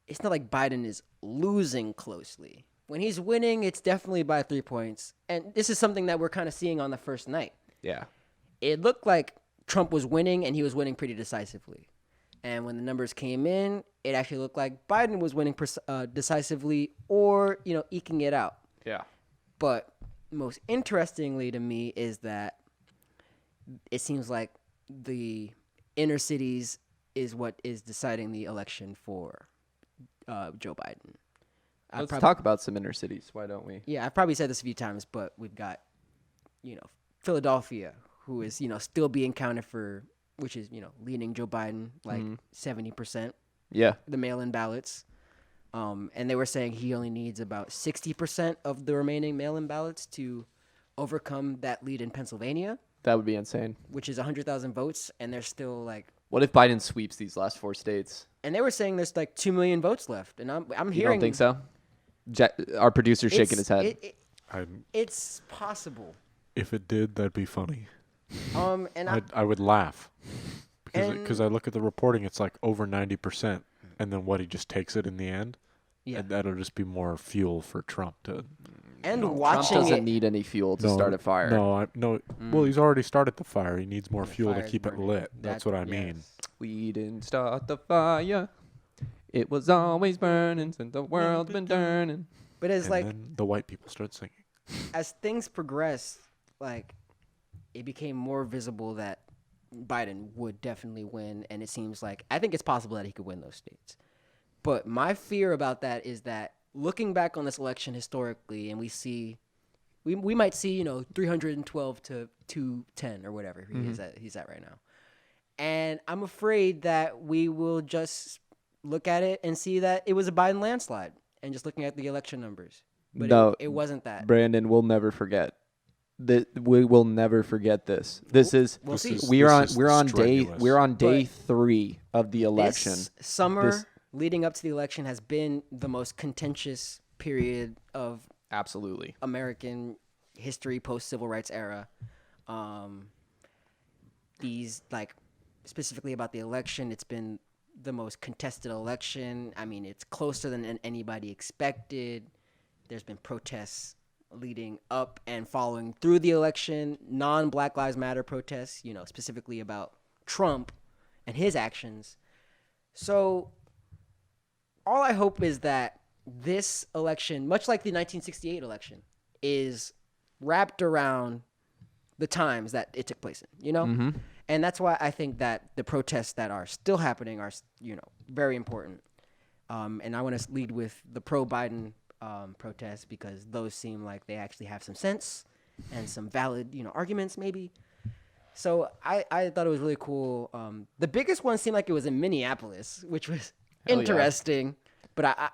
Biden is losing closely. When he's winning, it's definitely by 3 points. And this is something that we're kind of seeing on the first night. Yeah. It looked like Trump was winning, and he was winning pretty decisively. And when the numbers came in, it actually looked like Biden was winning decisively or, eking it out. Yeah. But most interestingly to me is that it seems like the inner cities is what is deciding the election for Joe Biden. Let's talk about some inner cities. Why don't we? Yeah, I've probably said this a few times, but we've got, Philadelphia, who is, still being counted for, which is, leading Joe Biden like 70%. Yeah. The mail-in ballots. And they were saying he only needs about 60% of the remaining mail-in ballots to overcome that lead in Pennsylvania. That would be insane. Which is 100,000 votes, and they're still like... What if Biden sweeps these last 4 states? and they were saying there's like 2 million votes left, and I'm You hearing. don't think so? Our producer's shaking his head. It's possible. If it did, that'd be funny. And I would laugh And- because I look at the reporting. It's like over 90%, and then what? He just takes it in the end. Yeah. And that'll just be more fuel for Trump to. and Trump watching doesn't it. need any fuel to start a fire. No. Well, he's already started the fire. He needs more fuel to fire's keep it burning. lit. That's what I mean. Yes. We didn't start the fire. It was always burning since the world's been turning. But it's And like then the white people start singing. as things progressed, like it became more visible that Biden would definitely win, and it seems like I think it's possible that he could win those states. But my fear about that is that looking back on this election historically, and we might see 312 to 210 or whatever he's at right now, and I'm afraid that we will just look at it and see that it was a Biden landslide, and just looking at the election numbers. But No, it wasn't that. Brandon, we'll never forget. We will never forget this. This is We'll see. we're on strenuous. day But 3 of the election. This summer This- leading up to the election has been the most contentious period of Absolutely. American history post civil rights era. These specifically about the election, it's been the most contested election. I mean, it's closer than anybody expected. There's been protests leading up and following through the election, non-Black Lives Matter protests, specifically about Trump and his actions. So all I hope is that this election, much like the 1968 election, is wrapped around the times that it took place in, Mm-hmm. And that's why I think that the protests that are still happening are, very important. And I want to lead with the pro-Biden protests because those seem like they actually have some sense and some valid, arguments maybe. So I thought it was really cool. The biggest one seemed like it was in Minneapolis, which was Hell yeah. interesting. But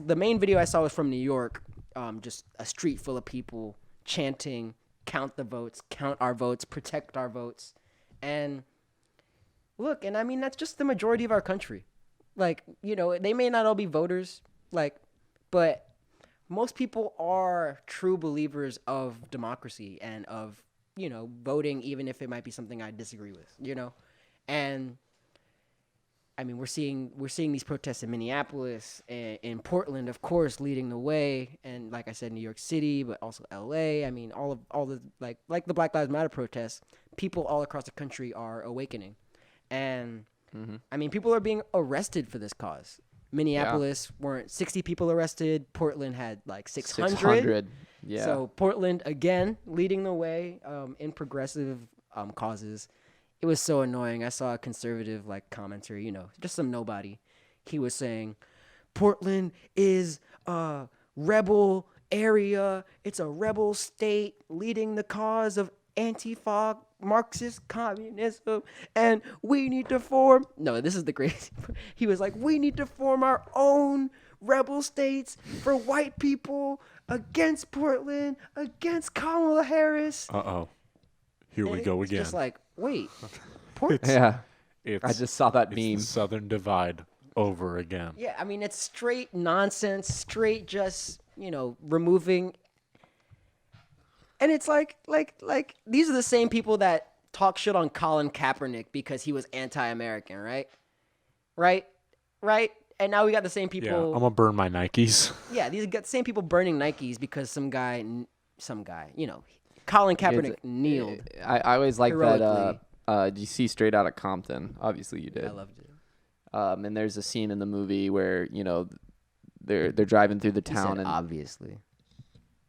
the main video I saw was from New York, just a street full of people chanting, count the votes, count our votes, protect our votes. And look, and I mean, that's just the majority of our country. They may not all be voters, but most people are true believers of democracy and of, voting, even if it might be something I disagree with, And I mean, we're seeing these protests in Minneapolis, and in Portland, of course, leading the way, and like I said, New York City, but also LA. I mean, all the like the Black Lives Matter protests, people all across the country are awakening, and I mean, people are being arrested for this cause. Minneapolis weren't 60 people arrested. Portland had like 600. Yeah. So Portland again leading the way in progressive causes. It was so annoying. I saw a conservative commenter, just some nobody. He was saying, Portland is a rebel area. It's a rebel state leading the cause of Antifa, Marxist communism, and we need to form. No, this is the crazy part. He was like, we need to form our own rebel states for white people against Portland, against Kamala Harris. Uh-oh. Here we And go it's again. Just like, wait, Portland. Yeah. It's, I just saw that it's meme. the Southern Divide over again. Yeah, I mean, it's straight nonsense, straight just, removing. And it's like these are the same people that talk shit on Colin Kaepernick because he was anti-American, right? Right? And now we got the same people. Yeah, I'm going to burn my Nikes. Yeah, these got the same people burning Nikes because some guy, Colin Kaepernick kneeled. I always like heroically. that. Do you see Straight Outta Compton? Obviously, you did. I loved it. And there's a scene in the movie where they're driving through the He town said, and obviously.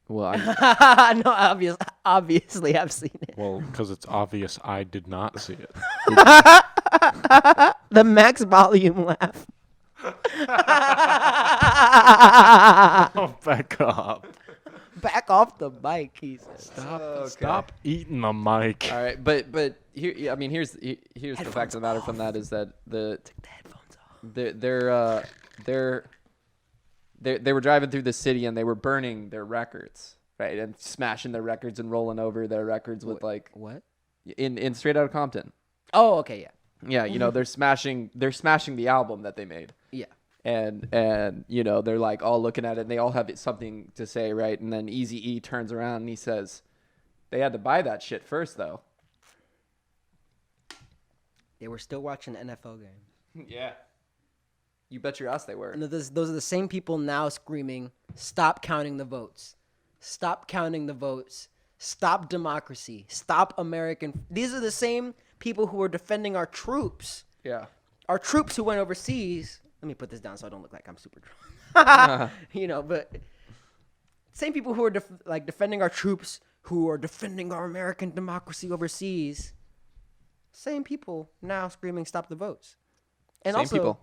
well, No, obviously I've seen it. Well, because it's obvious I did not see it. The max volume laugh. Oh, back up. Back off the mic, he says. Stop eating the mic. all right, but here, yeah, I mean, here's the fact of the matter from that is that The headphones off. they were driving through the city and they were burning their records, right, and smashing their records and rolling over their records with What? in Straight Outta Compton. Oh, okay, yeah. Yeah, they're smashing the album that they made. Yeah. And they're like all looking at it and they all have something to say, right? And then Eazy-E turns around and he says, they had to buy that shit first though. They were still watching NFL games. Yeah. You bet your ass they were. And those are the same people now screaming, "Stop counting the votes. Stop counting the votes. Stop democracy. Stop American." These are the same people who are defending our troops. Yeah. Our troops who went overseas. Let me put this down so I don't look like I'm super drunk. But same people who are defending our troops, who are defending our American democracy overseas. Same people now screaming, "Stop the votes." And Same also, people.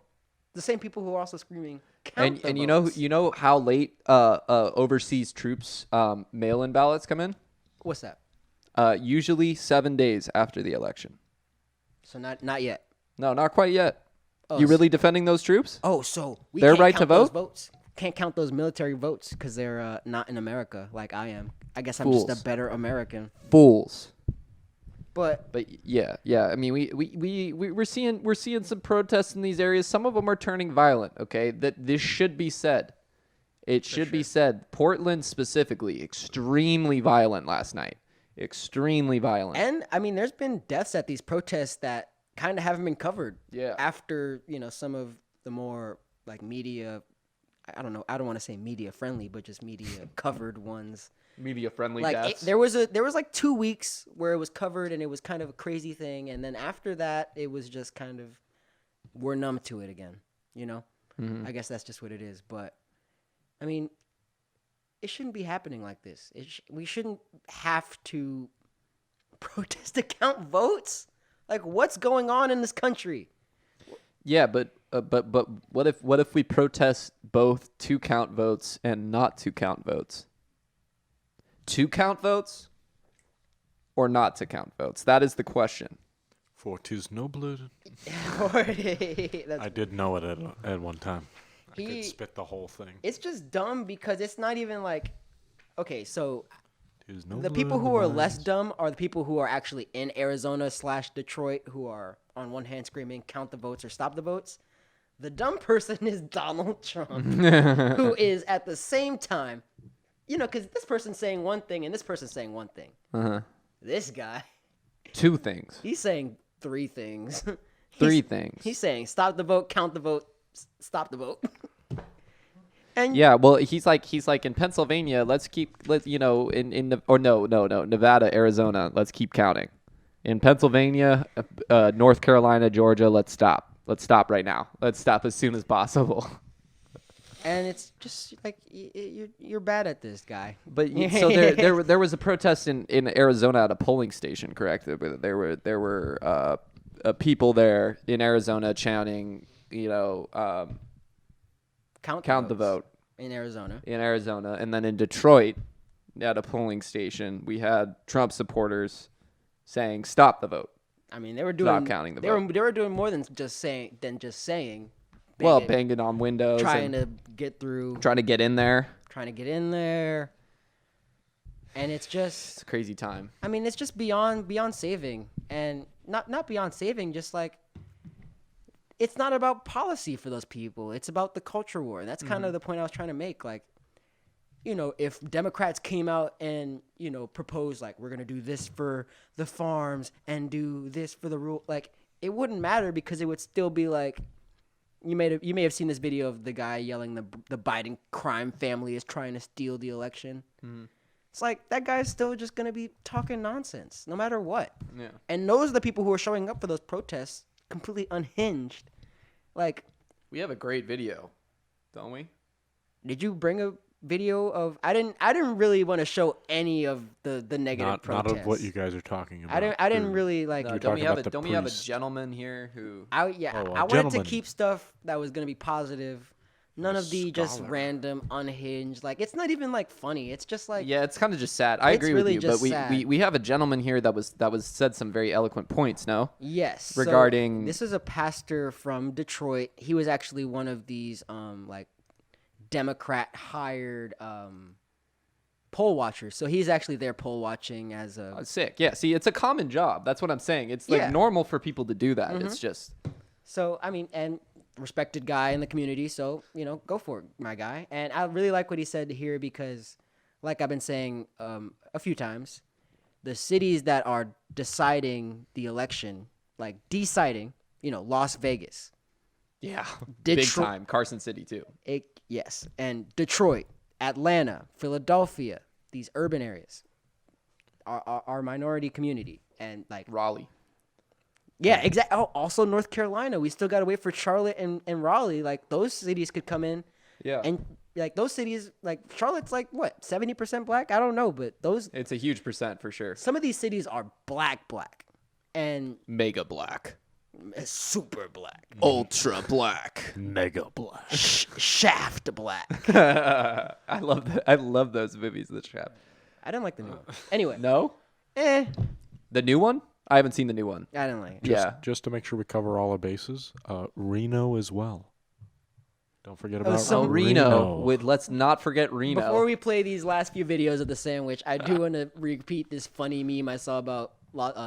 the same people who are also screaming, "Count the And votes." you know how late overseas troops mail-in ballots come in? What's that? Usually 7 days after the election. So not yet. No, not quite yet. Oh, You really defending those troops? Oh, so we Their can't right to count those vote? votes. Can't count those military votes because they're not in America like I am. I guess I'm Fools. just a better American. Fools. But But yeah. I mean, we're seeing some protests in these areas. Some of them are turning violent. Okay, that this should be said. It should be said. Portland specifically, extremely violent last night. Extremely violent. and I mean, there's been deaths at these protests that kind of haven't been covered. Yeah. After some of the more like media, I don't know. I don't want to say media friendly, but just media covered ones. Media friendly Like deaths. there was like 2 weeks where it was covered and it was kind of a crazy thing, and then after that it was just kind of we're numb to it again. I guess that's just what it is. But I mean, it shouldn't be happening like this. We shouldn't have to protest to count votes. Like, what's going on in this country? Yeah, but what if we protest both to count votes and not to count votes? To count votes or not to count votes? That is the question. For 'tis nobler. That's- I did know it at one time. I He- could spit the whole thing. It's just dumb because it's not even like, okay, so 'Tis the nobler people in who the are less minds. dumb are the people who are actually in Arizona/Detroit who are on one hand screaming, "Count the votes" or "Stop the votes." The dumb person is Donald Trump, who is at the same time, because this person's saying one thing and this person's saying one thing. Uh-huh. This guy, Two things. he's saying three things. Three things. He's saying stop the vote, count the vote, stop the vote. And Yeah, well, he's like in Pennsylvania. Nevada, Arizona. Let's keep counting. In Pennsylvania, North Carolina, Georgia. Let's stop. Let's stop right now. Let's stop as soon as possible. And it's just like you're bad at this, guy. But so there was a protest in Arizona at a polling station, correct? There were people there in Arizona chanting, count the vote in Arizona. in Arizona, and then in Detroit at a polling station, we had Trump supporters saying stop the vote. I mean, they were doing counting the they vote. They were doing more than just saying. Banging on windows, trying and to get through, trying to get in there. trying to get in there, and it's just. It's a crazy time. I mean, it's just beyond saving, and not beyond saving. Just like it's not about policy for those people. It's about the culture war. And that's kind of the point I was trying to make. Like, if Democrats came out and proposed like we're gonna do this for the farms and do this for the rural, like it wouldn't matter because it would still be like. You may have seen this video of the guy yelling the Biden crime family is trying to steal the election. Mm-hmm. It's like that guy's still just gonna be talking nonsense no matter what. Yeah. And those are the people who are showing up for those protests completely unhinged. Like, We have a great video, don't we? did you bring a video of? I didn't really want to show any of the negative protests. Not of what you guys are talking about. I didn't Dude. really like. No, You're don't we talking have about the don't we have a priest. gentleman here who? I Oh, wanted to gentlemen. keep stuff that was gonna be positive. None A of the just scholar. random, unhinged. Like it's not even like funny. It's just like Yeah, it's kind of just sad. I It's agree really with you, but just sad. we have a gentleman here that was said some very eloquent points. No. yes. So regarding- this is a pastor from Detroit. He was actually one of these like Democrat hired poll watcher. So he's actually there poll watching as a. Sick. Yeah. See, it's a common job. That's what I'm saying. It's like Yeah. normal for people to do that. It's just. So I mean, and respected guy in the community. So go for it, my guy. And I really like what he said here because, like I've been saying a few times, the cities that are deciding the election, like deciding, Las Vegas. Yeah. Detroit- Big time. Carson City too. Yes, and Detroit, Atlanta, Philadelphia, these urban areas are minority community, and like Raleigh. yeah, exactly. Oh, also North Carolina, we still gotta wait for Charlotte and Raleigh. Like those cities could come in, Yeah. and like those cities, like Charlotte's like what 70% black? I don't know, but It's a huge percent for sure. some of these cities are black, and Mega black. super black, Ultra black. Mega black. shaft black. I love those movies, The Trap. I didn't like the new one. Anyway, No? The new one? I haven't seen the new one. I didn't like it. Yeah. Just to make sure we cover all our bases, Reno as well. Don't forget about some- Reno. Let's not forget Reno. Before we play these last few videos of the sandwich, I do want to repeat this funny meme I saw about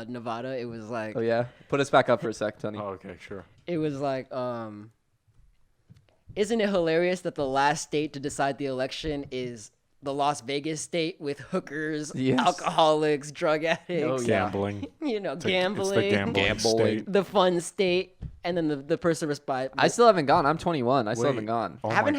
Nevada. It was like, Oh yeah, put us back up for a sec, Tunney. Oh, okay, sure. it was like, isn't it hilarious that the last state to decide the election is the Las Vegas state with hookers, Yes. alcoholics, drug addicts, Oh, yeah. Gambling. gambling, It's the gambling Gambling. state. the fun state, and then the person responded. I still haven't gone. I'm 21. I still Wait. haven't gone. Oh I haven't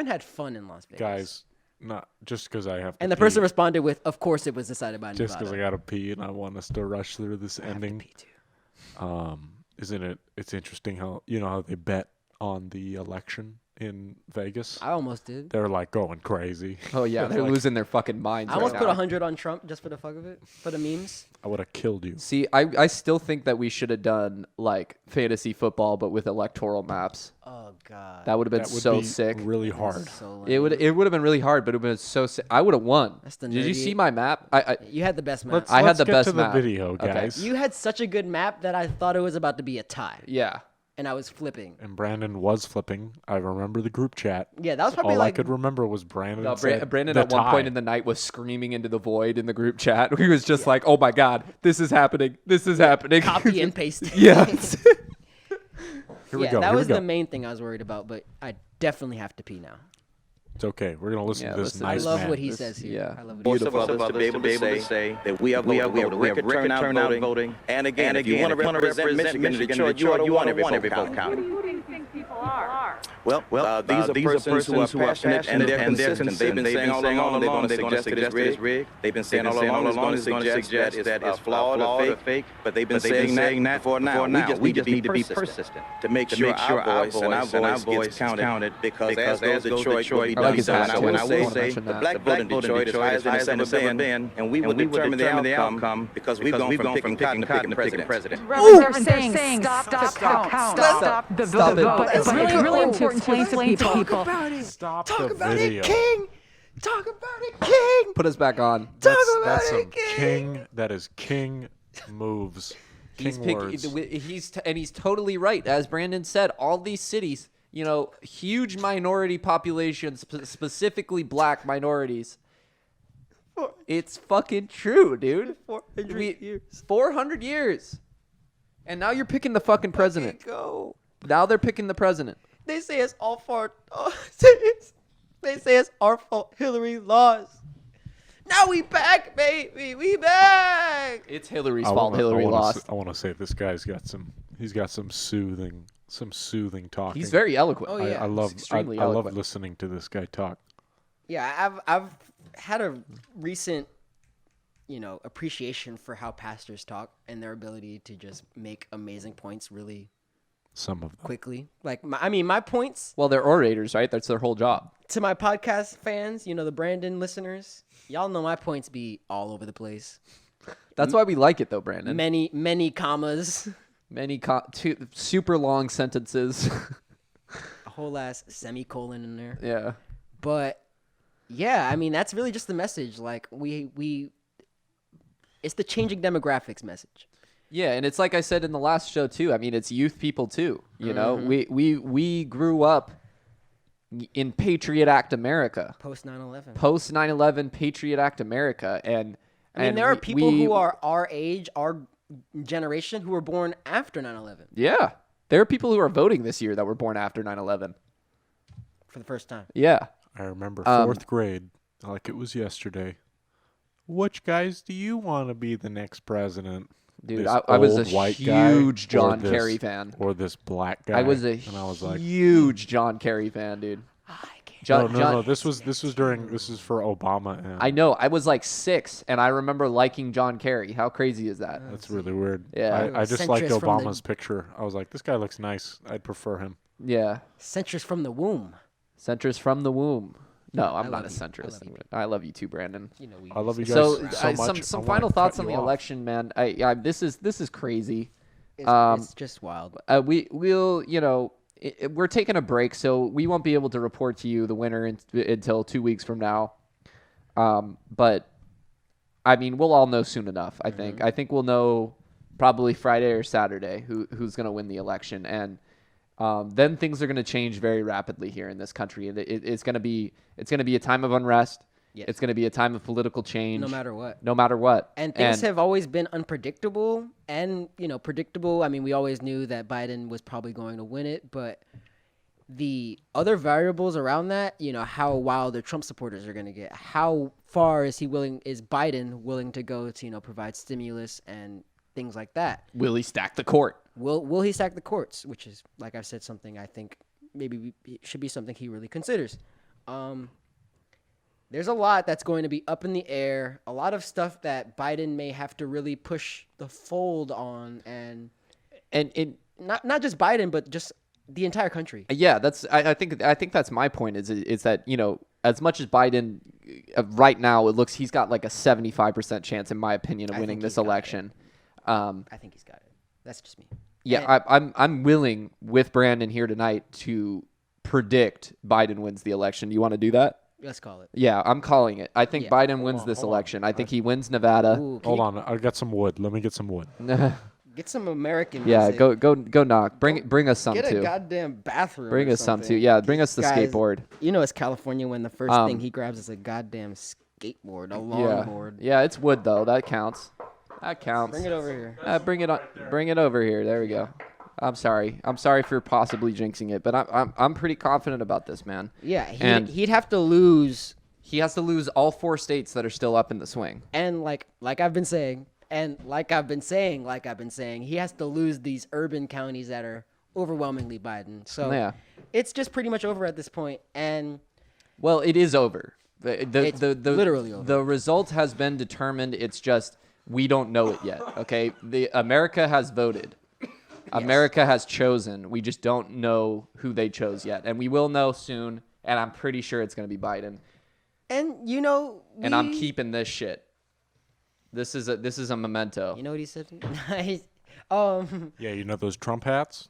had fun in Las Vegas, guys, not just because I have to And the pee, person responded with, "Of course, it was decided by just because Nevada." I got to pee and I want us to rush through this ending. Pee too. Isn't it? It's interesting how how they bet on the election in Vegas. I almost did. They're like going crazy. Oh yeah, they're Like, losing their fucking minds. I almost right put now. 100 on Trump just for the fuck of it, for the memes. I would have killed you. See, I still think that we should have done like fantasy football, but with electoral maps. Oh god, That would have been That would so be sick. really hard. So It would have been really hard, but it would have been so sick. I would have won. That's the Did you nerdy- see my map? I You had the best map. Let's, I had let's the get best to the map. video, Okay. guys. You had such a good map that I thought it was about to be a tie, yeah. and I was flipping. And Brandon was flipping. I remember the group chat. Yeah, that was probably All I like could remember was Brandon. No, said Brandon the at one tie. point in the night was screaming into the void in the group chat. He was just like, "Oh my god, this is happening! This is happening!" copy and paste. Yeah. Here we Yeah, go. that here was we go. the main thing I was worried about, but I definitely have to pee now. It's okay. We're gonna listen Yeah, to this listen. I nice love man. what he This- says here. yeah. I love what he Force says. of others to be able to say that we have record turnout voting. And again, if you want to represent Michigan in Detroit, you want every vote counted. Who do you think these people are? Well, these are persons who are passionate and they're consistent. They've been saying all along they're going to suggest that it's rigged. They've been saying all along it's going to suggest that it's flawed or fake. But they've been saying that before now. We just need to be persistent to make sure our voice and our voice gets counted. Because as goes Detroit, will be I like done. his So hat, when I too. will I say mention the that. black vote in Detroit is higher than it's ever been, and we will determine the outcome because we've gone from picking cotton to picking president. They're saying stop the Stop it. vote. It's really important to explain to people. Stop the video. Talk about it, King. Put us back on. That's some king. That is king moves. King words. He's totally right. As Brandon said, all these cities, huge minority populations, specifically black minorities. It's fucking true, dude. 400 years. And now you're picking the fucking president. Go. Now they're picking the president. They say it's all fault. They say it's our fault. Hillary lost. Now we back, baby. We back. It's Hillary's fault. Hillary lost. I want to say this guy's got some. He's got some soothing talking. He's very eloquent. Oh, yeah. I love. He's I extremely love eloquent. listening to this guy talk. Yeah, I've had a recent, appreciation for how pastors talk and their ability to just make amazing points really Some of them. quickly. Like, my points Well, they're orators, right? That's their whole job. to my podcast fans, the Brandon listeners, y'all know my points be all over the place. That's why we like it, though, Brandon. Many commas, Two super long sentences. a whole ass semicolon in there. Yeah. But yeah, that's really just the message. Like it's the changing demographics message. Yeah, and it's like I said in the last show too. It's youth people too. We grew up in Patriot Act America. Post 9/11. Post 9/11 Patriot Act America. And I mean, there are people who are our age, our generation, who were born after 9/11 Yeah. There are people who are voting this year that were born after 9/11. for the first time. Yeah. I remember 4th grade like it was yesterday. Which guys do you want to be the next president? Dude, This I was a old white guy huge or John this- Kerry fan. Or this black guy? I was a and I was like, huge John Kerry fan, dude. no. This was for Obama. And I know. I was like 6, and I remember liking John Kerry. How crazy is that? that's really weird. Yeah. I just liked Centrist from the- Obama's picture. I was like, this guy looks nice. I'd prefer him. Yeah. Centrist from the womb. Centrist from the womb. No, I'm not a love you. centrist. I love you too, Brandon. You know, we I love you guys So, so much. some I final wanna thoughts cut on the you off. election, man. This is crazy. it's just wild. We'll we're taking a break, so we won't be able to report to you the winner until 2 weeks from now. But I mean, we'll all know soon enough. I think. I think we'll know probably Friday or Saturday who's going to win the election, and then things are going to change very rapidly here in this country, and it's going to be a time of unrest. Yes. It's going to be a time of political change. No matter what. No matter what. And things have always been unpredictable and, predictable. I mean, we always knew that Biden was probably going to win it, but the other variables around that, how wild the Trump supporters are going to get. How far is Biden willing to go to, provide stimulus and things like that? Will he stack the court? Will he stack the courts? Which is, like I've said, something I think maybe it should be something he really considers. There's a lot that's going to be up in the air. A lot of stuff that Biden may have to really push the fold on, and not just Biden, but just the entire country. Yeah, I think that's my point. Is that as much as Biden right now it looks he's got like a 75% chance in my opinion of I winning think this he's got election. I think he's got it. That's just me. Yeah, I'm willing with Brandon here tonight to predict Biden wins the election. Do you want to do that? Let's call it. Yeah, I'm calling it. I think Yeah. Biden wins this election. I think he wins Nevada. Ooh, Hold on, I got some wood. Let me get some wood. Get some American Yeah, music. go knock. Bring us some Get a too. goddamn bathroom. Bring or us some too. something. Yeah, bring us the These guys- skateboard. It's California when the first thing he grabs is a goddamn skateboard, a longboard. Yeah, it's wood though. That counts. That counts. Bring it over here. Bring it on. Bring it over here. There we go. I'm sorry. I'm sorry for possibly jinxing it, but I'm pretty confident about this, man. Yeah, And- he'd have to lose, He has to lose all 4 states that are still up in the swing. and like I've been saying, he has to lose these urban counties that are overwhelmingly Biden. So Yeah. it's just pretty much over at this point, and Well, it is over. It's literally over. The result has been determined. It's just we don't know it yet. Okay, America has voted. America has chosen. We just don't know who they chose yet, and we will know soon. And I'm pretty sure it's going to be Biden. and And I'm keeping this shit. This is a memento. You know what he said? Nice. Yeah, those Trump hats?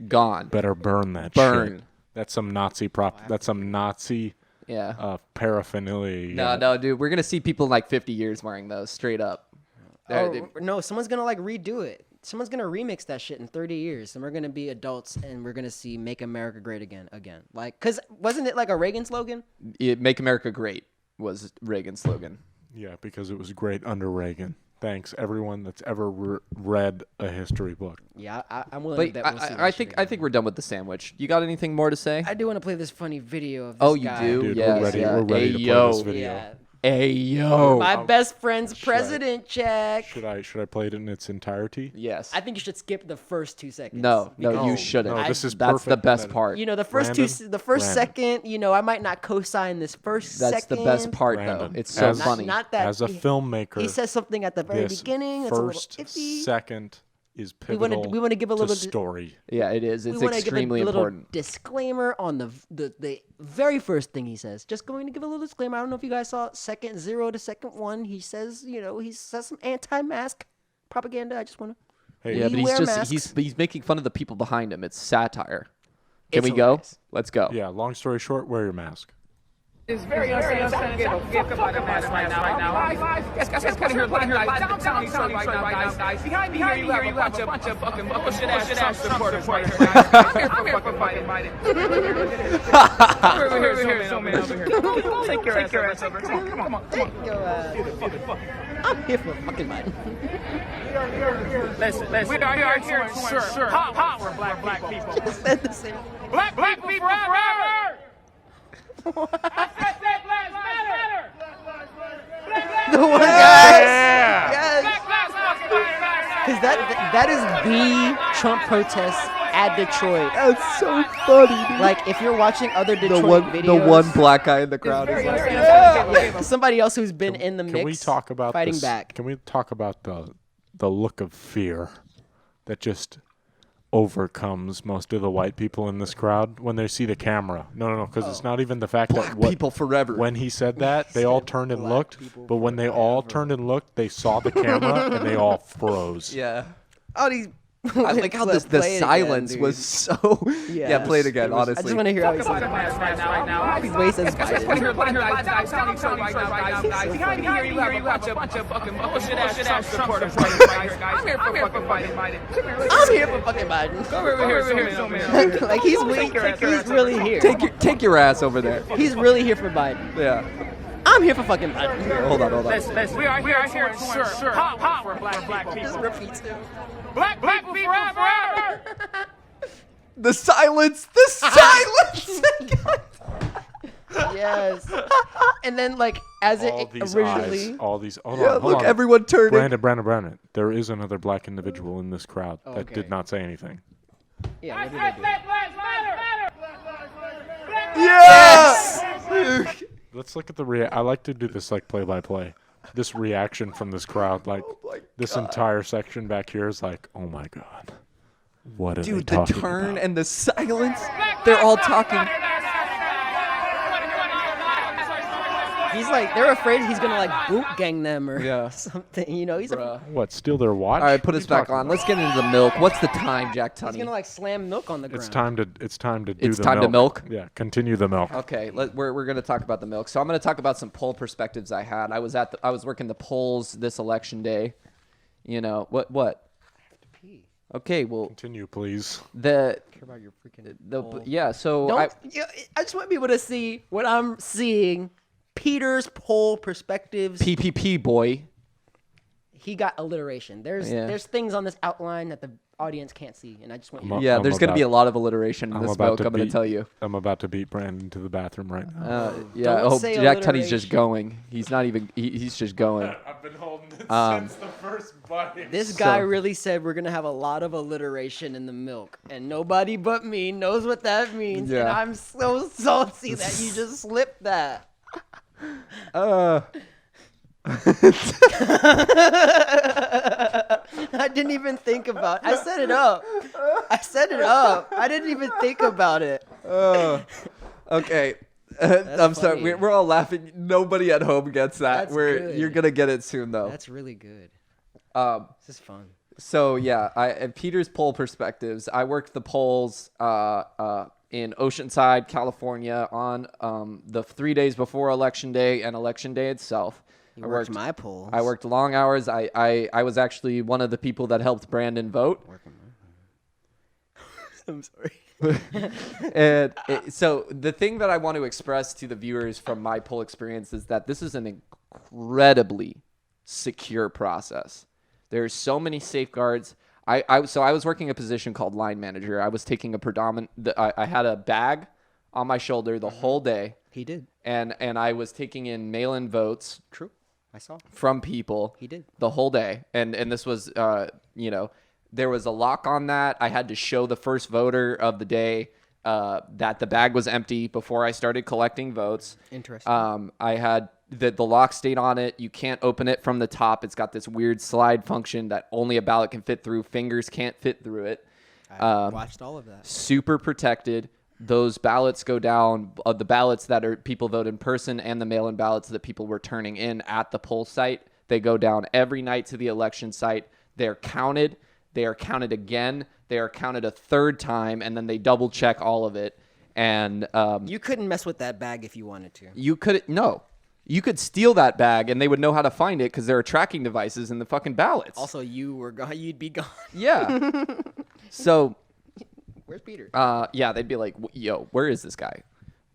Gone. Better burn that Burn. shit. That's some Nazi That's some Nazi Yeah. paraphernalia. you got. No, dude. We're gonna see people in like 50 years wearing those straight up. No, someone's gonna redo it. Someone's gonna remix that shit in 30 years, and we're gonna be adults, and we're gonna see "Make America Great Again." Like, cause wasn't it like a Reagan slogan? Make America Great was Reagan's slogan. Yeah, because it was great under Reagan. Thanks, everyone that's ever read a history book. Yeah, I'm willing to But bet we'll see I that think shit I think we're done with the sandwich. You got anything more to say? I do want to play this funny video of this Oh, you guy. do? Dude, Yes, we're ready. yeah. We're ready Hey, to yo. play this video. Yeah. Hey yo. My best friend's president check. Should I play it in its entirety? Yes. I think you should skip the first 2 seconds. No, you No, shouldn't. no, this is That's the perfect. best Then- part. The first Brandon? the first Brandon. second, I might not co-sign this first That's second. the best part though. Brandon, It's so as- funny. Not that As a filmmaker, he says something at the very this beginning. It's a little first iffy. second is We wanna- pivotal we wanna give a to little story. Yeah, it is. It's we want to give a extremely little important. disclaimer on the very first thing he says. Just going to give a little disclaimer. I don't know if you guys saw second 0 to second 1. He says, he says some anti-mask propaganda. I just want to. Hey, Yeah, but wear he's masks. he's making fun of the people behind him. It's satire. Can It's we go? hilarious. Let's go. yeah. Long story short, wear your mask. It's very unsanitary. Give a fuck about a mess right now. Guys, put here downtown Detroit right now, guys. Behind me here, you have a bunch of fucking bullshit-ass Trump supporters right here, guys. I'm here for Biden. Over here. Take your ass over. Come on. I'm here for fucking Biden. Listen. We are here to ensure power black people. Said the same. Black people forever. Hashtag Black Lives Matter. The one guy. Yes. Because that is the Trump protest at Detroit. That's so funny, dude. Like, if you're watching other Detroit The videos, one black guy in the crowd is like, yeah, somebody else who's been in the mix, Can we talk about fighting this? back. Can we talk about the look of fear that just overcomes most of the white people in this crowd when they see the camera? No, because it's not even the fact that people forever. when he said that, they all turned and looked, but when they all turned and looked, they saw the camera and they all froze. Yeah. Oh, these. I like how the silence was so. Yeah, play it again, honestly. I just want to hear how he says Right it. now. His way says Biden. Put here downtown Detroit right now, guys. Behind me here, you have a bunch of fucking bullshit-ass Trump supporters right here, guys. I'm here for Biden. I'm here for fucking Biden. Over here. Like, he's really here. Take your ass over there. He's really here for Biden. Yeah. I'm here for fucking Biden. Hold on. Listen. We are here to ensure power black people. Just repeats it. Black people forever. The silence. Yes. And then, like, as All it these originally. eyes, all these. Hold Yeah, on, look, everyone turning. Brandon. There is another black individual in this crowd that Okay. did not say anything. Yeah, what did they do? Yes. Let's look at the I like to do this like play by play. This reaction from this crowd, like this entire section back here is like, oh my god, what are they Dude, the talking turn about? and the silence. They're all talking. He's like, they're afraid he's gonna like boot gang them or Yeah. something. You know, he's What? Steal their watch? All right, put What are us you back talking on. about? Let's get into the milk. What's the time, Jack Tunney? gonna like slam milk on the ground. It's time to do It's the time to milk? Yeah, continue the milk. Okay, we're going to talk about the milk. So I'm going to talk about some poll perspectives I had. I was working the polls this election day. You know what? I have to pee. Okay, well Continue, please. the Care about your freaking. yeah. So Don't. I just want people to see what I'm seeing. Peter's poll perspectives. PPP boy. He got alliteration. There's things on this outline that the audience can't see, and I just want you. Yeah, I'm there's going to be a about- lot of alliteration in I'm this about milk. to I'm going to beat- tell you. I'm about to beat Brandon to the bathroom right now. Yeah. Don't Oh, say Jack Tunney's alliteration. just going. He's not even. He's just going. I've been holding it since the first bite. This guy really said we're gonna have a lot of alliteration in the milk, and nobody but me knows what that means. And Yeah. I'm so salty that you just slipped that. I didn't even think about it. I set it up. I didn't even think about it. Okay. I'm sorry. funny. We're all laughing. Nobody at home gets that. That's good. You're gonna get it soon though. That's really good. Um, This is fun. So yeah, at Peter's poll perspectives, I worked the polls in Oceanside, California, on the 3 days before Election Day and Election Day itself. You worked my polls. I worked long hours. I was actually one of the people that helped Brandon vote. I'm sorry. So the thing that I want to express to the viewers from my poll experience is that this is an incredibly secure process. There's so many safeguards. I was working a position called line manager. I was taking I had a bag on my shoulder the whole day. He did. And I was taking in mail-in votes. True. I saw. From people. He did. The whole day. And this was there was a lock on that. I had to show the first voter of the day that the bag was empty before I started collecting votes. Interesting. I had the lock stayed on it. You can't open it from the top. It's got this weird slide function that only a ballot can fit through. Fingers can't fit through it. I watched all of that. Super protected. Those ballots go down, the ballots that are people vote in person and the mail-in ballots that people were turning in at the poll site, they go down every night to the election site. They're counted. They are counted again. They are counted a third time, and then they double check all of it. And You couldn't mess with that bag if you wanted to. you could steal that bag and they would know how to find it because there are tracking devices in the fucking ballots. Also, you were gone. You'd be gone. Yeah. So, Where's Peter? yeah, they'd be like, yo, where is this guy?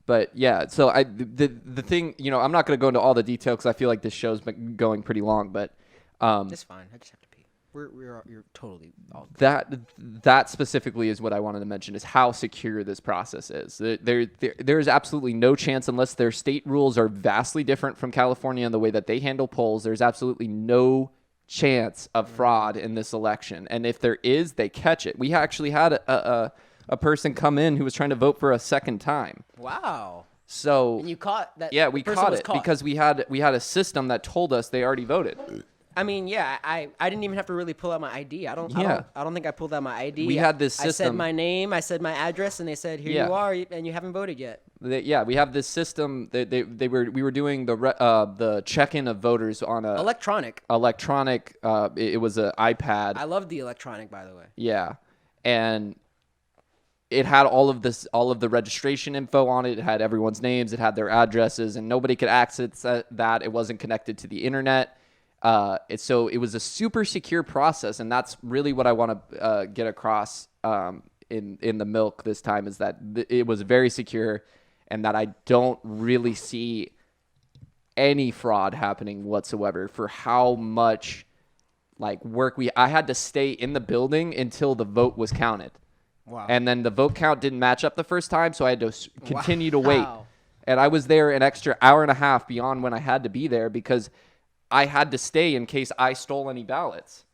But yeah, so the thing, I'm not going to go into all the detail because I feel like this show's been going pretty long, but It's fine. I just have to pee. You're totally all that specifically is what I wanted to mention is how secure this process is. There is absolutely no chance unless their state rules are vastly different from California in the way that they handle polls. There's absolutely no chance of fraud in this election. And if there is, they catch it. We actually had a person come in who was trying to vote for a second time. Wow. So And you caught that? yeah, we person caught was it because we had a system that told us they already voted. I mean, yeah, I didn't even have to really pull out my ID. I don't think I pulled out my ID. We had this I said system. my name, I said my address, and they said, "Here Yeah. you are," and you haven't voted yet. Yeah, we have this system. We were doing the check-in of voters on a Electronic. electronic. It was an iPad. I love the electronic, by the way. Yeah, and it had all of the registration info on it. It had everyone's names. It had their addresses, and nobody could access that. It wasn't connected to the internet. So it was a super secure process, and that's really what I want to get across in the milk this time is that it was very secure, and that I don't really see any fraud happening whatsoever for how much work I had to stay in the building until the vote was counted. Wow. And then the vote count didn't match up the first time, so I had to continue to wait. Wow. And I was there an extra hour and a half beyond when I had to be there because I had to stay in case I stole any ballots.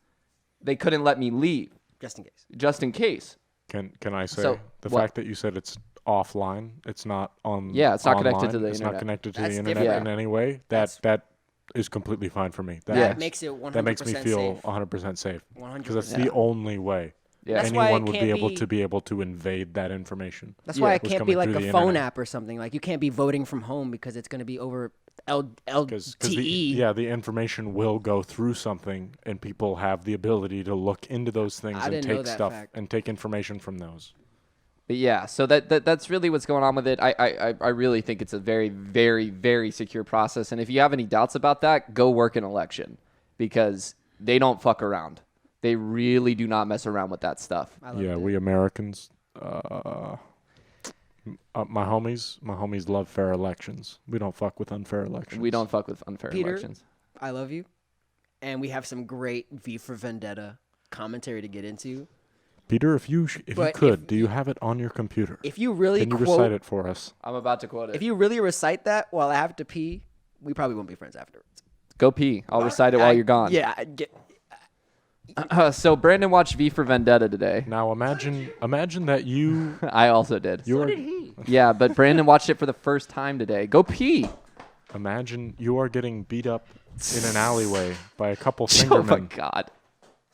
They couldn't let me leave. Just in case. Just in case. Can I say So, the what? fact that you said it's offline, it's not on. Yeah, it's not online, connected to the it's internet. not connected to That's the internet different. in any way. That is completely fine for me. That makes it 100% That makes me feel safe. 100% safe. 100%. Because that's the only way Yeah. That's why it anyone would be can't able to invade that information. That's why it was can't be coming like through a the phone internet. app or something. Like you can't be voting from home because it's going to be over Because LTE. the information will go through something, and people have the ability to look into those things I and didn't know take that stuff fact. and take information from those. But yeah, so that's really what's going on with it. I really think it's a very, very, very secure process. And if you have any doubts about that, go work an election because they don't fuck around. They really do not mess around with that stuff. Yeah, we Americans, my homies love fair elections. We don't fuck with unfair elections. We don't fuck with unfair Peter, elections. I love you. And we have some great V for Vendetta commentary to get into. Peter, if you could, do you have it on your computer? If you really Can you recite it for us? I'm about to quote it. If you really recite that while I have to pee, we probably won't be friends afterwards. Go pee. I'll recite it while you're gone. Yeah. So Brandon watched V for Vendetta today. Now imagine that you I also did. are Yeah, but Brandon watched it for the first time today. Go pee. imagine you are getting beat up in an alleyway by a couple Oh my fingermen, god.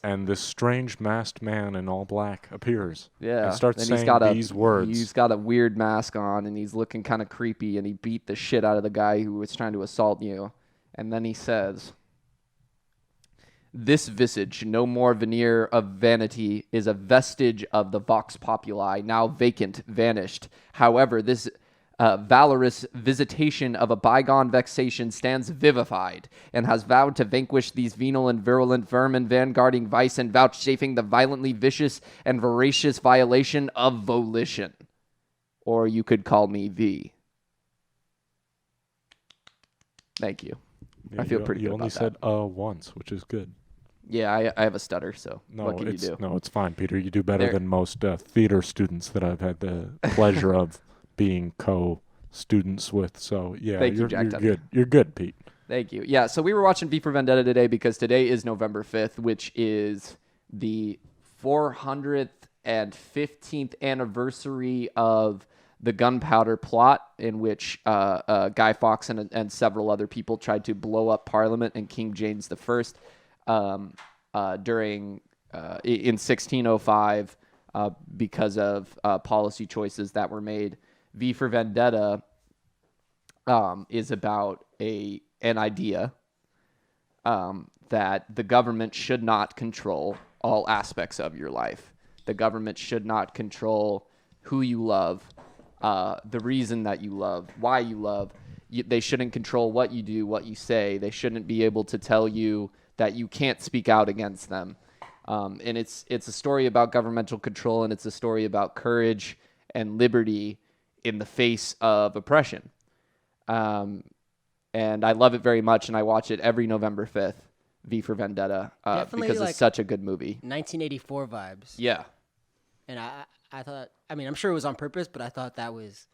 and this strange masked man in all black appears. Yeah. and starts and saying these words. He's got a weird mask on and he's looking kind of creepy and he beat the shit out of the guy who was trying to assault you. And then he says, "This visage, no more veneer of vanity, is a vestige of the vox populi, now vacant, vanished. However, this valorous visitation of a bygone vexation stands vivified, and has vowed to vanquish these venal and virulent vermin vanguarding vice and vouchsafing the violently vicious and voracious violation of volition." Or you could call me V. Thank you. I feel pretty You good only about said that. once, which is good. Yeah, I have a stutter, so No, what can you it's do? no, it's fine, Peter. You do better There- than most theater students that I've had the pleasure of being co-students with. So yeah, Thank you, you're Jack Tunney. good. You're good, Pete. Thank you. Yeah, so we were watching V for Vendetta today because today is November 5th, which is the 415th anniversary of the gunpowder plot in which Guy Fawkes and several other people tried to blow up Parliament and King James I during in 1605 because of policy choices that were made. V for Vendetta is about an idea that the government should not control all aspects of your life. The government should not control who you love. the reason that you love, why you love. They shouldn't control what you do, what you say. They shouldn't be able to tell you that you can't speak out against them. And it's a story about governmental control, and it's a story about courage and liberty in the face of oppression. And I love it very much, and I watch it every November 5th, V for Vendetta, Definitely, because like, it's such a good movie. 1984 vibes. Yeah. And I thought, I mean, I'm sure it was on purpose, but I thought that was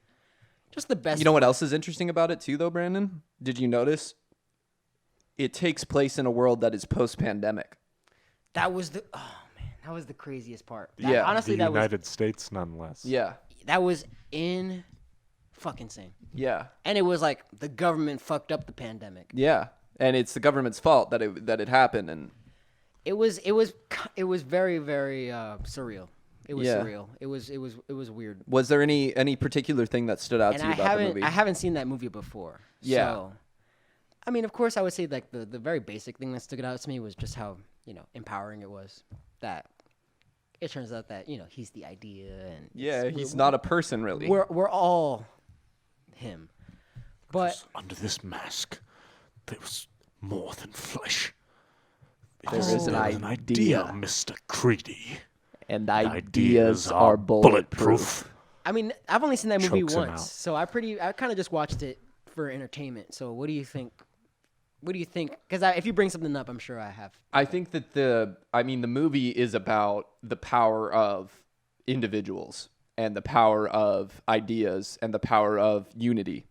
just the best. You know what else is interesting about it too, though, Brandon? Did you notice? It takes place in a world that is post-pandemic. That was the that was the craziest part. Yeah. Honestly, the that United States, nonetheless. Yeah. that was in fucking insane. Yeah. And it was like the government fucked up the pandemic. Yeah. And it's the government's fault that it happened, and It was very, very surreal. It was Yeah. surreal. It was weird. was there any particular thing that stood out And to you about the movie? I haven't seen that movie before. Yeah. So, I mean, of course, I would say like the very basic thing that stood out to me was just how, empowering it was. That it turns out that, he's the idea, and Yeah, he's not a person, really. we're all him. But Under this mask, there was more than flesh. There is an idea. Mr. Creedy. And Ideas are bulletproof. I mean, I've only seen that movie Chokes him once, out. so I kind of just watched it for entertainment. So what do you think? What do you think? Because if you bring something up, I'm sure I have. I think that the movie is about the power of individuals and the power of ideas and the power of unity.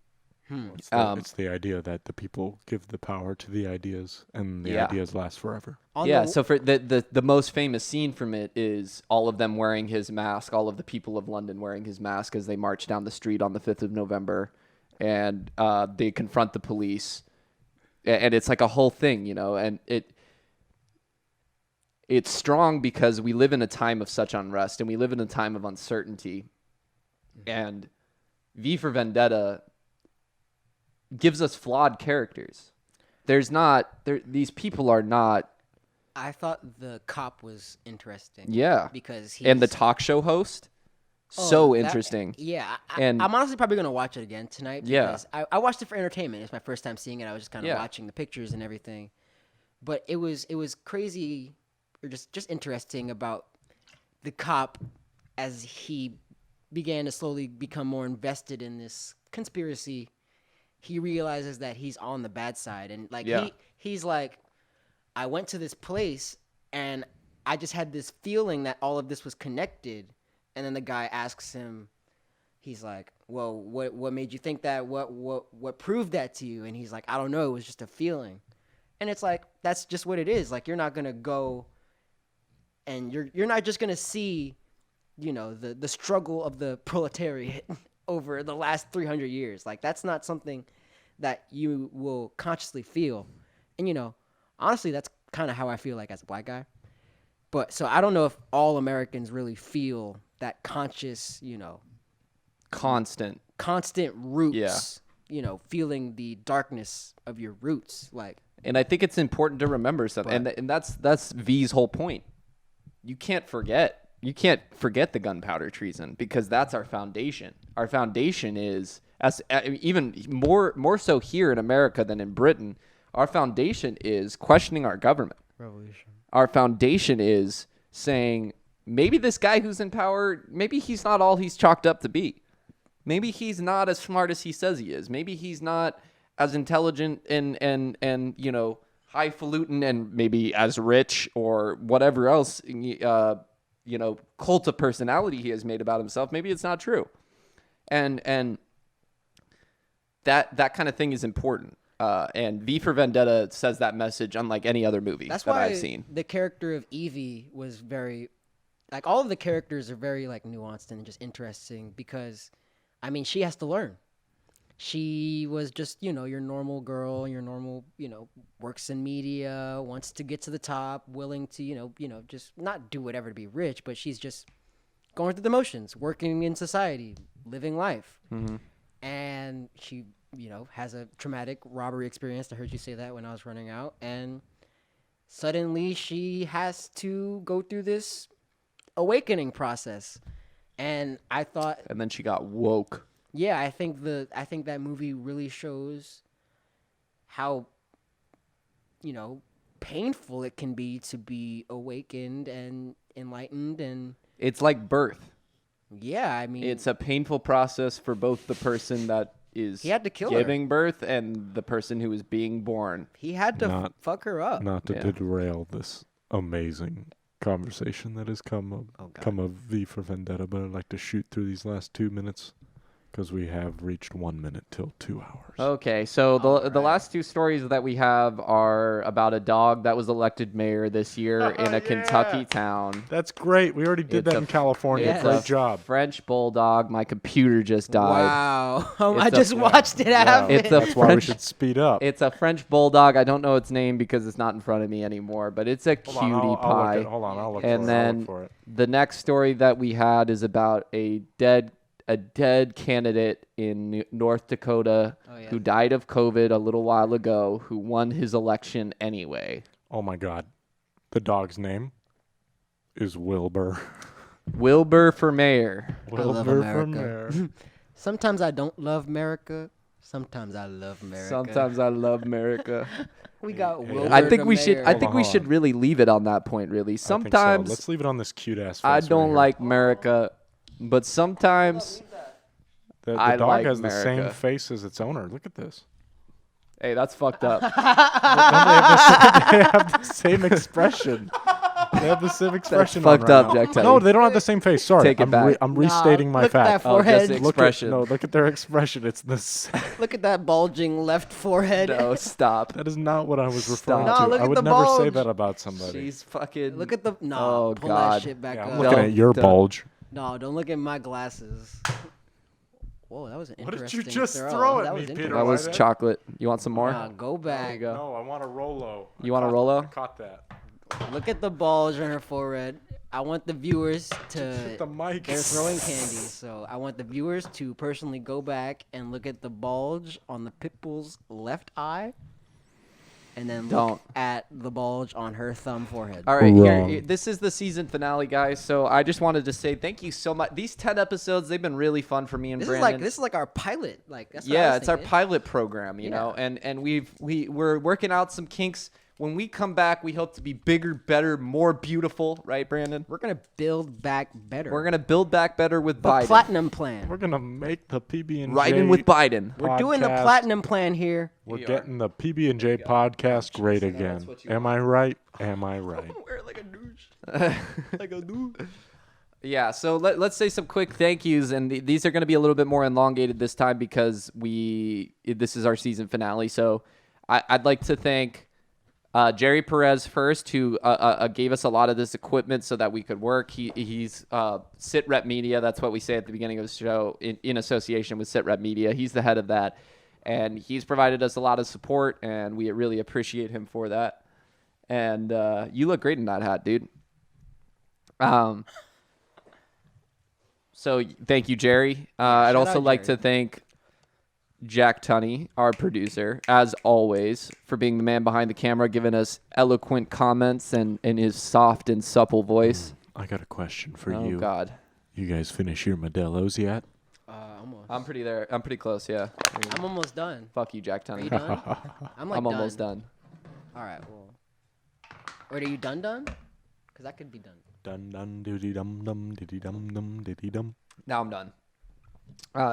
It's the idea that the people give the power to the ideas, and the Yeah. ideas last forever. So for the most famous scene from it is all of them wearing his mask, all of the people of London wearing his mask as they march down the street on the 5th of November, and they confront the police, and it's like a whole thing, and it's strong because we live in a time of such unrest, and we live in a time of uncertainty, and V for Vendetta gives us flawed characters. These people are not. I thought the cop was interesting. Yeah. Because And the talk show host, interesting. Yeah, And- I'm honestly probably gonna watch it again tonight. Yeah. Because I watched it for entertainment. It's my first time seeing it. I was just kind of Yeah. watching the pictures and everything, but it was crazy, or just interesting about the cop as he began to slowly become more invested in this conspiracy. He realizes that he's on the bad side, and like Yeah. he's like, I went to this place and I just had this feeling that all of this was connected. And then the guy asks him, he's like, well, what made you think that? What proved that to you? And he's like, I don't know. It was just a feeling. And it's like, that's just what it is. Like, you're not going to go and you're not just going to see, the struggle of the proletariat over the last 300 years. Like, that's not something that you will consciously feel. And, honestly, that's kind of how I feel like as a black guy. But so I don't know if all Americans really feel that conscious, Constant. constant roots, feeling the darkness of your roots. Like, And I think it's important to remember something. And that's V's whole point. You can't forget the gunpowder treason, because that's our foundation. Our foundation is, even more so here in America than in Britain, our foundation is questioning our government. revolution. Our foundation is saying, maybe this guy who's in power, maybe he's not all he's chalked up to be. Maybe he's not as smart as he says he is. Maybe he's not as intelligent and highfalutin and maybe as rich or whatever else, cult of personality he has made about himself. Maybe it's not true. And that kind of thing is important. And V for Vendetta says that message unlike any other movie That's that why I've seen. the character of Evie was very, like, all of the characters are very, like, nuanced and just interesting because, I mean, she has to learn. She was just, your normal girl, your normal, works in media, wants to get to the top, willing to, just not do whatever to be rich, but she's just going through the motions, working in society, living life. Mm-hmm. And she, has a traumatic robbery experience. I heard you say that when I was running out. And suddenly she has to go through this awakening process. And I thought, And then she got woke. yeah, I think that movie really shows how, painful it can be to be awakened and enlightened, and It's like birth. yeah, I mean, It's a painful process for both the person that is He had to kill her. giving birth and the person who is being born. he had to Not- fuck her up. Not to Yeah. derail this amazing conversation that has come of V for Vendetta, but I'd like to shoot through these last 2 minutes because we have reached 1 minute till 2 hours. Okay, so the last two stories that we have are about a dog that was elected mayor this year in a Kentucky town. That's great. We already did It's that a- in California. Yes. Great job. French bulldog. My computer just died. Wow, I It's just watched it happen. It's a That's why we French. should speed up. It's a French bulldog. I don't know its name because it's not in front of me anymore, but it's a Hold cutie on, pie. hold on, I'll look And for it. I'll then look for it. the next story that we had is about a dead candidate in North Dakota Oh, yeah. who died of COVID a little while ago, who won his election anyway. Oh my God. The dog's name is Wilbur. Wilbur for mayor. love Wilbur for America. mayor. Sometimes I don't love America. Sometimes I love America. Sometimes I love America. we got. Hey, Wilbur I think the we should. mayor. I think we Hold on. should really leave it on that point. Really, I think so. sometimes Let's leave it on this cute ass. I don't like America, but sometimes The I dog like has the same America. face as its owner. Look at this. hey, that's fucked up. They have the same expression. They have the same expression. on fucked right up, now. Jack Tunney. No, they don't have the same face. Sorry, Take it I'm back. I'm Nah, restating my look at fact. that Oh, just forehead. ex- Look expression. look at their expression. It's this. Look at that bulging left forehead. No, stop. That is not what I was referring Stop. to. No, look I at would the never say bulge. that about somebody. She's fucking. Look at the no. Oh, pull God. that shit back Yeah, I'm up. looking Don't- at your don't. bulge. No, don't look at my glasses. Whoa, that was an What did interesting you just throw. throw at That me, was Peter? interesting. That was Whitehead? chocolate. You want some more? Nah, go There back. you go. No, I want a Rolo. You want a Rolo? I caught that. Look at the bulge on her forehead. I want the viewers Hit the to. mic. They're throwing candy, so I want the viewers to personally go back and look at the bulge on the pit bull's left eye, and then look Don't. at the bulge on her thumb forehead. All right, Wrong. here. This is the season finale, guys. So I just wanted to say thank you so much. These 10 episodes, they've been really fun for me and This Brandon. is like our pilot. Like that's what I Yeah, was it's our thinking. pilot program, you know, and we're working out some kinks. When we come back, we hope to be bigger, better, more beautiful, right, Brandon? We're gonna build back better. We're gonna build back better with the Biden. platinum plan. We're gonna make the PB&J. Riding with Biden. We're doing the podcast. platinum plan here. We're getting the PB&J podcast great again. Am I right? Am I right? We're like a douche. Yeah, so let's say some quick thank yous, and these are going to be a little bit more elongated this time because this is our season finale. So I'd like to thank Jerry Perez first, who gave us a lot of this equipment so that we could work. He's Sit Rep Media. That's what we say at the beginning of the show in association with Sit Rep Media. He's the head of that, and he's provided us a lot of support, and we really appreciate him for that. And you look great in that hat, dude. So thank you, Jerry. I'd shout also out like Jerry. to thank Jack Tunney, our producer, as always, for being the man behind the camera, giving us eloquent comments and his soft and supple voice. I got a question for Oh, you. God. You guys finish your Modelo's yet? Almost. I'm pretty there. I'm pretty close, yeah. I'm almost done. Fuck you, Jack Are you Tunney. done? I'm like I'm almost done. All right. Well. Wait, are you done? Because I could be done. Dun dun diddy dum dum diddy dum dum diddy dum. Now I'm done.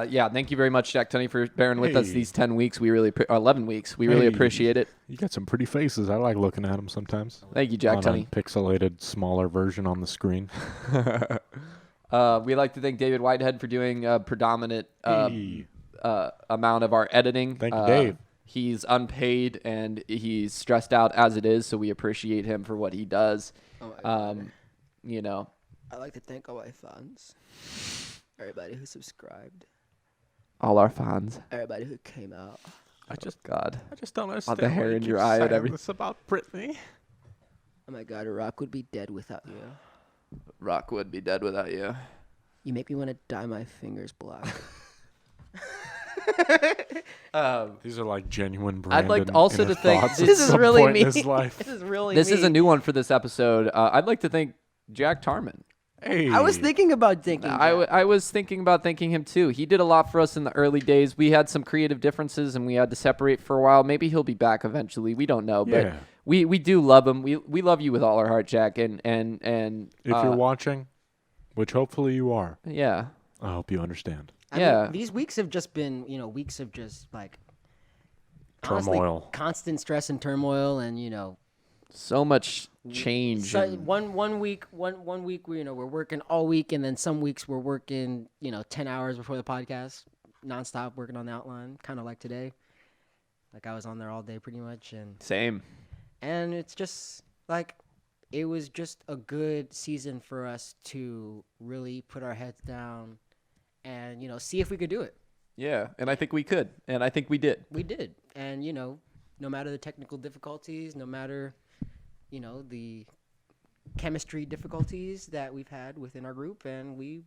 Yeah, thank you very much, Jack Tunney, for bearing with us Hey. these 10 weeks. We really, 11 weeks. We really Hey. appreciate it. You got some pretty faces. I like looking at them sometimes. Thank you, Jack on Tunney. a pixelated, smaller version on the screen. We'd like to thank David Whitehead for doing a predominant Hey. amount of our editing. Thank you, Dave. He's unpaid and he's stressed out as it is, so we appreciate him for what he does. Oh my God. You know, I'd like to thank all my fans, everybody who subscribed, all our fans. everybody who came out. I just God. don't understand. the hair why you in your keep eye and saying everything. this about Britney. Oh my God, Rock would be dead without you. Rock would be dead without you. You make me want to dye my fingers black. These are like genuine I'd Brandon. like also inner to thank- thoughts This at is some really point in me. his life. This is really This is me. a new one for this episode. I'd like to thank Jack Tarman. Hey. I was thinking about thanking Jack. I was thinking about thanking him too. He did a lot for us in the early days. We had some creative differences and we had to separate for a while. Maybe he'll be back eventually. We don't know, but Yeah. we do love him. We love you with all our heart, Jack. And If you're watching, which hopefully you are, yeah, I hope you understand. I mean, these weeks have just been, weeks of just like honestly, Turmoil. constant stress and turmoil, and so much change. So and- one week we're working all week, and then some weeks we're working 10 hours before the podcast, nonstop working on the outline, kind of like today. Like I was on there all day pretty much, Same. and it's just like it was just a good season for us to really put our heads down and see if we could do it. Yeah, and I think we could, and I think we did. We did, and no matter the technical difficulties, no matter the chemistry difficulties that we've had within our group, and we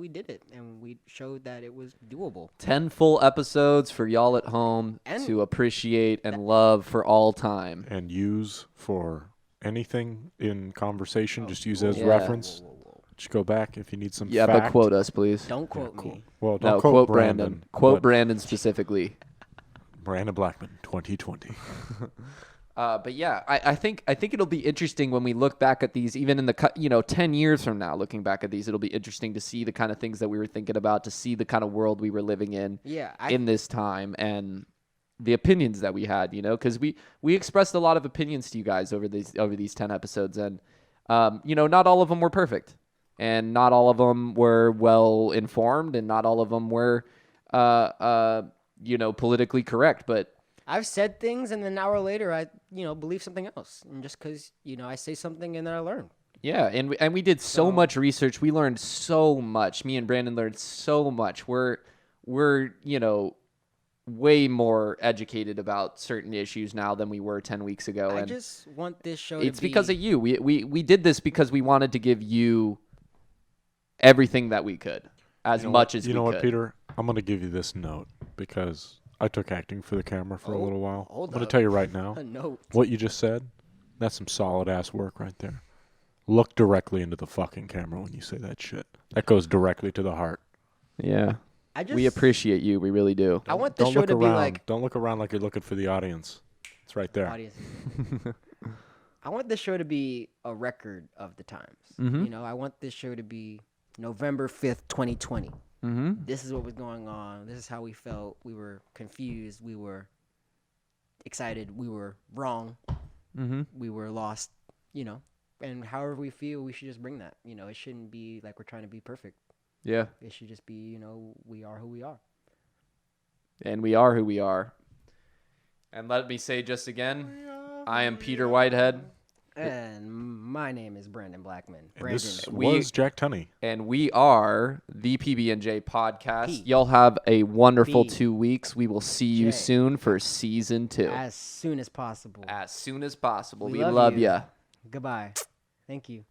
did it, and we showed that it was doable. 10 full episodes for y'all at home And to appreciate and love for all time. And use for anything in conversation. Just use as yeah. reference. Just go back if you need some Yeah, fact. but quote us, please. Don't quote me. Well, don't No, quote Brandon. Quote but Brandon specifically. Brandon Blackmon, 2020. But yeah, I think it'll be interesting when we look back at these, even in the 10 years from now, looking back at these, it'll be interesting to see the kind of things that we were thinking about, to see the kind of world we were living in in this time, and the opinions that we had, because we expressed a lot of opinions to you guys over these 10 episodes, and not all of them were perfect, and not all of them were well informed, and not all of them were politically correct, but I've said things, and then an hour later, I believe something else, and just because I say something and then I learn. yeah, and we did so much research. We learned so much. Me and Brandon learned so much. We're way more educated about certain issues now than we were 10 weeks ago. I And just want this show. it's to be... because of you. We did this because we wanted to give you everything that we could, as much as we could. You know what, Peter? I'm going to give you this note because I took acting for the camera for a little while. I'm going to tell you right now. A note. What you just said, that's some solid ass work right there. Look directly into the fucking camera when you say that shit. That goes directly to the heart. Yeah. We appreciate you. We really do. I want the Don't show look to be around. like Don't look around like you're looking for the audience. It's right there. audience. I want this show to be a record of the times. Mhm. I want this show to be November 5th, 2020. Mm-hmm. This is what was going on. This is how we felt. We were confused. We were excited. We were wrong. Mm-hmm. We were lost, and however we feel, we should just bring that. It shouldn't be like we're trying to be perfect. Yeah. It should just be, we are who we are. And we are who we are. And let me say just again, I am Peter Whitehead. And my name is Brandon Blackmon. And this We- was Jack Tunney. And we are the PB&J podcast. P. Y'all have a wonderful B. 2 weeks. We will see you J. soon for season 2. As soon as possible. As soon as possible. We We love love you. ya. Goodbye. Thank you.